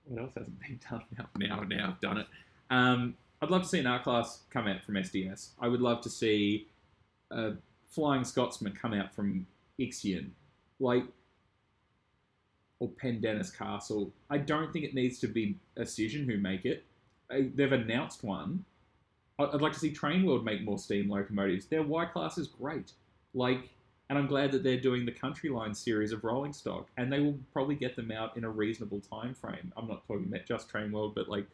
What else hasn't been done now? Now I've done it. I'd love to see an R-Class come out from SDS. I would love to see a Flying Scotsman come out from Ixion. Like, or Pendennis Castle. I don't think it needs to be Decision who make it. They've announced one. I'd like to see Train World make more steam locomotives. Their Y-Class is great. Like, and I'm glad that they're doing the Country Line series of rolling stock, and they will probably get them out in a reasonable time frame. I'm not talking about just Train World, but like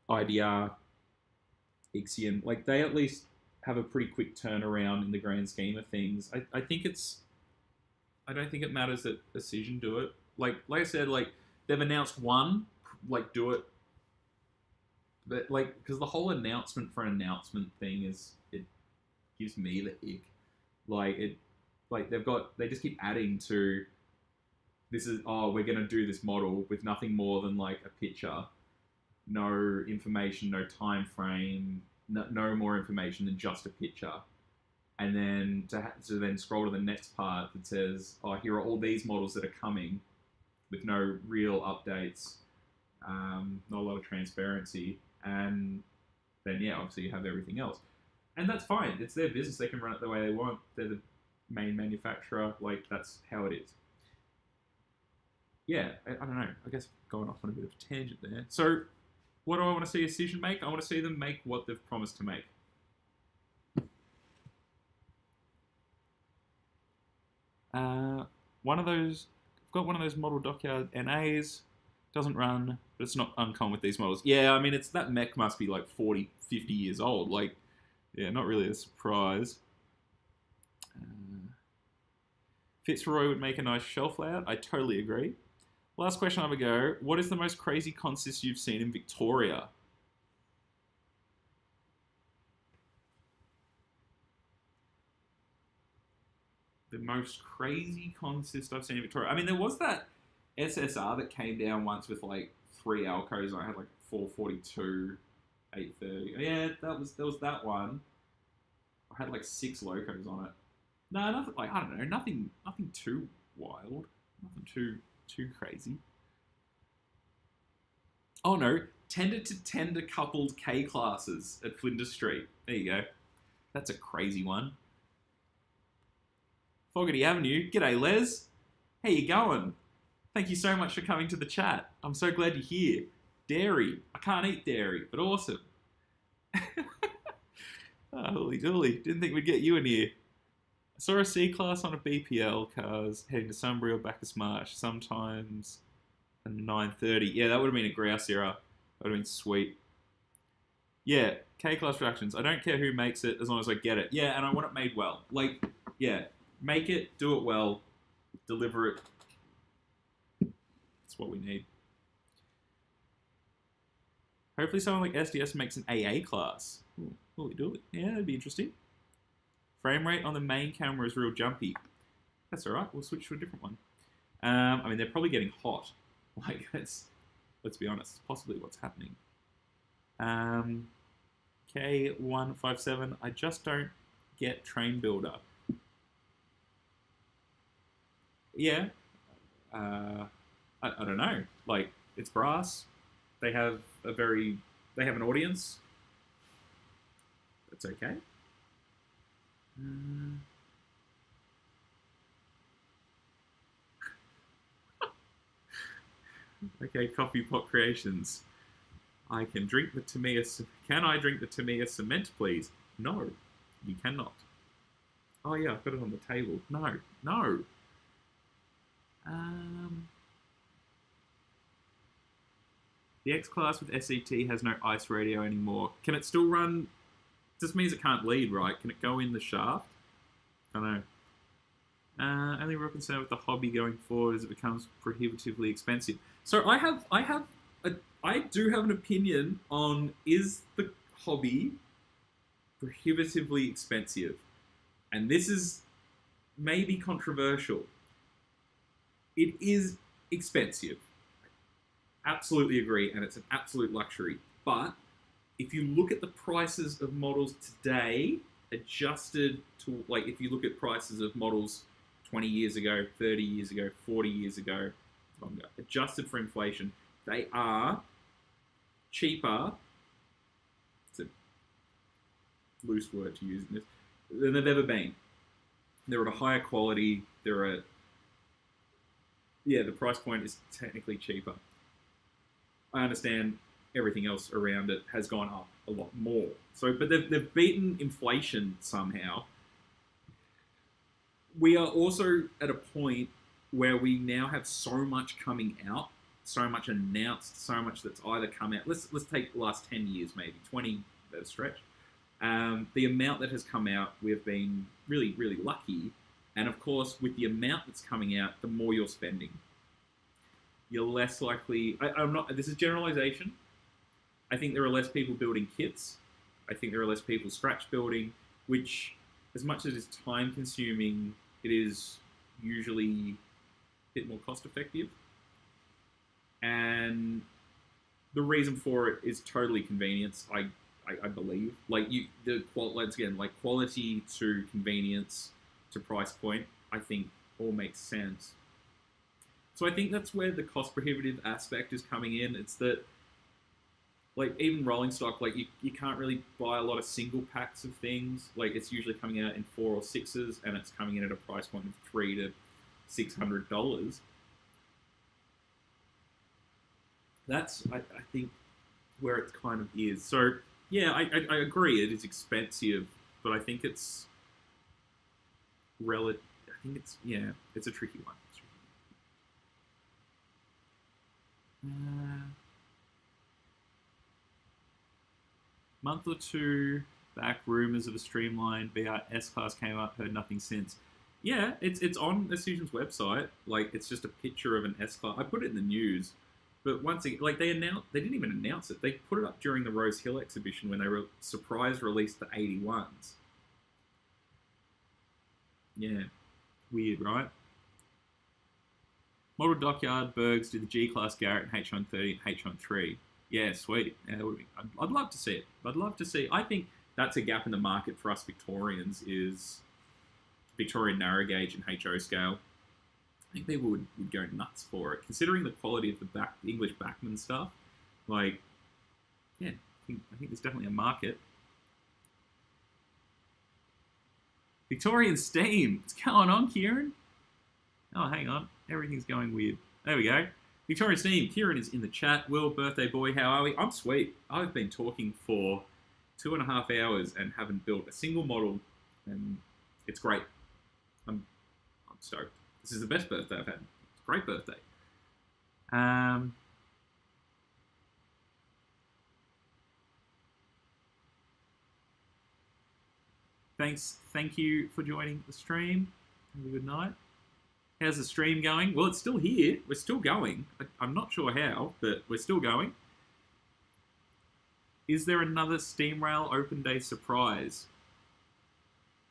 IDR, Ixion. Like, they at least have a pretty quick turnaround in the grand scheme of things. I think it's... I don't think it matters that Decision do it. Like I said, like, they've announced one, like, do it. But, like, because the whole announcement for an announcement thing is, it gives me the ick. Like, they just keep adding to, this is, oh, we're going to do this model with nothing more than, like, a picture. No information, no time frame, no more information than just a picture. And then to then scroll to the next part that says, oh, here are all these models that are coming with no real updates, not a lot of transparency. And then, yeah, obviously you have everything else. And that's fine. It's their business. They can run it the way they want. They're the main manufacturer. Like, that's how it is. Yeah, I don't know. I guess going off on a bit of a tangent there. So, what do I want to see Decision make? I want to see them make what they've promised to make. I've got one of those model Dockyard NAs. Doesn't run, but it's not uncommon with these models. Yeah, I mean, that mech must be like 40, 50 years old. Like, yeah, not really a surprise. Fitzroy would make a nice shelf layout. I totally agree. Last question, I have a go. What is the most crazy consist you've seen in Victoria? The most crazy consist I've seen in Victoria. I mean, there was that SSR that came down once with like 3 Alcos, and I had like 442, 830. Yeah, there was that one. I had like 6 Locos on it. No, nothing like, I don't know, nothing too wild, nothing too crazy. Oh no, tender to tender coupled K classes at Flinders Street. There you go. That's a crazy one. Fogarty Avenue. G'day, Les. How you going? Thank you so much for coming to the chat. I'm so glad you're here. Dairy. I can't eat dairy, but awesome. Oh, holy dooly. Didn't think we'd get you in here. I saw a C-Class on a BPL cars heading to Sunbury or Bacchus Marsh, sometimes at 9:30. Yeah, that would have been a grouse era. That would have been sweet. Yeah, K-Class productions. I don't care who makes it as long as I get it. Yeah, and I want it made well. Like, yeah, make it, do it well, deliver it. That's what we need. Hopefully someone like SDS makes an AA class. Ooh, holy dooly. Yeah, that'd be interesting. Frame rate on the main camera is real jumpy. That's alright, we'll switch to a different one. I mean, they're probably getting hot. Like, let's be honest, possibly what's happening. K157, I just don't get Train Builder. Yeah, I don't know. Like, it's brass. They have an audience. That's okay. Okay, Coffee Pot Creations. I can drink the Tamiya. Can I drink the Tamiya cement, please? No, you cannot. Oh yeah, I've got it on the table. No. The X-Class with SET has no ICE radio anymore. Can it still run? This means it can't lead, right? Can it go in the shaft? I don't know. Only real concern with the hobby going forward is it becomes prohibitively expensive. So I do have an opinion on, is the hobby prohibitively expensive? And this is maybe controversial. It is expensive. Absolutely agree, and it's an absolute luxury. But if you look at the prices of models today, adjusted to, like, if you look at prices of models 20 years ago, 30 years ago, 40 years ago, longer, adjusted for inflation, they are cheaper, it's a loose word to use in this, than they've ever been. They're at a higher quality, the price point is technically cheaper. I understand everything else around it has gone up a lot more. So, but they've beaten inflation somehow. We are also at a point where we now have so much coming out, so much announced, so much that's either come out. Let's take the last 10 years, maybe 20 at a stretch. The amount that has come out, we've been really, really lucky. And of course, with the amount that's coming out, the more you're spending, you're less likely. I'm not. This is generalization. I think there are less people building kits. I think there are less people scratch building, which, as much as it's time consuming, it is usually a bit more cost effective. And the reason for it is totally convenience. I believe, once again, like quality to convenience to price point, I think all makes sense. So I think that's where the cost prohibitive aspect is coming in. It's that, like, even rolling stock, like you can't really buy a lot of single packs of things. Like, it's usually coming out in 4 or 6s, and it's coming in at a price point of $300 to $600. That's, I think, where it kind of is. So yeah, I agree. It is expensive, but I think it's relative. I think it's a tricky one. Month or two back, rumors of a streamlined VR S-Class came up, heard nothing since. Yeah, it's on Assusion's website. Like, it's just a picture of an S-Class. I put it in the news, but once again, like, they didn't even announce it. They put it up during the Rose Hill exhibition when they surprise released the 81s. Yeah, weird, right? Model Dockyard Bergs do the G-Class Garrett and H130 and H13. Yeah, sweet. Yeah, I'd love to see it. I'd love to see. I think that's a gap in the market for us Victorians, is Victorian narrow gauge and HO scale. I think people would go nuts for it, considering the quality of the English backman stuff. Like, yeah, I think there's definitely a market. Victorian Steam. What's going on, Kieran? Oh, hang on. Everything's going weird. There we go. Victorian Steam. Kieran is in the chat. Will, birthday boy, how are we? I'm sweet. I've been talking for 2.5 hours and haven't built a single model, and it's great. I'm stoked. This is the best birthday I've had. It's a great birthday. Thank you for joining the stream. Have a good night. How's the stream going? Well, it's still here. We're still going. I'm not sure how, but we're still going. Is there another Steam Rail Open Day surprise?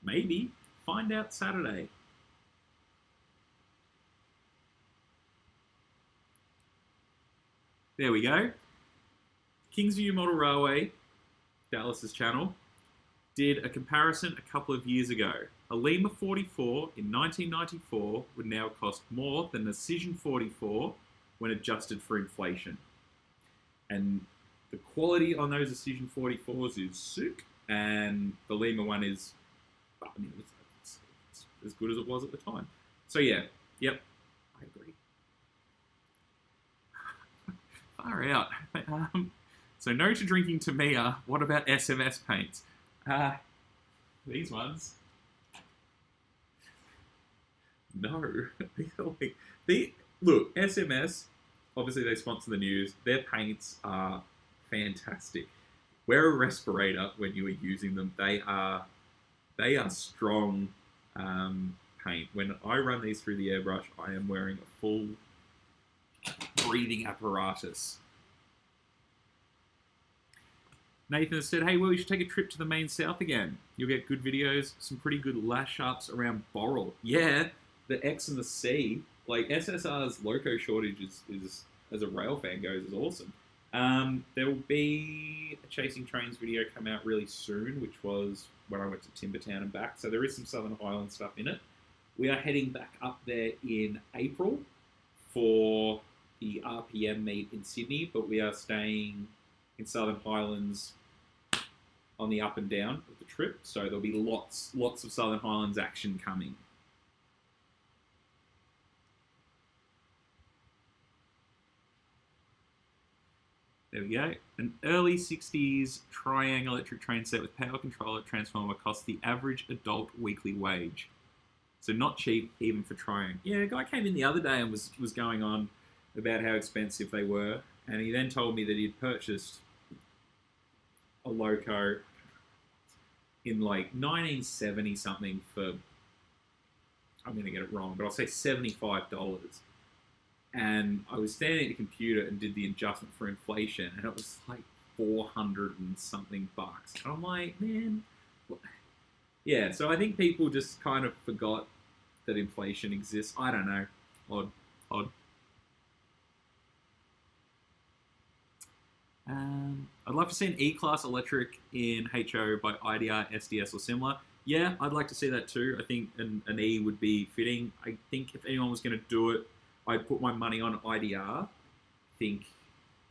Maybe. Find out Saturday. There we go. Kingsview Model Railway, Dallas's channel, did a comparison a couple of years ago. A Lima 44 in 1994 would now cost more than a Cision 44 when adjusted for inflation. And the quality on those Cision 44s is sick, and the Lima one is, I mean, it's as good as it was at the time. So yeah, yep, I agree. Far out. So no to drinking Tamiya. What about SMS paints? These ones. No. Look, SMS, obviously they sponsor the news. Their paints are fantastic. Wear a respirator when you are using them. They are strong paint. When I run these through the airbrush, I am wearing a full breathing apparatus. Nathan has said, hey, well, you should take a trip to the main south again. You'll get good videos, some pretty good lash-ups around Boral. Yeah, the X and the C. Like, SSR's Loco shortage is as a rail fan goes, is awesome. There will be a Chasing Trains video come out really soon, which was when I went to Timbertown and back. So there is some Southern Highland stuff in it. We are heading back up there in April for the RPM meet in Sydney, but we are staying in Southern Highlands on the up and down of the trip, so there'll be lots of Southern Highlands action coming. There we go. An early 60s triangle electric train set with power controller transformer cost the average adult weekly wage. So not cheap even for trying. Yeah, a guy came in the other day and was going on about how expensive they were, and he then told me that he'd purchased a Loco in like 1970 something for, I'm going to get it wrong, but I'll say $75. And I was standing at the computer and did the adjustment for inflation, and it was like 400 and something bucks. And I'm like, man, what? Yeah, so I think people just kind of forgot that inflation exists. I don't know. Odd. I'd love to see an E-Class electric in HO by IDR, SDS or similar. Yeah, I'd like to see that too. I think an E would be fitting. I think if anyone was going to do it, I'd put my money on IDR. I think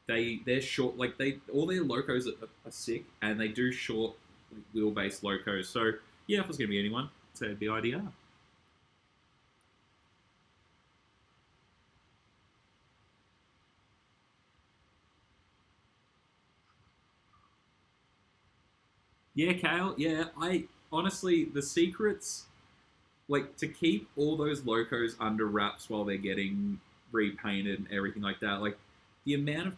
they're short, like all their locos are sick, and they do short like, wheelbase locos. So yeah, if it was going to be anyone, I'd say it'd be IDR. Yeah, Kale. Yeah, I honestly, the secrets, like to keep all those locos under wraps while they're getting repainted and everything like that. Like the amount of,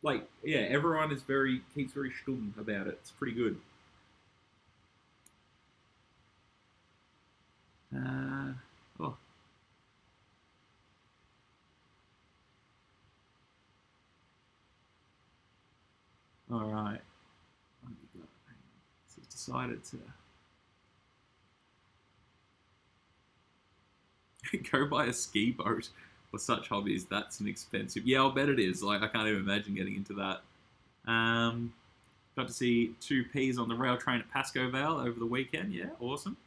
like, yeah, everyone keeps very stumm about it. It's pretty good. Oh. All right. So I've decided to go buy a ski boat for such hobbies. That's an expensive. Yeah, I'll bet it is. Like I can't even imagine getting into that. Got to see 2 Ps on the rail train at Pascoe Vale over the weekend. Yeah, awesome.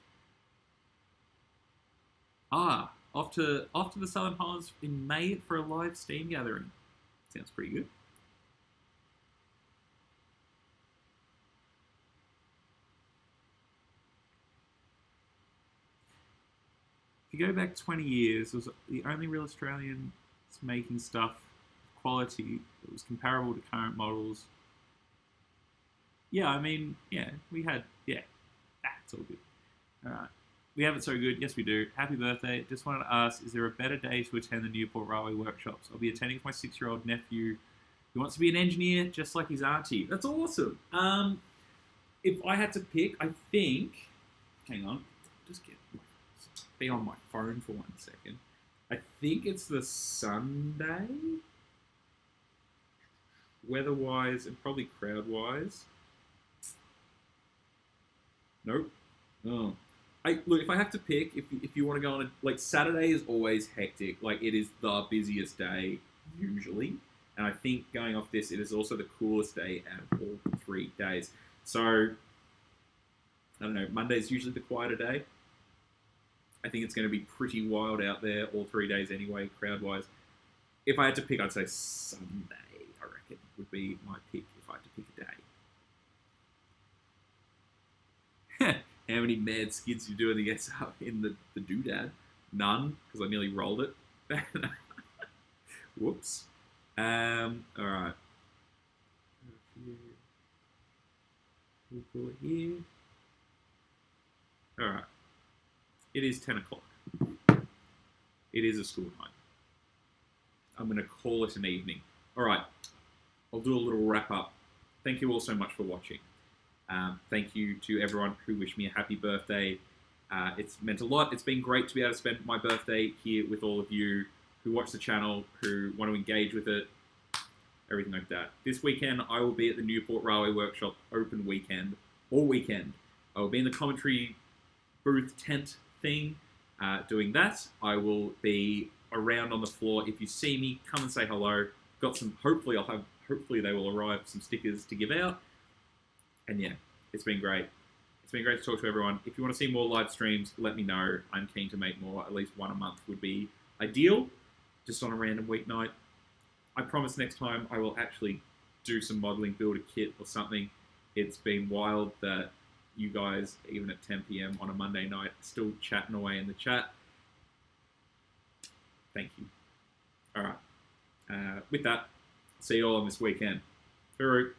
Off to the Southern Highlands in May for a live Steam gathering. Sounds pretty good. If you go back 20 years, it was the only real Australian making stuff of quality that was comparable to current models. yeah, I mean, yeah, we had, yeah, that's all good. All right. We have it so good. Yes, we do. Happy birthday. Just wanted to ask, is there a better day to attend the Newport Railway workshops? I'll be attending with my 6-year-old nephew who wants to be an engineer just like his auntie. That's awesome. If I had to pick, I think, hang on, just be on my phone for 1 second. I think it's the Sunday, weather-wise and probably crowd-wise. Nope. Oh. Look, if I have to pick, if you want to go on a, like, Saturday is always hectic. Like, it is the busiest day usually, and I think going off this, it is also the coolest day out of all 3 days. So I don't know. Monday's usually the quieter day. I think it's going to be pretty wild out there all 3 days anyway, crowd-wise. If I had to pick, I'd say Sunday. I reckon would be my pick if I had to pick a day. How many mad skids you do in the SR in the doodad? None, because I nearly rolled it. Whoops. All right. We'll pull it here. All right. It is 10 o'clock. It is a school night. I'm going to call it an evening. All right. I'll do a little wrap up. Thank you all so much for watching. Thank you to everyone who wished me a happy birthday. It's meant a lot. It's been great to be able to spend my birthday here with all of you who watch the channel, who want to engage with it, everything like that. This weekend, I will be at the Newport Railway Workshop open weekend, all weekend. I will be in the commentary booth tent thing doing that. I will be around on the floor. If you see me, come and say hello. Got some, hopefully they will arrive, some stickers to give out. And yeah, it's been great. It's been great to talk to everyone. If you want to see more live streams, let me know. I'm keen to make more. At least one a month would be ideal, just on a random weeknight. I promise next time I will actually do some modeling, build a kit or something. It's been wild that you guys, even at 10 p.m. on a Monday night, still chatting away in the chat. Thank you. All right. With that, see you all on this weekend. Hooroo.